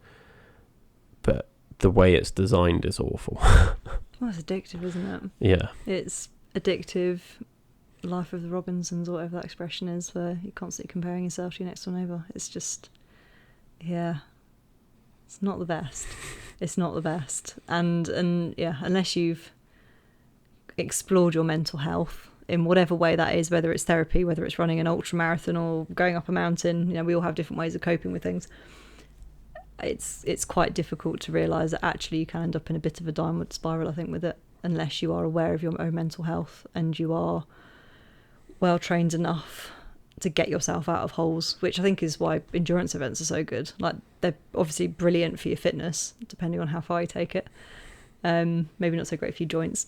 but the way it's designed is awful. Well, it's addictive, isn't it? Yeah, it's addictive. Life of the Robinsons, or whatever that expression is, where you're constantly comparing yourself to your next door neighbour. It's just, it's not the best. It's not the best. And unless you've explored your mental health in whatever way that is, whether it's therapy, whether it's running an ultra marathon or going up a mountain, you know, we all have different ways of coping with things. It's quite difficult to realise that actually you can end up in a bit of a downward spiral, I think, with it, unless you are aware of your own mental health and you are well trained enough to get yourself out of holes, which I think is why endurance events are so good. Like, they're obviously brilliant for your fitness, depending on how far you take it. Maybe not so great for your joints,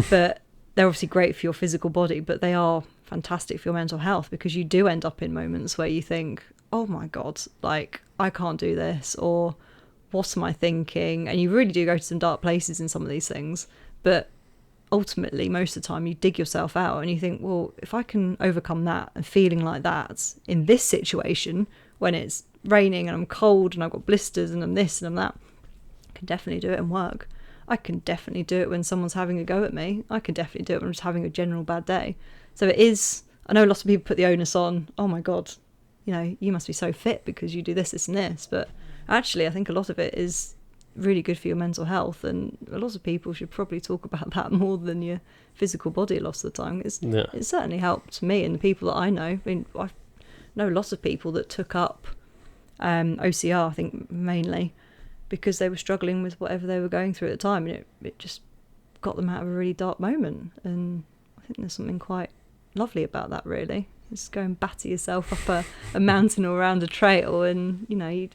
but they're obviously great for your physical body, but they are fantastic for your mental health, because you do end up in moments where you think, oh my God, like, I can't do this, or what am I thinking? And you really do go to some dark places in some of these things. But ultimately, most of the time, you dig yourself out and you think, well, if I can overcome that and feeling like that in this situation, when it's raining and I'm cold and I've got blisters and I'm this and I'm that, I can definitely do it in work. I can definitely do it when someone's having a go at me. I can definitely do it when I'm just having a general bad day. So it is, I know lots of people put the onus on, oh my God, you must be so fit because you do this, this and this. But actually, I think a lot of it is really good for your mental health, and a lot of people should probably talk about that more than your physical body lots of the time. It's certainly helped me and the people that I know. I mean, I know lots of people that took up OCR, I think mainly because they were struggling with whatever they were going through at the time, and it just got them out of a really dark moment. And I think there's something quite lovely about that, really. Just go and batter yourself up a mountain or around a trail, and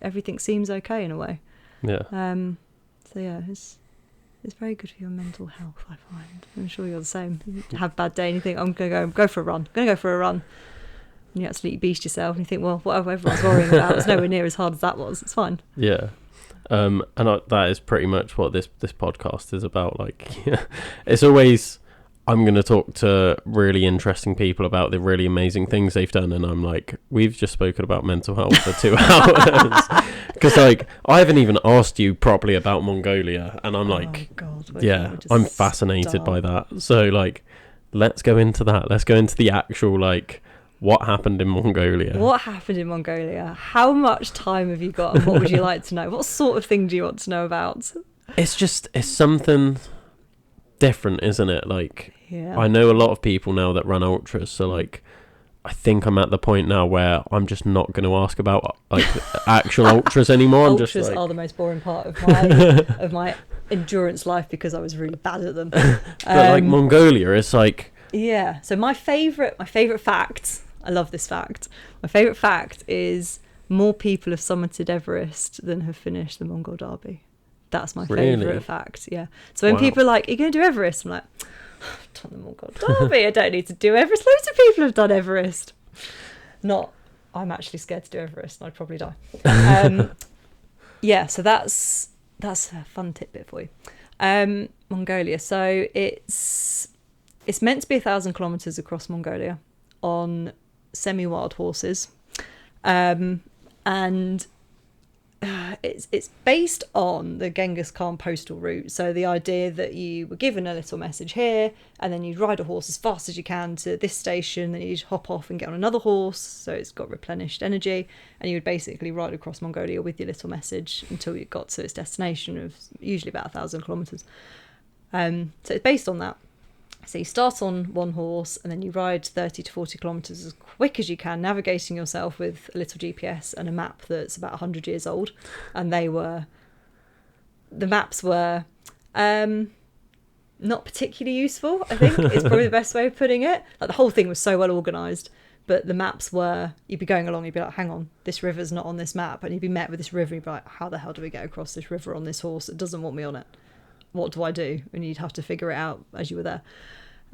everything seems okay in a way. Yeah. So yeah, it's very good for your mental health, I find. I'm sure you're the same. You have a bad day and you think, I'm going to go for a run. I'm going to go for a run. And you absolutely beast yourself and you think, well, whatever everyone's worrying about, it's nowhere near as hard as that was. It's fine. Yeah. That is pretty much what this podcast is about. Like, it's always, I'm going to talk to really interesting people about the really amazing things they've done, and I'm like, we've just spoken about mental health for 2 hours. Because I haven't even asked you properly about Mongolia, and I'm like, God, I'm fascinated by that. So like, let's go into that. Let's go into the actual, like, what happened in Mongolia. What happened in Mongolia? How much time have you got, and what would you like to know? What sort of thing do you want to know about? It's something different, isn't it? Like, yeah. I know a lot of people now that run ultras, so like, I think I'm at the point now where I'm just not going to ask about like actual ultras anymore. Ultras are the most boring part of my endurance life because I was really bad at them. But like Mongolia, it's like, yeah. So my favourite fact, I love this fact. My favourite fact is more people have summited Everest than have finished the Mongol Derby. That's my favourite fact. Yeah. So when people are like, "Are you going to do Everest?" I'm like, I've done the Mongol Derby. I don't need to do Everest. Loads of people have done Everest. I'm actually scared to do Everest and I'd probably die. Yeah, so that's a fun tidbit for you. Mongolia. So it's meant to be 1,000 kilometres across Mongolia on semi-wild horses. And it's based on the Genghis Khan postal route. So the idea that you were given a little message here, and then you'd ride a horse as fast as you can to this station, then you'd hop off and get on another horse, so it's got replenished energy, and you would basically ride across Mongolia with your little message until you got to its destination of usually about 1,000 kilometres. So it's based on that. So you start on one horse and then you ride 30 to 40 kilometres as quick as you can, navigating yourself with a little GPS and a map that's about 100 years old. And the maps were not particularly useful, I think, is probably the best way of putting it. Like, the whole thing was so well organised, but the maps were, you'd be going along, you'd be like, hang on, this river's not on this map. And you'd be met with this river and you'd be like, how the hell do we get across this river on this horse? It doesn't want me on it. What do I do? And you'd have to figure it out as you were there.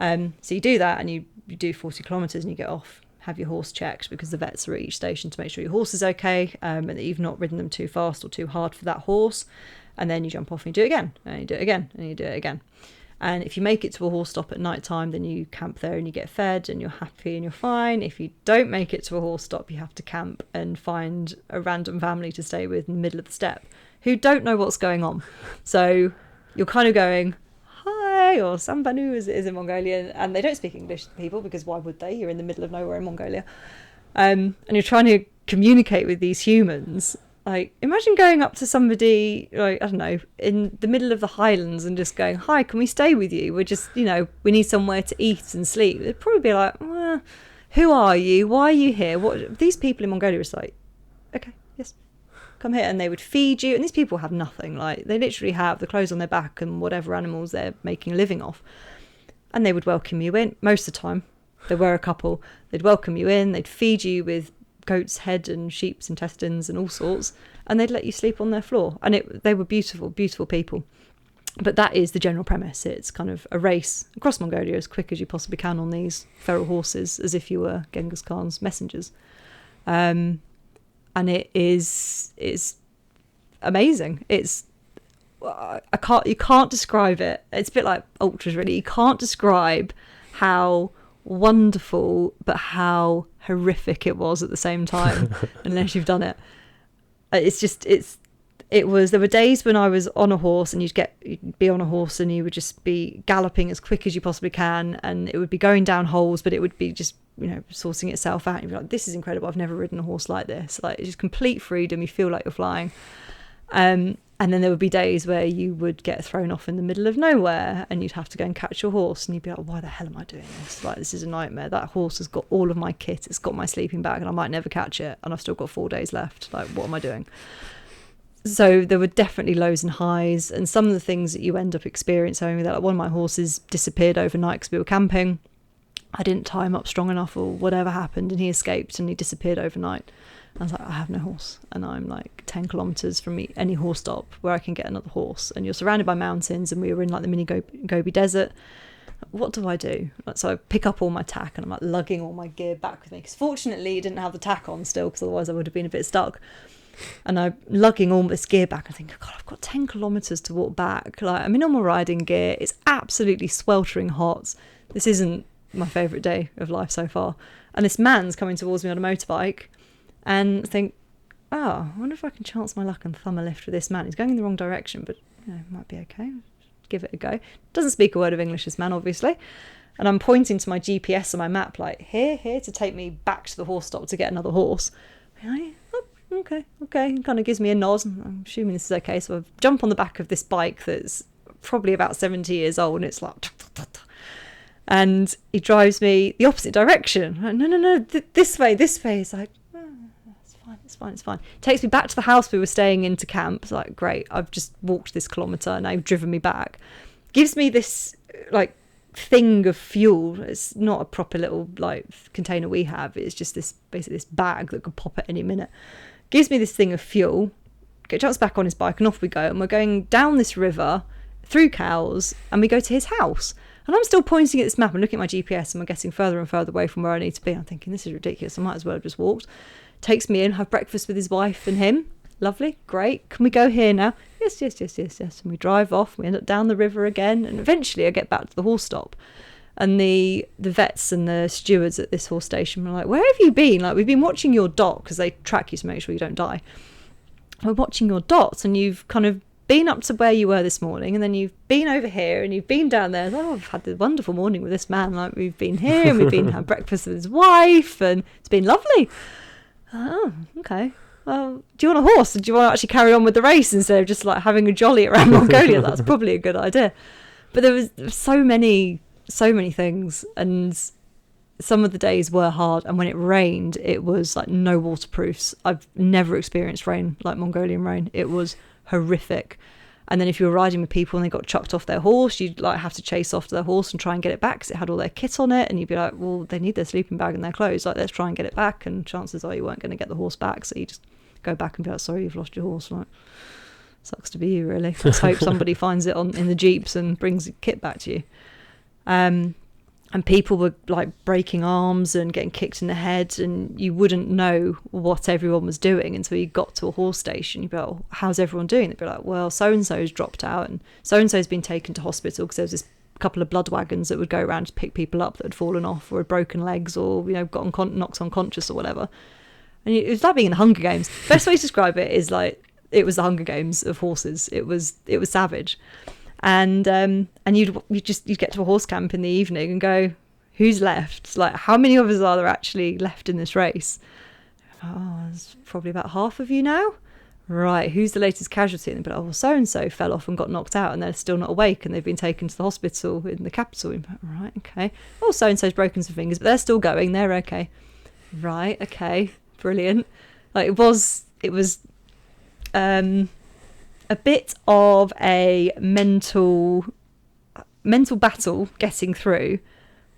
So you do that and you do 40 kilometres and you get off, have your horse checked because the vets are at each station to make sure your horse is okay, and that you've not ridden them too fast or too hard for that horse. And then you jump off and you do it again, and you do it again, and you do it again. And if you make it to a horse stop at night time, then you camp there and you get fed and you're happy and you're fine. If you don't make it to a horse stop, you have to camp and find a random family to stay with in the middle of the steppe who don't know what's going on. So you're kind of going, hi, or Sambanu as it is in Mongolia, and they don't speak English to people because why would they? You're in the middle of nowhere in Mongolia. And you're trying to communicate with these humans. Like, imagine going up to somebody, like, I don't know, in the middle of the Highlands and just going, hi, can we stay with you? We're just, we need somewhere to eat and sleep. They'd probably be like, who are you? Why are you here? What? These people in Mongolia are like, okay, yes, come here. And they would feed you. And these people have nothing. Like, they literally have the clothes on their back and whatever animals they're making a living off. And they would welcome you in. Most of the time, there were a couple. They'd welcome you in. They'd feed you with goat's head and sheep's intestines and all sorts, and they'd let you sleep on their floor. And they were beautiful, beautiful people. But that is the general premise. It's kind of a race across Mongolia as quick as you possibly can on these feral horses, as if you were Genghis Khan's messengers. And it's amazing. You can't describe it. It's a bit like ultras, really. You can't describe how wonderful but how horrific it was at the same time unless you've done it. There were days when I was on a horse, and you'd be on a horse and you would just be galloping as quick as you possibly can, and it would be going down holes, but it would be just, sorting itself out. You'd be like, this is incredible. I've never ridden a horse like this. Like, it's just complete freedom. You feel like you're flying. And then there would be days where you would get thrown off in the middle of nowhere, and you'd have to go and catch your horse, and you'd be like, why the hell am I doing this? Like, this is a nightmare. That horse has got all of my kit. It's got my sleeping bag, and I might never catch it. And I've still got 4 days left. Like, what am I doing? So there were definitely lows and highs, and some of the things that you end up experiencing, like one of my horses disappeared overnight because we were camping. I didn't tie him up strong enough, or whatever happened, and he escaped and he disappeared overnight. I was like, I have no horse, and I'm like 10 kilometres from any horse stop where I can get another horse, and you're surrounded by mountains, and we were in like the mini Gobi Desert. What do I do? So I pick up all my tack, and I'm like lugging all my gear back with me, because fortunately it didn't have the tack on still, because otherwise I would have been a bit stuck. And I'm lugging all this gear back. I think, God, I've got 10 kilometres to walk back. Like, I'm in all my riding gear. It's absolutely sweltering hot. This isn't my favourite day of life so far. And this man's coming towards me on a motorbike, and I think, I wonder if I can chance my luck and thumb a lift with this man. He's going in the wrong direction, but it might be okay. Give it a go. Doesn't speak a word of English, this man, obviously. And I'm pointing to my GPS on my map, like, here, to take me back to the horse stop to get another horse. Okay. He kind of gives me a nod. I'm assuming this is okay. So I jump on the back of this bike that's probably about 70 years old, and it's like, and he drives me the opposite direction. I'm like, no, this way. It's like, it's fine. Takes me back to the house we were staying in to camp. It's like, great, I've just walked this kilometre, now you've driven me back. Gives me this like thing of fuel. It's not a proper little like container we have. It's just basically this bag that could pop at any minute. Gives me this thing of fuel, jumps back on his bike, and off we go. And we're going down this river, through cows, and we go to his house. And I'm still pointing at this map and looking at my GPS, and we're getting further and further away from where I need to be. I'm thinking, this is ridiculous. I might as well have just walked. Takes me in, have breakfast with his wife and him. Lovely, great. Can we go here now? Yes. And we drive off. We end up down the river again. And eventually I get back to the horse stop. And the vets and the stewards at this horse station were like, where have you been? Like, we've been watching your dot, because they track you to make sure you don't die. We're watching your dots, and you've kind of been up to where you were this morning, and then you've been over here, and you've been down there. I've had this wonderful morning with this man. Like, we've been here, and we've been had breakfast with his wife, and it's been lovely. Oh, okay. Well, do you want a horse? Or do you want to actually carry on with the race instead of just like having a jolly around Mongolia? That's probably a good idea. But there was so many things, and some of the days were hard, and when it rained it was like no waterproofs. I've never experienced rain like Mongolian rain. It was horrific. And then if you were riding with people and they got chucked off their horse, you'd like have to chase after their horse and try and get it back because it had all their kit on it, and you'd be like, well, they need their sleeping bag and their clothes, like, let's try and get it back. And chances are you weren't going to get the horse back, so you just go back and be like, sorry, you've lost your horse. Like, sucks to be you, really. Let's hope somebody finds it in the jeeps and brings the kit back to you. And people were like breaking arms and getting kicked in the head, and you wouldn't know what everyone was doing until you got to a horse station. You'd be like, oh, how's everyone doing? They'd be like, well, so-and-so's dropped out, and so-and-so's been taken to hospital because there was this couple of blood wagons that would go around to pick people up that had fallen off or had broken legs or, got knocked unconscious or whatever. And it was like being in the Hunger Games. Best way to describe it is like, it was the Hunger Games of horses. It was savage. And you'd get to a horse camp in the evening and go, who's left? Like, how many of us are there actually left in this race? Oh, there's probably about half of you now. Right, who's the latest casualty? And they'd be like, oh, well, so-and-so fell off and got knocked out, and they're still not awake, and they've been taken to the hospital in the capital. And like, right, okay. Oh, so-and-so's broken some fingers, but they're still going. They're okay. Right, okay. Brilliant. Like, it was a bit of a mental battle getting through,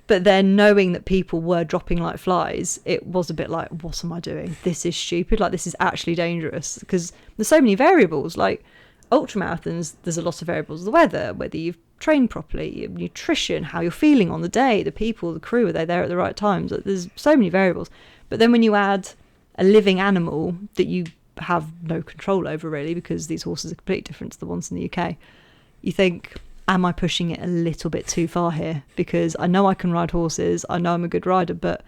but then knowing that people were dropping like flies, it was a bit like, what am I doing? This is stupid. Like, this is actually dangerous, because there's so many variables. Like, ultramarathons, there's a lot of variables. The weather, whether you've trained properly, your nutrition, how you're feeling on the day, the people, the crew, are they there at the right times? Like, there's so many variables. But then when you add a living animal that you have no control over really, because these horses are completely different to the ones in the UK. You think, am I pushing it a little bit too far here? Because I know I can ride horses, I know I'm a good rider, but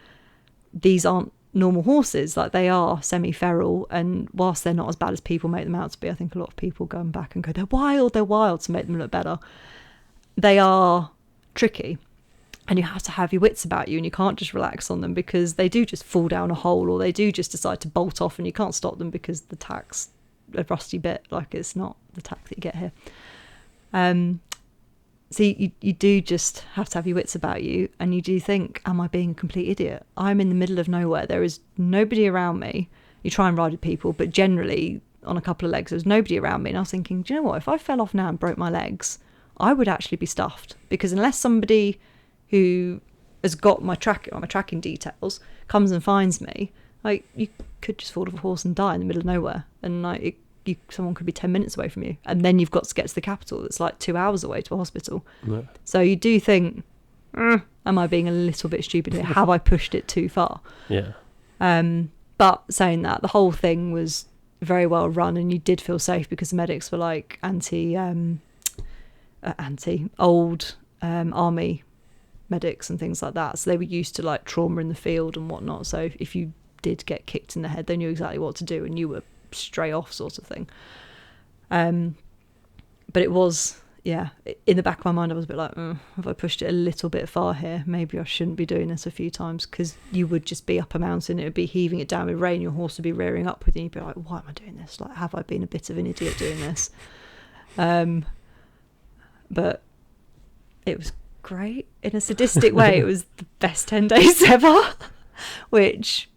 these aren't normal horses. Like, they are semi-feral, and whilst they're not as bad as people make them out to be, I think a lot of people go back and go, they're wild to make them look better. They are tricky, and you have to have your wits about you, and you can't just relax on them, because they do just fall down a hole, or they do just decide to bolt off, and you can't stop them because the tack's a rusty bit. Like, it's not the tack that you get here. So you do just have to have your wits about you, and you do think, am I being a complete idiot? I'm in the middle of nowhere. There is nobody around me. You try and ride with people, but generally on a couple of legs, there's nobody around me. And I was thinking, do you know what? If I fell off now and broke my legs, I would actually be stuffed, because unless somebody who has got my tracking details comes and finds me, like, you could just fall off a horse and die in the middle of nowhere, and like someone could be 10 minutes away from you, and then you've got to get to the capital that's like 2 hours away to a hospital. Yeah. So you do think, am I being a little bit stupid here? Have I pushed it too far? Yeah. But saying that, the whole thing was very well run, and you did feel safe because the medics were like old army medics and things like that, so they were used to like trauma in the field and whatnot. So if you did get kicked in the head, they knew exactly what to do, and you were stray off, sort of thing. But it was, yeah, in the back of my mind I was a bit like, have I pushed it a little bit far here? Maybe I shouldn't be doing this a few times, because you would just be up a mountain, it would be heaving it down with rain, your horse would be rearing up with you, and you'd be like, why am I doing this? Like, have I been a bit of an idiot doing this? But it was great in a sadistic way. It was the best 10 days ever, which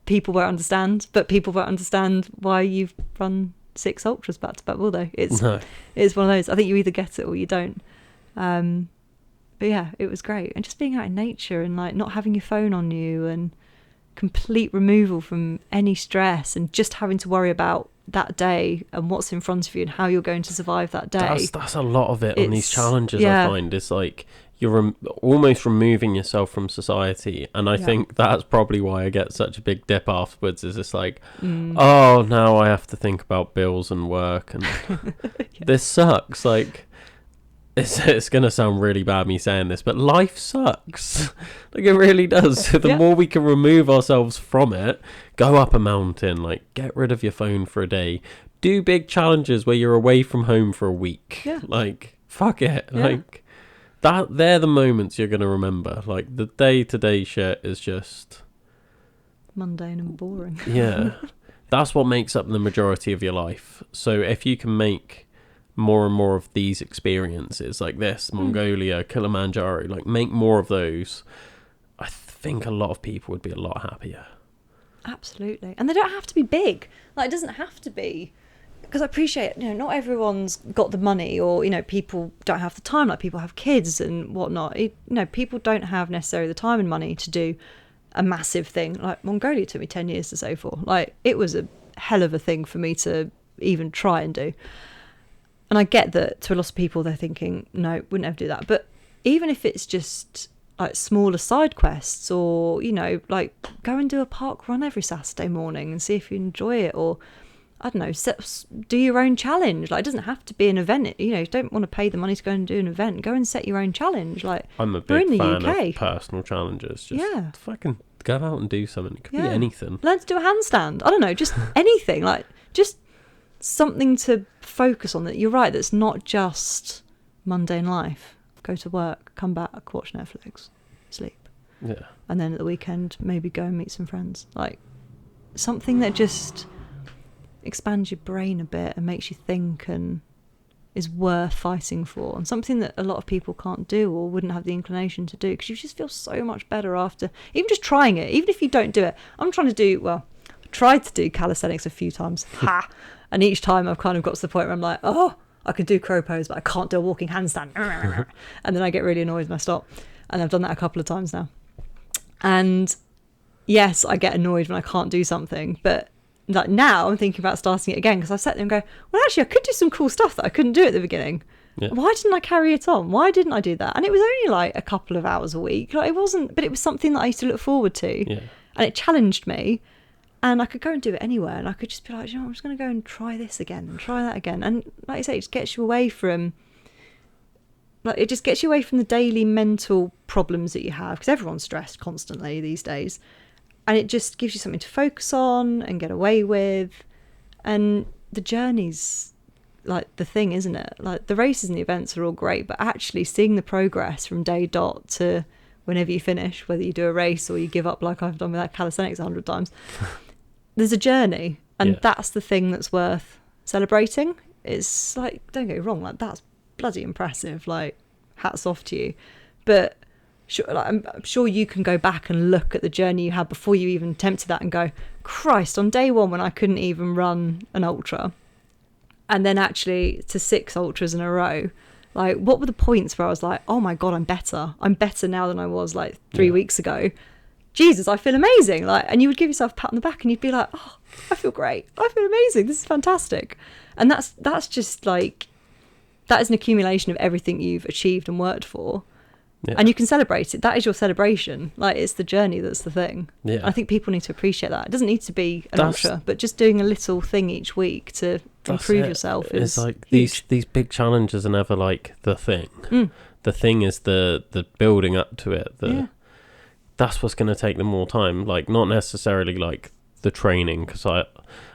people won't understand, but people won't understand why you've run 6 ultras back to back, will they? It's one of those, I think you either get it or you don't. But yeah, it was great. And just being out in nature, and like not having your phone on you, and complete removal from any stress, and just having to worry about that day and what's in front of you and how you're going to survive that day. That's a lot of it on these challenges. I find it's like you're almost removing yourself from society, and I think that's probably why I get such a big dip afterwards. Is it's like, oh, now I have to think about bills and work, and this sucks. Like, it's gonna sound really bad me saying this, but life sucks. Like, it really does. So the more we can remove ourselves from it, go up a mountain, like get rid of your phone for a day, do big challenges where you're away from home for a week. Like, fuck it. Like, that they're the moments you're going to remember. Like, the day-to-day shit is just mundane and boring. Yeah. That's what makes up the majority of your life. So if you can make more and more of these experiences like this, Mongolia, Kilimanjaro, like make more of those, I think a lot of people would be a lot happier. Absolutely. And they don't have to be big. Like, it doesn't have to be, because I appreciate, not everyone's got the money, or, people don't have the time, like people have kids and whatnot. People don't have necessarily the time and money to do a massive thing. Like, Mongolia took me 10 years to save for. Like, it was a hell of a thing for me to even try and do. And I get that to a lot of people, they're thinking, no, wouldn't ever do that. But even if it's just like smaller side quests, or, like go and do a park run every Saturday morning and see if you enjoy it, or I don't know, do your own challenge. Like, it doesn't have to be an event. You don't want to pay the money to go and do an event. Go and set your own challenge. Like, I'm a big fan of personal challenges. Just fucking go out and do something. It could be anything. Learn to do a handstand. I don't know, just anything. Like, just something to focus on. That you're right. That's not just mundane life. Go to work, come back, watch Netflix, sleep. Yeah. And then at the weekend, maybe go and meet some friends. Like, something that just expands your brain a bit and makes you think and is worth fighting for, and something that a lot of people can't do or wouldn't have the inclination to do, because you just feel so much better after even just trying it. Even if you don't do it, I tried to do calisthenics a few times, and each time I've kind of got to the point where I'm like, oh, I can do crow pose, but I can't do a walking handstand, and then I get really annoyed and I stop. And I've done that a couple of times now, and yes, I get annoyed when I can't do something, but like now I'm thinking about starting it again, because I sat there and go, well, actually I could do some cool stuff that I couldn't do at the beginning. Why didn't I carry it on? Why didn't I do that? And it was only like a couple of hours a week. Like, it wasn't, but it was something that I used to look forward to, and it challenged me. And I could go and do it anywhere, and I could just be like, I'm just going to go and try this again and try that again. And like you say, it just gets you away from, the daily mental problems that you have, because everyone's stressed constantly these days. And it just gives you something to focus on and get away with. And the journey's like the thing, isn't it? Like the races and the events are all great, but actually seeing the progress from day dot to whenever you finish, whether you do a race or you give up like I've done with that calisthenics 100 times, there's a journey, and that's the thing that's worth celebrating. It's like, don't get me wrong, like that's bloody impressive, like hats off to you. But I'm sure you can go back and look at the journey you had before you even attempted that and go, Christ, on day one when I couldn't even run an ultra, and then actually to 6 ultras in a row, like what were the points where I was like, oh my God, I'm better now than I was like 3 weeks ago. Jesus, I feel amazing. Like, and you would give yourself a pat on the back and you'd be like, oh, I feel great. I feel amazing. This is fantastic. And that's just like, that is an accumulation of everything you've achieved and worked for. Yeah. And you can celebrate it. That is your celebration. Like, it's the journey that's the thing. Yeah. I think people need to appreciate that. It doesn't need to be an ultra, but just doing a little thing each week to improve yourself is like huge. These big challenges are never like the thing. The thing is the building up to it. That's what's going to take them more time. Like, not necessarily like the training, because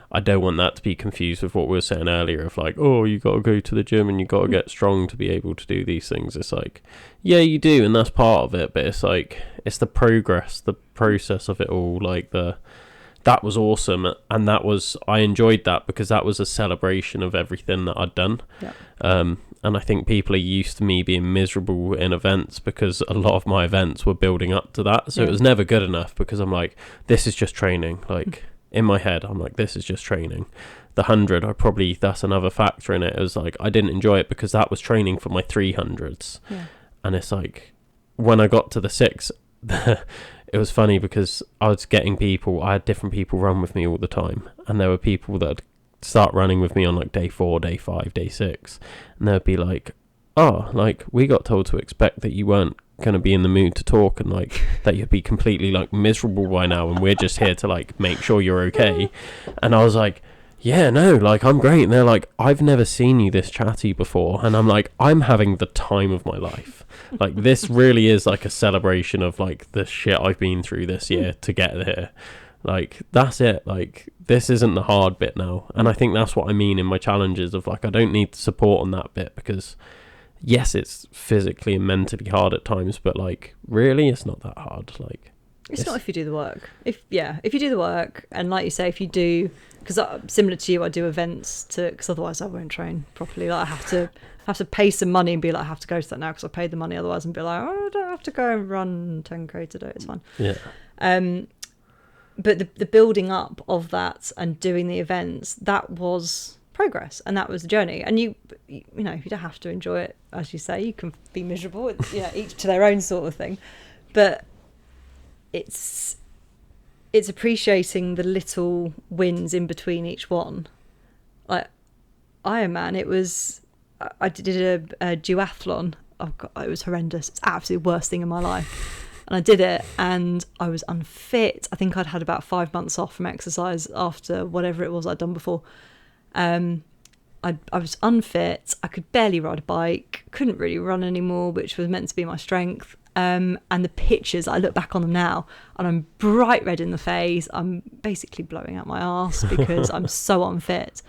I don't want that to be confused with what we were saying earlier of like, oh, you got to go to the gym and you got to get strong to be able to do these things. It's like, yeah, you do, and that's part of it, but it's like, it's the progress, the process of it all. Like that was awesome, and I enjoyed that because that was a celebration of everything that I'd done. And I think people are used to me being miserable in events because a lot of my events were building up to that, so it was never good enough, because I'm like, this is just training. Like, in my head, I'm like, this is just training. The 100, that's another factor in it. It was like, I didn't enjoy it because that was training for my 300s. And it's like, when I got to the 6, it was funny because I had different people run with me all the time, and there were people that start running with me on like day 4, day 5, day 6, and they'd be like, oh, like, we got told to expect that you weren't going to be in the mood to talk, and like that you'd be completely like miserable by now, and we're just here to like make sure you're okay. And I was like, yeah, no, like, I'm great. And they're like, I've never seen you this chatty before. And I'm like, I'm having the time of my life. Like, this really is like a celebration of like the shit I've been through this year to get here. Like, that's it. Like, this isn't the hard bit now. And I think that's what I mean in my challenges of like, I don't need support on that bit, because yes, it's physically and mentally hard at times, but like, really, it's not that hard. Like, it's not if you do the work. If you do the work, and like you say, if you do, because similar to you, I do events because otherwise I won't train properly. Like, I have to pay some money and be like, I have to go to that now because I paid the money. Otherwise, and be like, oh, I don't have to go and run 10k today. It's fine. But the building up of that and doing the events, that was progress, and that was the journey. And you know, you don't have to enjoy it, as you say. You can be miserable. It's, each to their own sort of thing. But it's appreciating the little wins in between each one. Like Ironman, I did a duathlon. Oh God, it was horrendous. It's the absolute worst thing in my life. And I did it, and I was unfit. I think I'd had about 5 months off from exercise after whatever it was I'd done before. I was unfit. I could barely ride a bike. Couldn't really run anymore, which was meant to be my strength. And the pictures, I look back on them now, and I'm bright red in the face. I'm basically blowing out my arse because I'm so unfit,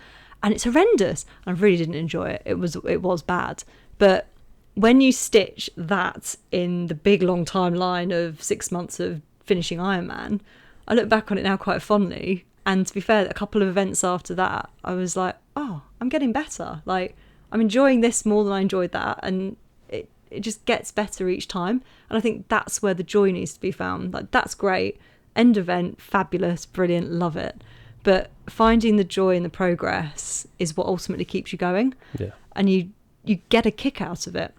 and it's horrendous. I really didn't enjoy it. It was bad. But when you stitch that in the big long timeline of 6 months of finishing Ironman, I look back on it now quite fondly. And to be fair, a couple of events after that, I was like, oh, I'm getting better. Like, I'm enjoying this more than I enjoyed that. And it just gets better each time. And I think that's where the joy needs to be found. Like, that's great. End event, fabulous, brilliant, love it. But finding the joy in the progress is what ultimately keeps you going. Yeah. And you get a kick out of it.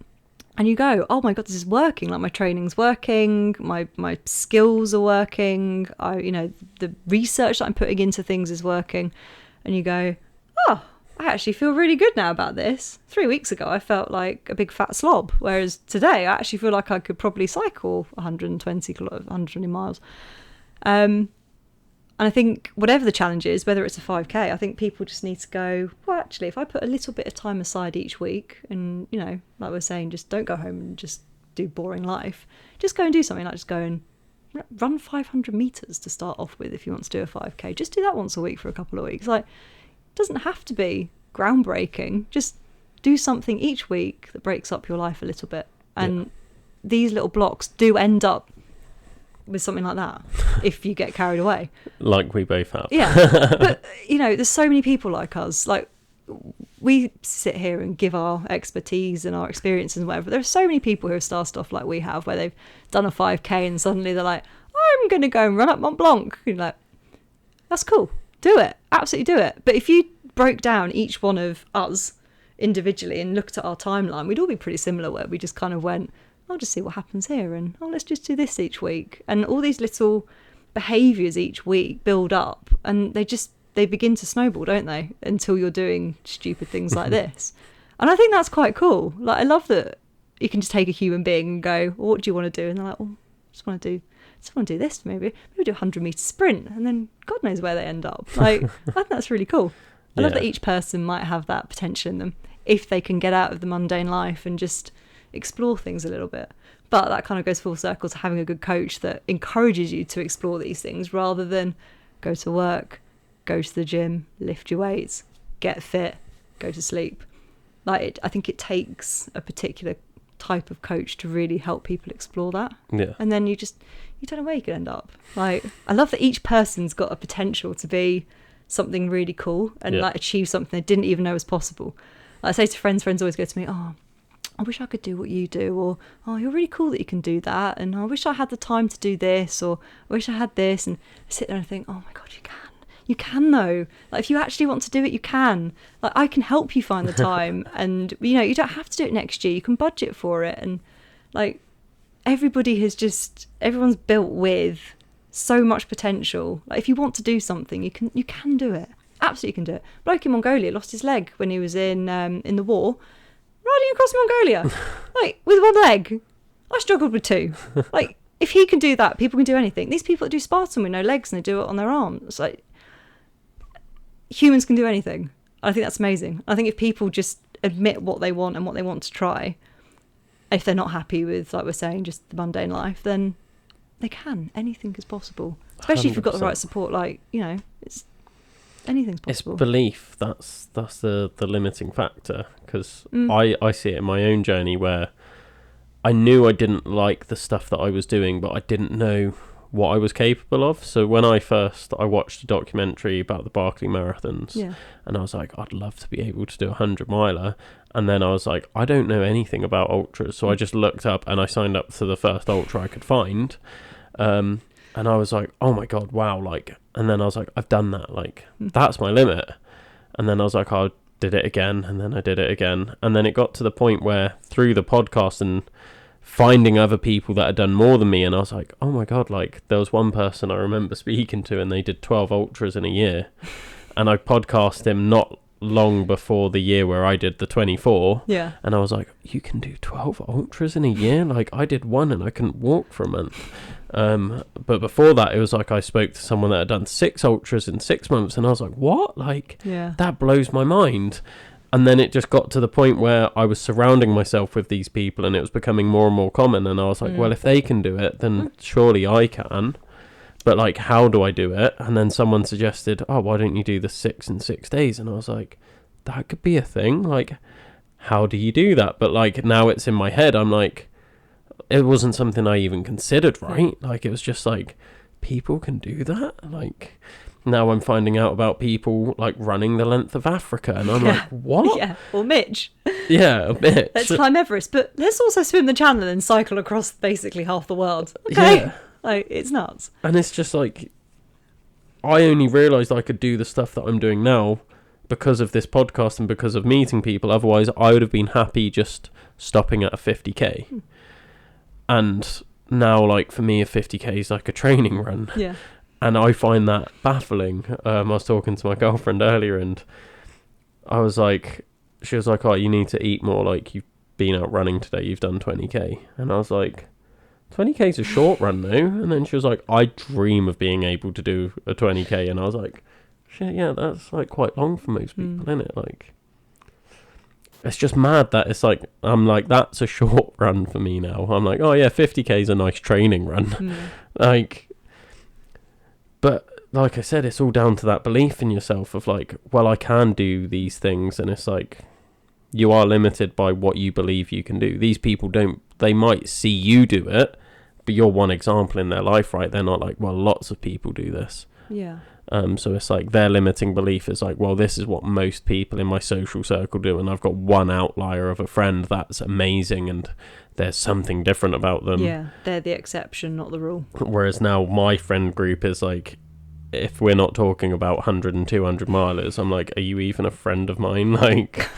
And you go, oh my God, this is working. Like, my training's working, my skills are working, the research that I'm putting into things is working. And you go, oh, I actually feel really good now about this. 3 weeks ago, I felt like a big fat slob. Whereas today, I actually feel like I could probably cycle 120 miles. And And I think whatever the challenge is, whether it's a 5K, I think people just need to go, well, actually, if I put a little bit of time aside each week and, you know, like we're saying, just don't go home and just do boring life. Just go and do something like just go and run 500 meters to start off with if you want to do a 5K. Just do that once a week for a couple of weeks. Like, it doesn't have to be groundbreaking. Just do something each week that breaks up your life a little bit. And these little blocks do end up with something like that if you get carried away, like we both have. But you know, there's so many people like us. Like, we sit here and give our expertise and our experiences and whatever. There are so many people who have started off like we have, where they've done a 5K and suddenly they're like, I'm going to go and run up Mont Blanc. You're like, that's cool, do it, absolutely do it. But if you broke down each one of us individually and looked at our timeline, we'd all be pretty similar, where we just kind of went, I'll just see what happens here, and let's just do this each week. And all these little behaviours each week build up, and they begin to snowball, don't they? Until you're doing stupid things like this. And I think that's quite cool. Like, I love that you can just take a human being and go, well, what do you want to do? And they're like, well, I just want to do this, maybe do a 100-metre sprint, and then God knows where they end up. Like, I think that's really cool. I love that each person might have that potential in them if they can get out of the mundane life and just explore things a little bit. But that kind of goes full circle to having a good coach that encourages you to explore these things, rather than go to work, go to the gym, lift your weights, get fit, go to sleep. Like, I think it takes a particular type of coach to really help people explore that. And then you don't know where you could end up. Like, I love that each person's got a potential to be something really cool and like achieve something they didn't even know was possible. Like, I say to friends always go to me, oh, I wish I could do what you do, or oh, you're really cool that you can do that, and I wish I had the time to do this, or I wish I had this. And I sit there and think, oh my God, you can though. Like, if you actually want to do it, you can. Like, I can help you find the time, and you know, you don't have to do it next year, you can budget for it. And like, everyone's built with so much potential. Like, if you want to do something, you can do it. Absolutely can do it. Bloke in Mongolia lost his leg when he was in the war, riding across Mongolia, like, with one leg. I struggled with two. Like, if he can do that, people can do anything. These people that do Spartan with no legs and they do it on their arms, like, humans can do anything. I think that's amazing. I think if people just admit what they want and what they want to try, if they're not happy with, like we're saying, just the mundane life, then they can. Anything is possible, especially 100%. If you've got the right support. Like, you know, anything's possible. It's belief that's the limiting factor, because I see it in my own journey, where I knew I didn't like the stuff that I was doing, but I didn't know what I was capable of. So when I watched a documentary about the Barkley marathons, and I was like, I'd love to be able to do a 100-miler. And then I was like, I don't know anything about ultras, so I just looked up and I signed up to the first ultra I could find. And I was like, oh my God, wow. Like, and then I was like, I've done that. Like, that's my limit. And then I was like, I did it again. And then I did it again. And then it got to the point where, through the podcast and finding other people that had done more than me, and I was like, oh my God, like, there was one person I remember speaking to, and they did 12 ultras in a year. And I podcasted him not long before the year where I did the 24. And I was like, you can do 12 ultras in a year? Like, I did one and I couldn't walk for a month. But before that, it was like I spoke to someone that had done 6 ultras in 6 months, and I was like, what? Like, that blows my mind. And then it just got to the point where I was surrounding myself with these people, and it was becoming more and more common. And I was like, well, if they can do it, then surely I can. But like, how do I do it? And then someone suggested, oh, why don't you do the 6 in 6 days? And I was like, that could be a thing. Like, how do you do that? But like, now it's in my head. I'm like, it wasn't something I even considered, right? Like, it was just like, people can do that? Like, now I'm finding out about people like running the length of Africa, and I'm like, what? Yeah, or Mitch. Yeah, Mitch. Let's climb Everest, but let's also swim the channel and cycle across basically half the world. Okay. Yeah. Like, it's nuts. And it's just like, I only realised I could do the stuff that I'm doing now because of this podcast and because of meeting people. Otherwise, I would have been happy just stopping at a 50k. And now, like, for me, a 50k is like a training run. Yeah. And I find that baffling. I was talking to my girlfriend earlier, and I was like, she was like, oh, you need to eat more. Like, you've been out running today, you've done 20k. And I was like, 20k is a short run though. And then she was like, I dream of being able to do a 20k. And I was like, shit, yeah, that's like quite long for most people, isn't it? Like, it's just mad that it's like, I'm like, that's a short run for me now. I'm like, oh yeah, 50k is a nice training run. Like, but like I said, it's all down to that belief in yourself of like, well, I can do these things. And it's like, you are limited by what you believe you can do. These people don't, they might see you do it, but you're one example in their life, right? They're not like, well, lots of people do this. Yeah. So it's like their limiting belief is like, well, this is what most people in my social circle do, and I've got one outlier of a friend that's amazing, and there's something different about them. Yeah, they're the exception, not the rule. Whereas now my friend group is like, if we're not talking about 100 and 200 milers, I'm like, are you even a friend of mine? Like,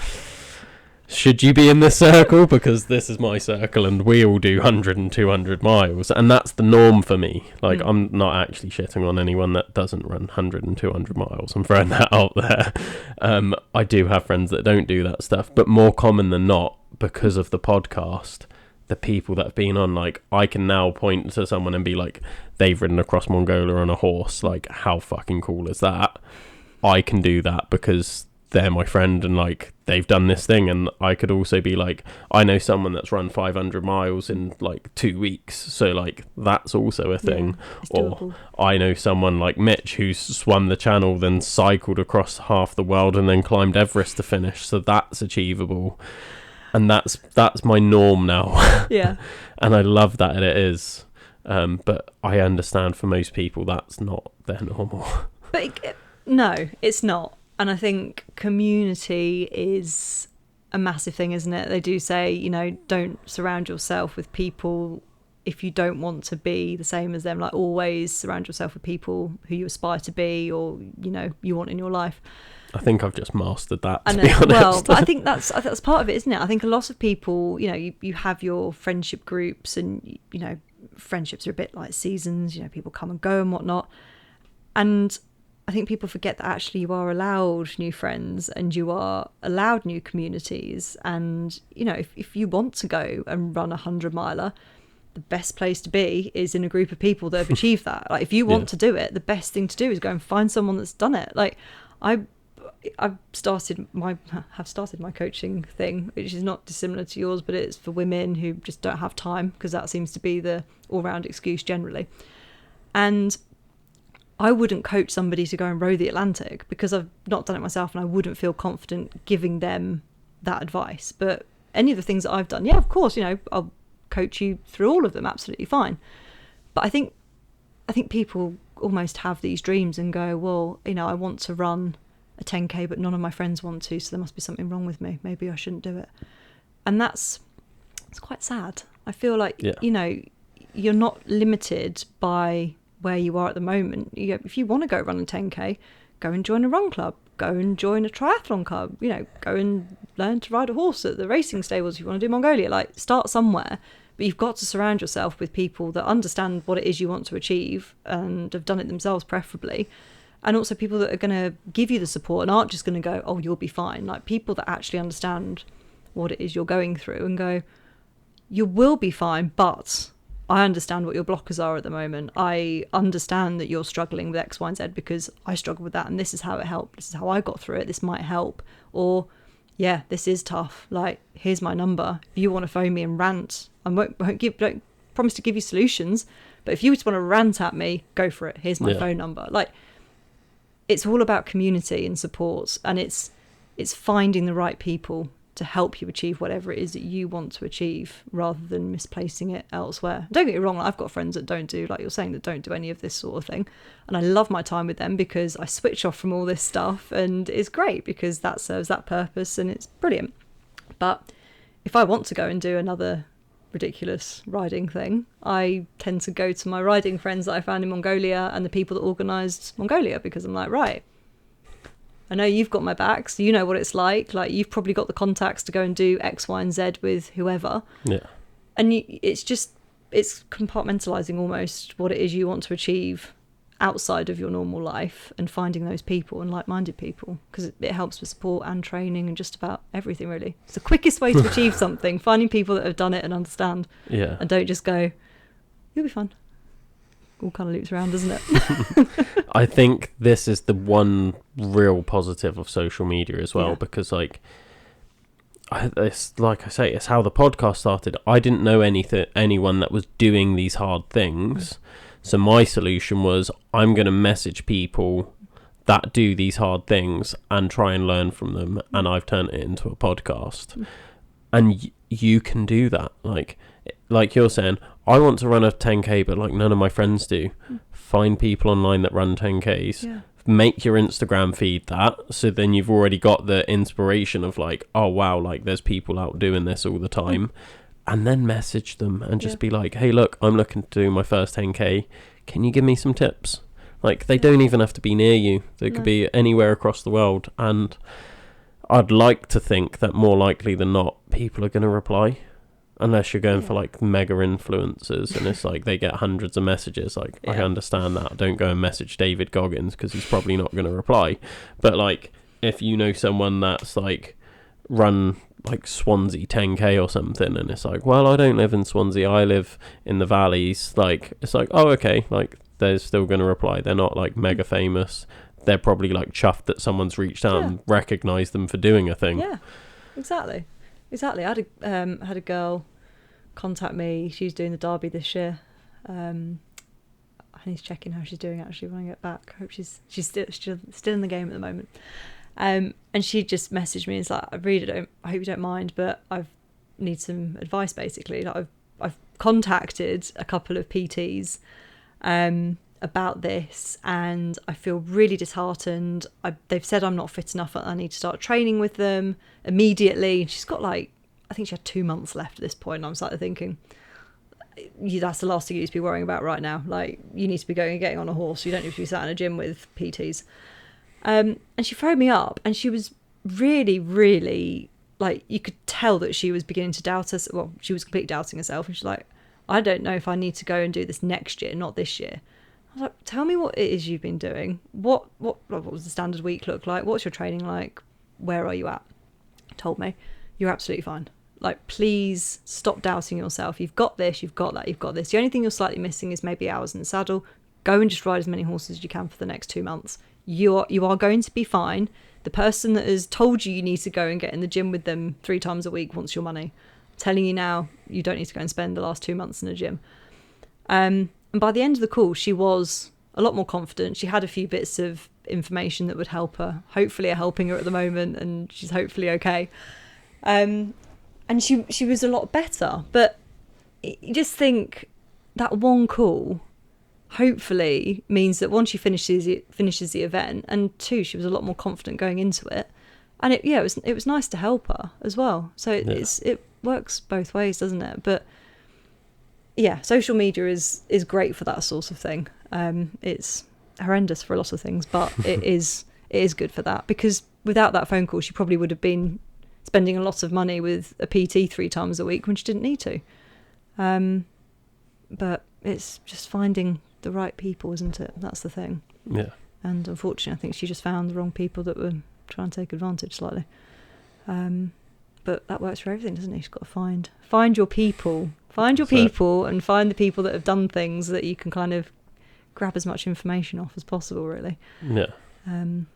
should you be in this circle? Because this is my circle and we all do 100 and 200 miles. And that's the norm for me. Like, I'm not actually shitting on anyone that doesn't run 100 and 200 miles. I'm throwing that out there. I do have friends that don't do that stuff. But more common than not, because of the podcast, the people that have been on, like, I can now point to someone and be like, they've ridden across Mongolia on a horse. Like, how fucking cool is that? I can do that because they're my friend and like they've done this thing. And I could also be like, I know someone that's run 500 miles in like 2 weeks, so like that's also a thing. Or I know someone like Mitch who's swum the channel, then cycled across half the world and then climbed Everest to finish, so that's achievable. And that's my norm now. Yeah. And I love that it is, but I understand for most people that's not their normal. But no, it's not. And I think community is a massive thing, isn't it? They do say, you know, don't surround yourself with people if you don't want to be the same as them. Like, always surround yourself with people who you aspire to be, or, you know, you want in your life. I think I've just mastered that, to be honest. Well, but I think that's part of it, isn't it? I think a lot of people, you know, you have your friendship groups, and, you know, friendships are a bit like seasons, you know, people come and go and whatnot. And I think people forget that actually you are allowed new friends and you are allowed new communities. And, you know, if you want to go and run 100-miler, the best place to be is in a group of people that have achieved that. Like, if you want to do it, the best thing to do is go and find someone that's done it. Like, I've started my coaching thing, which is not dissimilar to yours, but it's for women who just don't have time, because that seems to be the all-round excuse generally. And I wouldn't coach somebody to go and row the Atlantic because I've not done it myself, and I wouldn't feel confident giving them that advice. But any of the things that I've done, yeah, of course, you know, I'll coach you through all of them, absolutely fine. But I think people almost have these dreams and go, well, you know, I want to run a 10k, but none of my friends want to, so there must be something wrong with me. Maybe I shouldn't do it. And it's quite sad. I feel like, you know, you're not limited by where you are at the moment. If you want to go run a 10k, go and join a run club, go and join a triathlon club, you know, go and learn to ride a horse at the racing stables if you want to do Mongolia. Like, start somewhere, but you've got to surround yourself with people that understand what it is you want to achieve and have done it themselves, preferably. And also people that are going to give you the support and aren't just going to go, oh, you'll be fine. Like, people that actually understand what it is you're going through and go, you will be fine, but I understand what your blockers are at the moment. I understand that you're struggling with X, Y, and Z because I struggle with that, and this is how it helped. This is how I got through it. This might help. Or, yeah, this is tough. Like, here's my number. If you want to phone me and rant, I won't promise to give you solutions, but if you just want to rant at me, go for it. Here's my phone number. Like, it's all about community and support, and it's finding the right people to help you achieve whatever it is that you want to achieve, rather than misplacing it elsewhere. Don't get me wrong, I've got friends that don't do, like you're saying, that don't do any of this sort of thing, and I love my time with them because I switch off from all this stuff, and it's great because that serves that purpose and it's brilliant. But if I want to go and do another ridiculous riding thing, I tend to go to my riding friends that I found in Mongolia and the people that organised Mongolia, because I'm like, right, I know you've got my back, so you know what it's like you've probably got the contacts to go and do X, Y, and Z with whoever. Yeah. And it's compartmentalising almost what it is you want to achieve outside of your normal life, and finding those people and like-minded people, because it helps with support and training and just about everything, really. It's the quickest way to achieve something, finding people that have done it and understand. Yeah. And don't just go, You'll be fine. All kind of loops around, doesn't it? I think this is the one real positive of social media as well, because like it's like I say, it's how the podcast started. I didn't know anyone that was doing these hard things, so my solution was I'm going to message people that do these hard things and try and learn from them, and I've turned it into a podcast. And you can do that, like you're saying, I want to run a 10k, but like none of my friends do. Find people online that run 10ks. Make your Instagram feed that, so then you've already got the inspiration of like, oh wow, like there's people out doing this all the time. And then message them and just be like, hey look, I'm looking to do my first 10k, can you give me some tips? Like they don't even have to be near you, they could be anywhere across the world. And I'd like to think that more likely than not people are going to reply, unless you're going for like mega influencers and it's like they get hundreds of messages. Like I understand that. Don't go and message David Goggins because he's probably not going to reply. But like if you know someone that's like run like Swansea 10k or something, and it's like, well, I don't live in Swansea, I live in the valleys, like it's like, oh okay, like they're still going to reply. They're not like mega famous, they're probably like chuffed that someone's reached out and recognised them for doing a thing. Exactly. I had a girl contact me. She's doing the Derby this year. I need to check in how she's doing actually when I get back. I hope she's still in the game at the moment. And she just messaged me and was like, I hope you don't mind, but I need some advice basically. Like I've contacted a couple of PTs about this, and I feel really disheartened. They've said I'm not fit enough, I need to start training with them immediately. She's got like, I think she had 2 months left at this point, and I'm sort of thinking, that's the last thing you need to be worrying about right now. Like, you need to be going and getting on a horse. You don't need to be sat in a gym with PTs. And she phoned me up, and she was really, really, like, you could tell that she was beginning to doubt us. Well, she was completely doubting herself, and she's like, I don't know if I need to go and do this next year, not this year. I was like, tell me what it is you've been doing. What was the standard week look like? What's your training like? Where are you at? Told me, you're absolutely fine. Like, please stop doubting yourself. You've got this, you've got that, you've got this. The only thing you're slightly missing is maybe hours in the saddle. Go and just ride as many horses as you can for the next 2 months. You are going to be fine. The person that has told you need to go and get in the gym with them 3 times a week wants your money. I'm telling you now, you don't need to go and spend the last 2 months in a gym. And by the end of the call, she was a lot more confident. She had a few bits of information that would help her. Hopefully are helping her at the moment, and she's hopefully okay. And she was a lot better. But you just think that one call hopefully means that one, she finishes the event, and two, she was a lot more confident going into it. And it was nice to help her as well. So it works both ways, doesn't it? But yeah, social media is great for that sort of thing. It's horrendous for a lot of things, but it is good for that, because without that phone call, she probably would have been spending a lot of money with a PT 3 times a week when she didn't need to. But it's just finding the right people, isn't it? That's the thing. Yeah. And unfortunately, I think she just found the wrong people that were trying to take advantage slightly. But that works for everything, doesn't it? You've got to find your people. Find your people and find the people that have done things that you can kind of grab as much information off as possible, really. Yeah.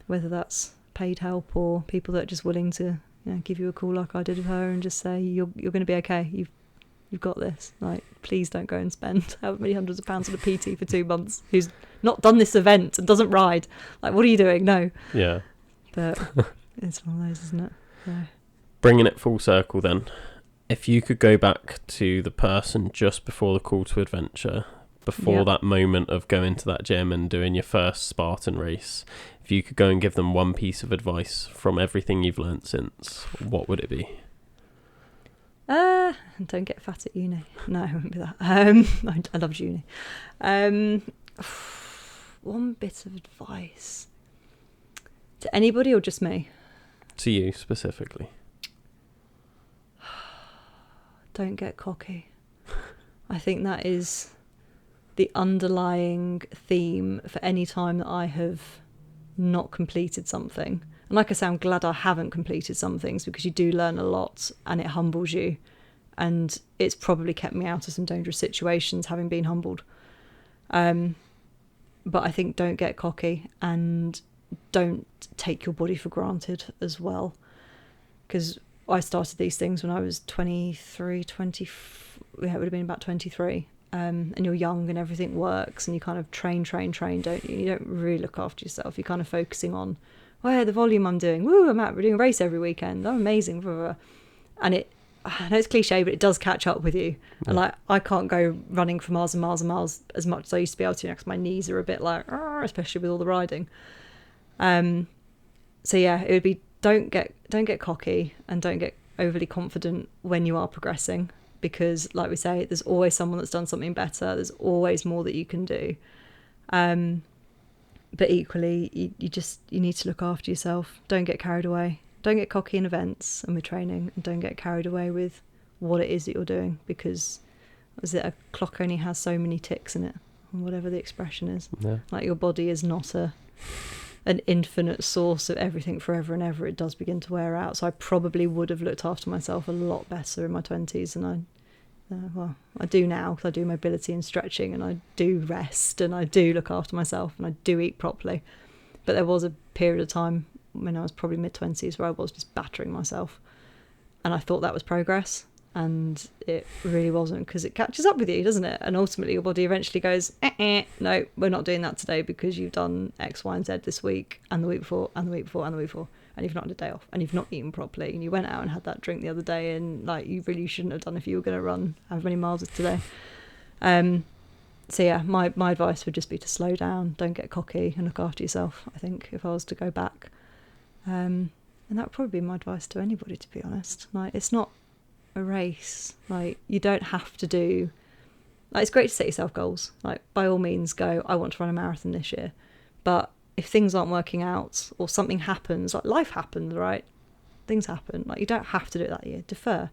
Whether that's paid help or people that are just willing to give you a call like I did with her and just say, you're going to be okay. You've got this. Like, please don't go and spend however many hundreds of pounds on a PT for 2 months who's not done this event and doesn't ride. Like, what are you doing? No. Yeah. But it's one of those, isn't it? So. Bringing it full circle then, if you could go back to the person just before the call to adventure, before that moment of going to that gym and doing your first Spartan race, if you could go and give them one piece of advice from everything you've learnt since, what would it be? Don't get fat at uni. No, it wouldn't be that. I loved uni. One bit of advice. To anybody or just me? To you specifically. Don't get cocky. I think that is the underlying theme for any time that I have not completed something. And like I say, I'm glad I haven't completed some things, because you do learn a lot and it humbles you. and it's probably kept me out of some dangerous situations, having been humbled. But I think don't get cocky, and don't take your body for granted as well, because I started these things when I was 23, it would have been about 23. And you're young and everything works, and you kind of train, don't you? You don't really look after yourself. You're kind of focusing on, the volume I'm doing. Woo, we're doing a race every weekend. I'm amazing. Blah, blah, blah. And I know it's cliche, but it does catch up with you. Yeah. And I can't go running for miles and miles and miles as much as I used to be able to, because my knees are a bit especially with all the riding. So yeah, it would be don't get cocky, and don't get overly confident when you are progressing, because like we say, there's always someone that's done something better. There's always more that you can do. But equally, you need to look after yourself. Don't get carried away. Don't get cocky in events and with training, and don't get carried away with what it is that you're doing, because a clock only has so many ticks in it, or whatever the expression is. Yeah. Like, your body is not an infinite source of everything forever and ever. It does begin to wear out. So I probably would have looked after myself a lot better in my 20s than I do now, because I do mobility and stretching, and I do rest, and I do look after myself, and I do eat properly. But there was a period of time when I was probably mid-20s where I was just battering myself, and I thought that was progress, and it really wasn't, because it catches up with you, doesn't it? And ultimately your body eventually goes, no, we're not doing that today, because you've done X, Y and Z this week, and the week before, and the week before, and the week before, and you've not had a day off, and you've not eaten properly, and you went out and had that drink the other day, and you really shouldn't have done if you were going to run how many miles as today. So yeah, my advice would just be to slow down, don't get cocky, and look after yourself, I think, if I was to go back. And that would probably be my advice to anybody, to be honest. It's not a race. You don't have to do... it's great to set yourself goals. By all means go, I want to run a marathon this year. But if things aren't working out, or something happens, life happens, right? Things happen. You don't have to do it that year. Defer.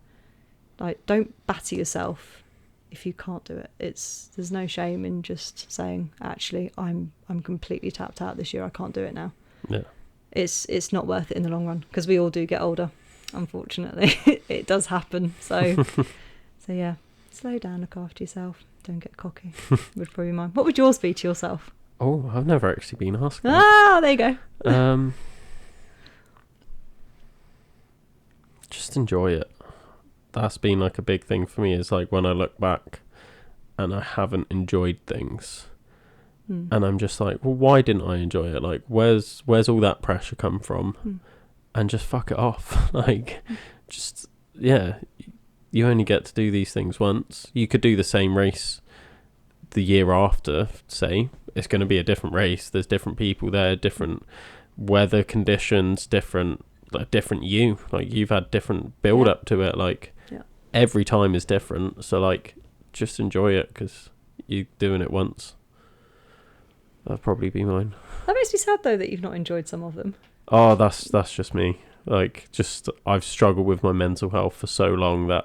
Don't batter yourself if you can't do it. There's no shame in just saying, actually, I'm completely tapped out this year. I can't do it now. Yeah. It's not worth it in the long run, because we all do get older, unfortunately. It does happen. So yeah, slow down, look after yourself, don't get cocky. Would probably be mine. What would yours be to yourself? Oh, I've never actually been asked that. There you go. Just enjoy it. That's been a big thing for me, is when I look back and I haven't enjoyed things, and I'm just why didn't I enjoy it? Where's all that pressure come from? And just fuck it off. You only get to do these things once. You could do the same race the year after, say. It's going to be a different race. There's different people there, different weather conditions, different you. You've had different build up to it. Every time is different. So just enjoy it, because you're doing it once. That'd probably be mine. That makes me sad though that you've not enjoyed some of them. Oh, that's just me. I've struggled with my mental health for so long that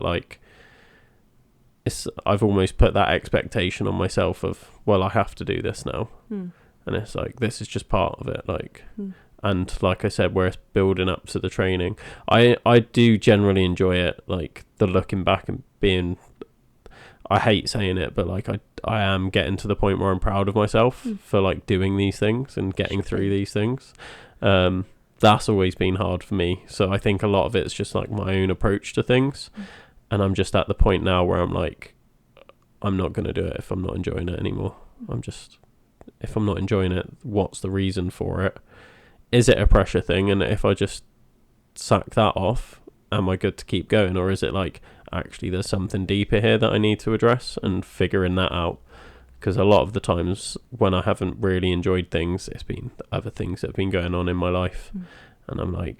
I've almost put that expectation on myself of, well, I have to do this now. And it's this is just part of it. And like I said, where it's building up to the training, I do generally enjoy it. The looking back and being, I hate saying it, but I am getting to the point where I'm proud of myself for doing these things and getting through these things. That's always been hard for me. So I think a lot of it's just my own approach to things. And I'm just at the point now where I'm I'm not going to do it if I'm not enjoying it anymore. If I'm not enjoying it, what's the reason for it? Is it a pressure thing? And if I just sack that off, am I good to keep going? Or is it actually there's something deeper here that I need to address, and figuring that out? Because a lot of the times when I haven't really enjoyed things, it's been other things that have been going on in my life. And I'm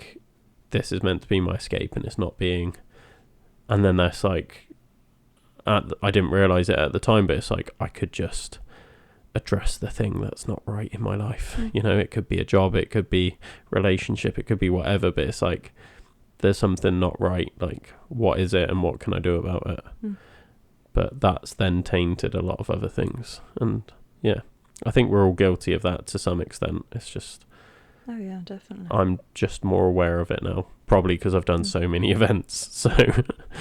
this is meant to be my escape, and it's not being. And then that's I didn't realise it at the time, but it's I could just address the thing that's not right in my life. It could be a job, it could be relationship, it could be whatever, but it's there's something not right. What is it, and what can I do about it? But that's then tainted a lot of other things. And yeah, I think we're all guilty of that to some extent. It's just Oh yeah, definitely. I'm just more aware of it now, probably because I've done so many events. So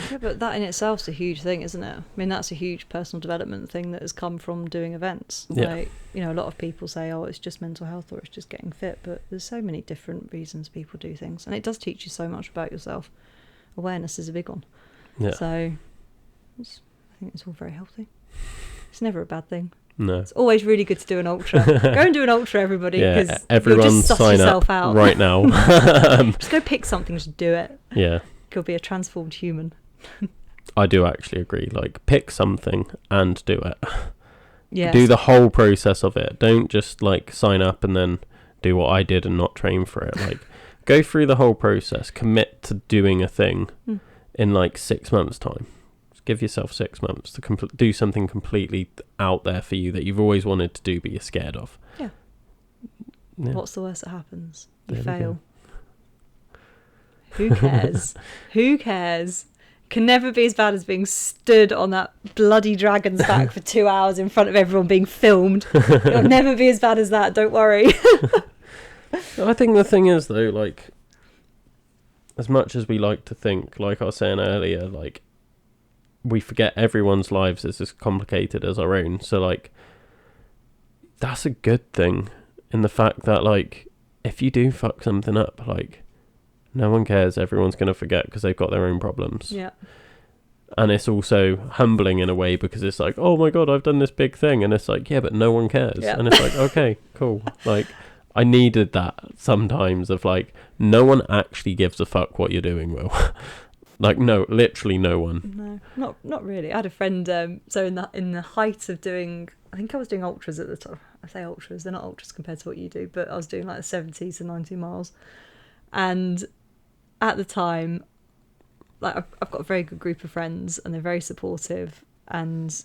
yeah, but that in itself's a huge thing, isn't it? I mean, that's a huge personal development thing that has come from doing events. Yeah. Like, you know, a lot of people say, oh, it's just mental health or it's just getting fit, but there's so many different reasons people do things, and it does teach you so much about yourself. Awareness is a big one. yeah, So I think it's all very healthy. It's never a bad thing. no. It's always really good to do an ultra. Go and do an ultra, everybody, Yeah, because everyone you'll just suss sign yourself up out right now. Just go pick something, just do it. Yeah, You'll be a transformed human. I do actually agree. Like, pick something and do it. Yeah. Do the whole process of it. Don't just like sign up and then do what I did and not train for it. Like, go through the whole process. Commit to doing a thing in like 6 months' time. Give yourself 6 months to do something completely out there for you that you've always wanted to do but you're scared of. Yeah. What's the worst that happens? You There we fail. Who cares? Who cares? Can never be as bad as being stood on that bloody dragon's back for 2 hours in front of everyone being filmed. It'll never be as bad as that, don't worry. I think the thing is, though, like, as much as we like to think, like I was saying earlier, like, we forget everyone's lives is as complicated as our own. So, like, that's a good thing in the fact that, like, if you do fuck something up, like, no one cares. Everyone's going to forget because they've got their own problems. Yeah. And it's also humbling in a way because it's like, oh my God, I've done this big thing. And it's like, yeah, but no one cares. Yeah. And it's like, okay, cool. Like, I needed that sometimes of like, no one actually gives a fuck what you're doing, Will. Like, no, literally no one. No, not really. I had a friend, so in the height of doing, I think I was doing ultras at the time. I say ultras, they're not ultras compared to what you do, but I was doing like 70 to 90 miles. And at the time, like, I've got a very good group of friends and they're very supportive and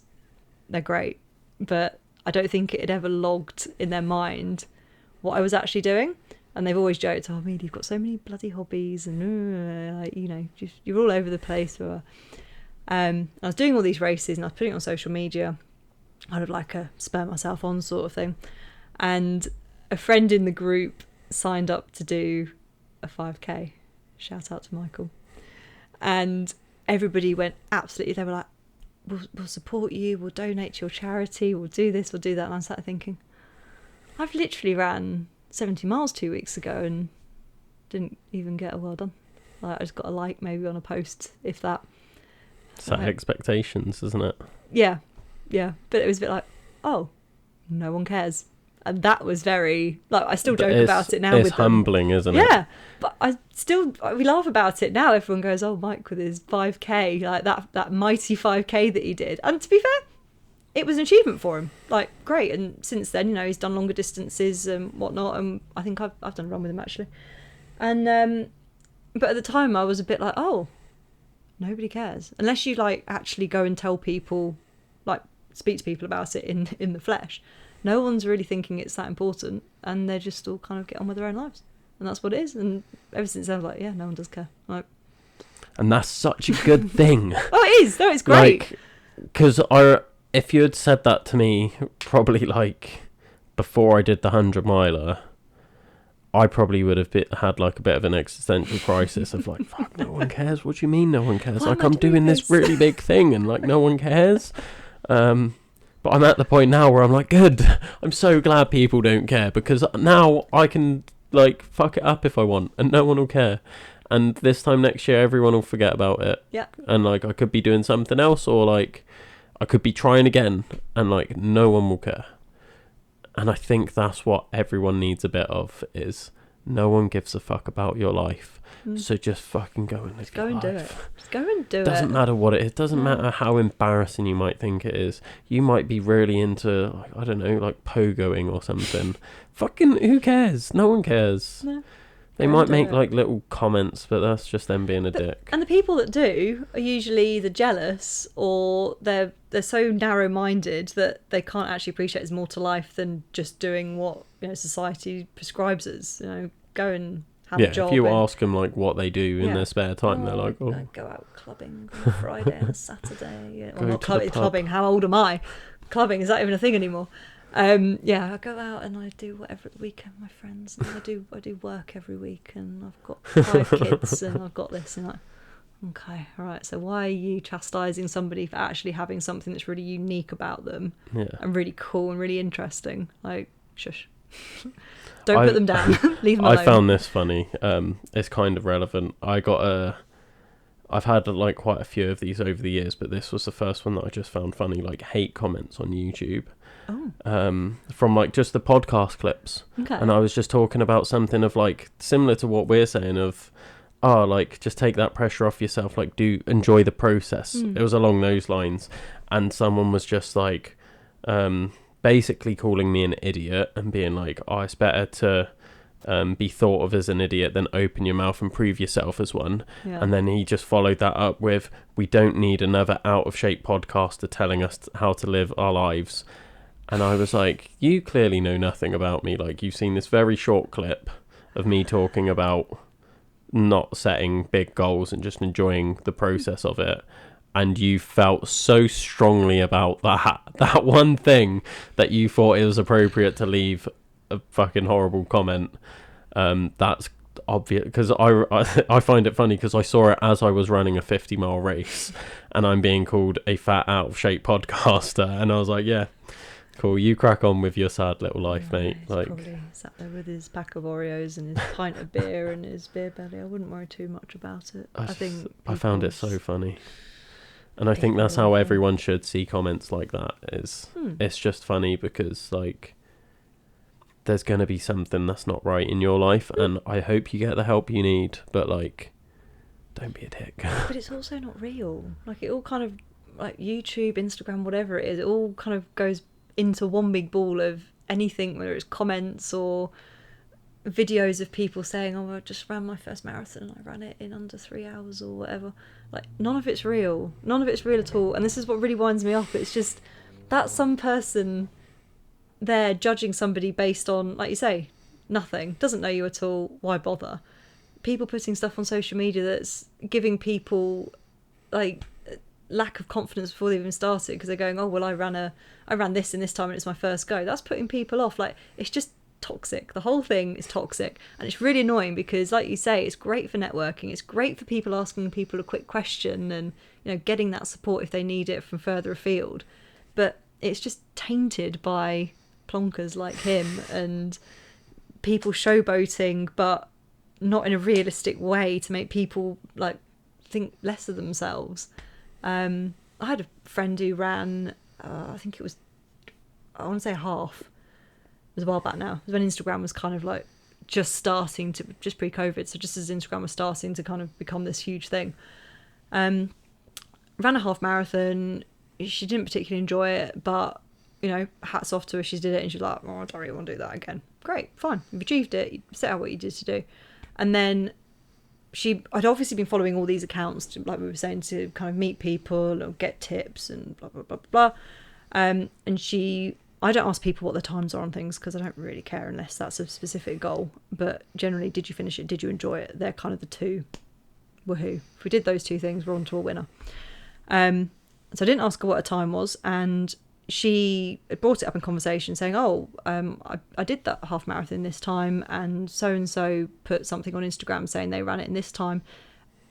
they're great, but I don't think it had ever logged in their mind what I was actually doing. And they've always joked, oh, Amelia, you've got so many bloody hobbies and, like, you know, you're all over the place. I was doing all these races and I was putting it on social media, kind of like a spur myself on sort of thing. And a friend in the group signed up to do a 5k. Shout out to Michael. And everybody went absolutely, they were like, we'll support you, we'll donate to your charity, we'll do this, we'll do that. And I started thinking, I've literally ran 70 miles 2 weeks ago and didn't even get a well done. Like, I just got a like maybe on a post, if that. Set expectations, isn't it? Yeah. But it was a bit like, oh, no one cares. And that was very, like, I still joke about it now with them. It's humbling, isn't it? Yeah, but we laugh about it now. Everyone goes, oh, Mike with his 5k, like that mighty 5k that he did. And to be fair, it was an achievement for him. Like, great. And since then, you know, he's done longer distances and whatnot. And I think I've done a run with him actually. And but at the time, I was a bit like, oh, nobody cares unless you like actually go and tell people, like, speak to people about it in the flesh. No one's really thinking it's that important, and they just all kind of get on with their own lives, and that's what it is. And ever since I was like, yeah, no one does care. Like, and that's such a good thing. Oh, it is. No, it's great. Because if you had said that to me, probably like before I did the 100-miler, I probably would have had like a bit of an existential crisis of like, fuck, no one cares. What do you mean no one cares? Like, I'm doing this really big thing and like no one cares. But I'm at the point now where I'm like, good. I'm so glad people don't care because now I can like fuck it up if I want and no one will care. And this time next year, everyone will forget about it. Yeah. And like, I could be doing something else or like, I could be trying again and like, no one will care. And I think that's what everyone needs a bit of is no one gives a fuck about your life. So just fucking go and live your life. Do it. Just go and do it. Doesn't matter what it is. Doesn't matter how embarrassing you might think it is. You might be really into, like, I don't know, like pogoing or something. Fucking who cares? No one cares. No. They might make like little comments, but that's just them being a dick. And the people that do are usually either jealous or they're so narrow-minded that they can't actually appreciate there's more to life than just doing what, you know, society prescribes us. You know, go and have a job. If you ask them like what they do in their spare time, they're like, oh, go out clubbing on a Friday and a Saturday. Yeah. Well, not clubbing. How old am I? Clubbing, is that even a thing anymore? Yeah, I go out and I do whatever at the weekend with my friends, and I do work every week, and I've got 5 kids, and I've got this, and like, okay, all right. So why are you chastising somebody for actually having something that's really unique about them, and really cool and really interesting? Like, shush. Don't put them down. Leave them alone. I found this funny. It's kind of relevant. I've had like quite a few of these over the years, but this was the first one that I just found funny, like hate comments on YouTube. From like just the podcast clips. Okay. And I was just talking about something of like similar to what we're saying of, like just take that pressure off yourself, like do enjoy the process. It was along those lines. And someone was just like basically calling me an idiot and being like, oh, it's better to be thought of as an idiot than open your mouth and prove yourself as one. And then he just followed that up with, we don't need another out of shape podcaster telling us how to live our lives. And I was like, you clearly know nothing about me. Like, you've seen this very short clip of me talking about not setting big goals and just enjoying the process of it. And you felt so strongly about that one thing that you thought it was appropriate to leave a fucking horrible comment. That's obvious, because I find it funny because I saw it as I was running a 50-mile race and I'm being called a fat out of shape podcaster, and I was like, yeah, cool, you crack on with your sad little life, mate. He's like, probably sat there with his pack of Oreos and his pint of beer and his beer belly. I wouldn't worry too much about it. I found it so funny. And I think that's how everyone should see comments like that. It's just funny because, like, there's going to be something that's not right in your life, and I hope you get the help you need, but, like, don't be a dick. But it's also not real. Like, it all kind of, like, YouTube, Instagram, whatever it is, it all kind of goes into one big ball of anything, whether it's comments or videos of people saying, oh, I just ran my first marathon and I ran it in under 3 hours or whatever. Like, none of it's real. None of it's real at all. And this is what really winds me up. It's just that some person there judging somebody based on, like you say, nothing, doesn't know you at all. Why bother? People putting stuff on social media that's giving people, like, lack of confidence before they even started, because they're going, oh, well, I ran this in this time and it's my first go. That's putting people off. Like, it's just toxic. The whole thing is toxic, and it's really annoying because, like you say, it's great for networking, it's great for people asking people a quick question and, you know, getting that support if they need it from further afield, but it's just tainted by plonkers like him and people showboating, but not in a realistic way to make people, like, think less of themselves. I had a friend who ran, I think it was, I want to say half. It was a while back now. It was when Instagram was kind of like just starting to, just pre-COVID, so just as Instagram was starting to kind of become this huge thing. Ran a half marathon. She didn't particularly enjoy it, but, you know, hats off to her. She did it and she's like, oh, I don't really want to do that again. Great, fine. You've achieved it. You set out what you did to do. And then I'd obviously been following all these accounts, to, like we were saying, to kind of meet people or get tips and blah, blah, blah, blah. And I don't ask people what the times are on things because I don't really care unless that's a specific goal. But generally, did you finish it? Did you enjoy it? They're kind of the two. Woohoo. If we did those two things, we're on to a winner. So I didn't ask her what her time was, and she brought it up in conversation saying, oh, I did that half marathon this time, and so put something on Instagram saying they ran it in this time,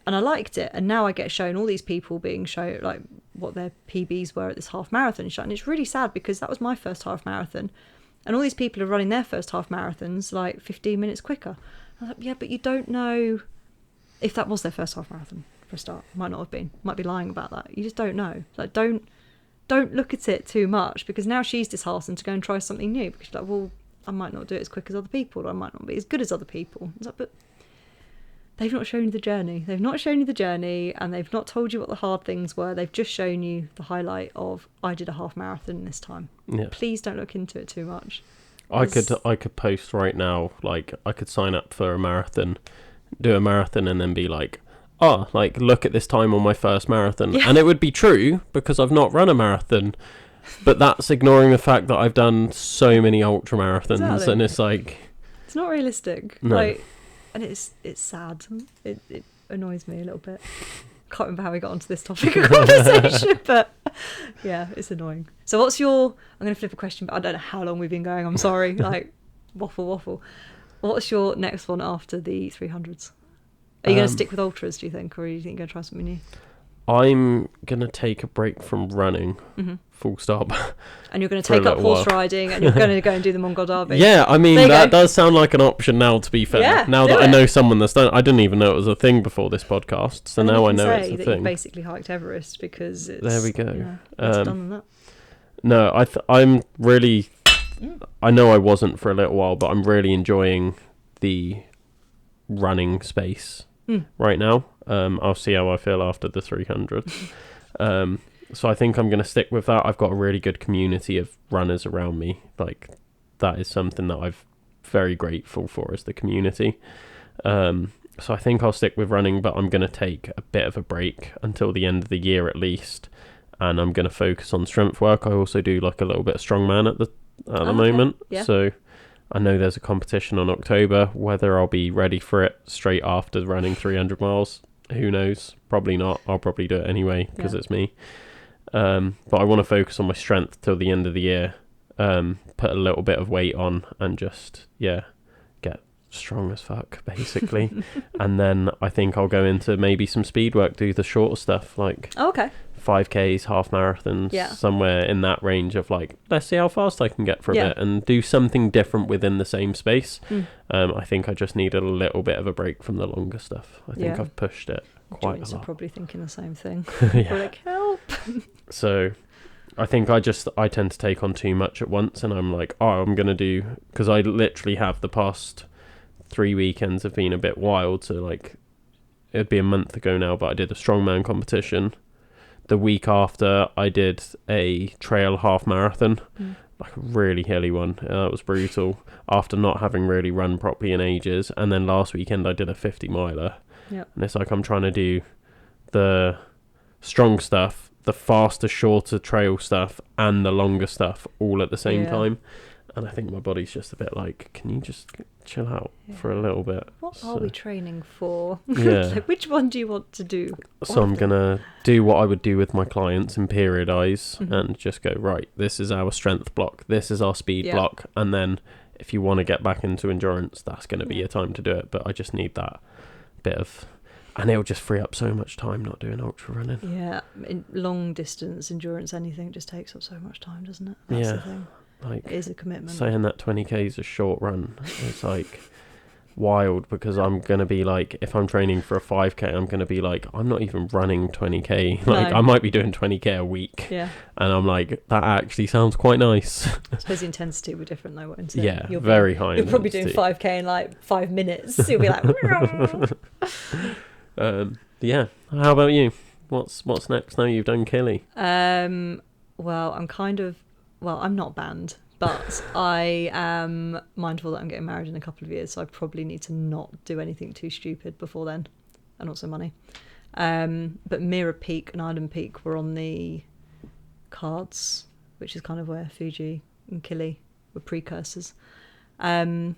and I liked it, and now I get shown all these people being shown, like, what their PBs were at this half marathon shot, and it's really sad because that was my first half marathon, and all these people are running their first half marathons like 15 minutes quicker. I was like, yeah, but you don't know if that was their first half marathon for a start. Might not have been, might be lying about that. You just don't know. Like, don't look at it too much, because now she's disheartened to go and try something new because she's like, well, I might not do it as quick as other people, or I might not be as good as other people. It's like, but they've not shown you the journey. They've not shown you the journey, and they've not told you what the hard things were. They've just shown you the highlight of, I did a half marathon this time. Yeah. Please don't look into it too much. I could post right now, like, I could sign up for a marathon, do a marathon, and then be like, oh, like, look at this time on my first marathon. Yeah. And it would be true because I've not run a marathon, but that's ignoring the fact that I've done so many ultra marathons. Exactly. And it's like, it's not realistic. No. Like, and it's sad. It annoys me a little bit. can't remember how we got onto this topic of conversation, but yeah, it's annoying. So what's your, I'm going to flip a question, but I don't know how long we've been going. I'm sorry. Like, waffle. What's your next one after the 300s? Are you going to stick with ultras, do you think? Or do you think you're going to try something new? I'm going to take a break from running, full stop. And you're going to take up horse riding, and you're going to go and do the Mongol Derby. Yeah, I mean, that does sound like an option now, to be fair. Yeah, now that I know someone that's done it. I didn't even know it was a thing before this podcast, so now I know it's a thing. You basically hiked Everest because it's... There we go. Yeah, it's done than that. No, I'm really... I know I wasn't for a little while, but I'm really enjoying the running space right now. I'll see how I feel after the 300. So I think I'm going to stick with that. I've got a really good community of runners around me. Like, that is something that I'm very grateful for, is the community. So I think I'll stick with running, but I'm going to take a bit of a break until the end of the year at least. And I'm going to focus on strength work. I also do like a little bit of strongman at the moment. Yeah. So I know there's a competition on October. Whether I'll be ready for it straight after running 300 miles, who knows? Probably not. I'll probably do it anyway because it's me. But I want to focus on my strength till the end of the year. Put a little bit of weight on and just, get strong as fuck, basically. And then I think I'll go into maybe some speed work, do the shorter stuff, like 5Ks, half marathons, somewhere in that range of like, let's see how fast I can get for a bit and do something different within the same space. I think I just need a little bit of a break from the longer stuff. I think I've pushed it quite a lot. Are probably thinking the same thing. We're like, help. So I think I tend to take on too much at once, and I'm like, I'm going to do, because I literally have the past 3 weekends have been a bit wild. So like, it'd be a month ago now, but I did a strongman competition. The week after, I did a trail half marathon, like a really hilly one. It was brutal after not having really run properly in ages. And then last weekend, I did a 50 miler. Yep. And it's like I'm trying to do the strong stuff, the faster, shorter trail stuff, and the longer stuff all at the same time. And I think my body's just a bit like, can you just chill out for a little bit? What are we training for? Yeah. Like, which one do you want to do? So I'm going to do what I would do with my clients and periodise and just go, right, this is our strength block. This is our speed block. And then if you want to get back into endurance, that's going to be your time to do it. But I just need that bit of... And it'll just free up so much time not doing ultra running. Yeah. In long distance endurance, anything just takes up so much time, doesn't it? That's the thing. Like, it is a commitment. Saying that 20k is a short run, it's like wild, because I'm going to be like, if I'm training for a 5k, I'm going to be like, I'm not even running 20k. Like, I might be doing 20k a week. Yeah. And I'm like, that actually sounds quite nice. I suppose the intensity will be different though, won't it? Yeah, very high. You're probably doing 5k in like 5 minutes. You'll be like, yeah. How about you? What's next now you've done Killy? Well, I'm not banned, but I am mindful that I'm getting married in a couple of years, so I probably need to not do anything too stupid before then, and also money. But Mira Peak and Island Peak were on the cards, which is kind of where Fuji and Kili were precursors. So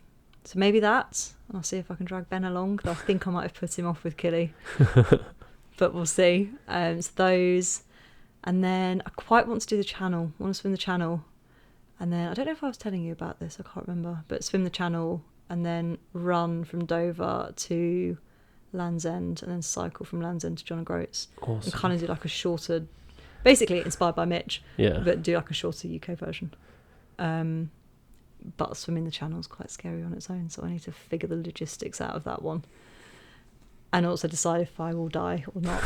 maybe that, and I'll see if I can drag Ben along, because I think I might have put him off with Kili, but we'll see. So those... And then I quite want to do the channel. I want to swim the channel. And then, I don't know if I was telling you about this, I can't remember. But swim the channel and then run from Dover to Land's End and then cycle from Land's End to John O'Groats. Awesome. And kind of do like a shorter, basically inspired by Mitch, but do like a shorter UK version. But swimming the channel is quite scary on its own, so I need to figure the logistics out of that one. And also decide if I will die or not,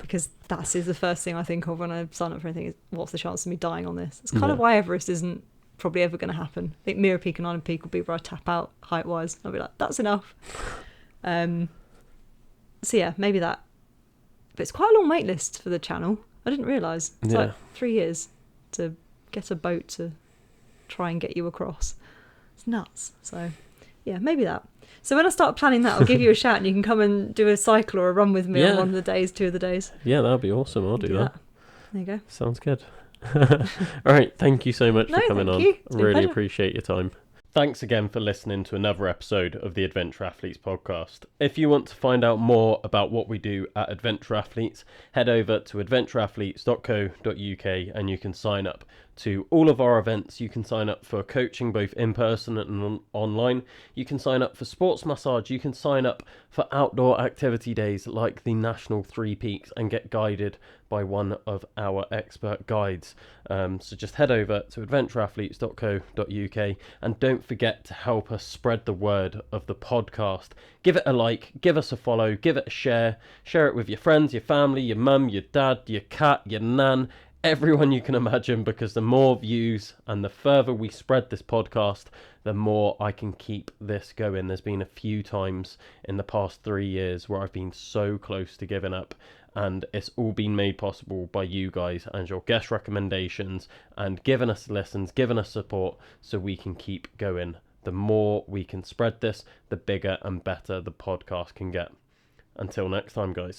because that is the first thing I think of when I sign up for anything, is what's the chance of me dying on this? It's kind of why Everest isn't probably ever going to happen. I think Mira Peak and Island Peak will be where I tap out height-wise. I'll be like, that's enough. So yeah, maybe that. But it's quite a long wait list for the channel. I didn't realise. It's like 3 years to get a boat to try and get you across. It's nuts. So yeah, maybe that. So when I start planning that, I'll give you a shout and you can come and do a cycle or a run with me on one of the days, 2 of the days. Yeah, that'd be awesome. I'll do that. There you go. Sounds good. All right. Thank you so much for coming on. I really appreciate your time. Thanks again for listening to another episode of the Adventure Athletes podcast. If you want to find out more about what we do at Adventure Athletes, head over to adventureathletes.co.uk and you can sign up to all of our events. You can sign up for coaching both in person and online. You can sign up for sports massage. You can sign up for outdoor activity days like the National Three Peaks and get guided by one of our expert guides. So just head over to adventureathletes.co.uk and don't forget to help us spread the word of the podcast. Give it a like, give us a follow, give it a share it with your friends, your family, your mum, your dad, your cat, your nan, everyone you can imagine, because the more views and the further we spread this podcast, the more I can keep this going. There's been a few times in the past 3 years where I've been so close to giving up, and it's all been made possible by you guys and your guest recommendations and giving us listens, giving us support so we can keep going. The more we can spread this, the bigger and better the podcast can get. Until next time, guys.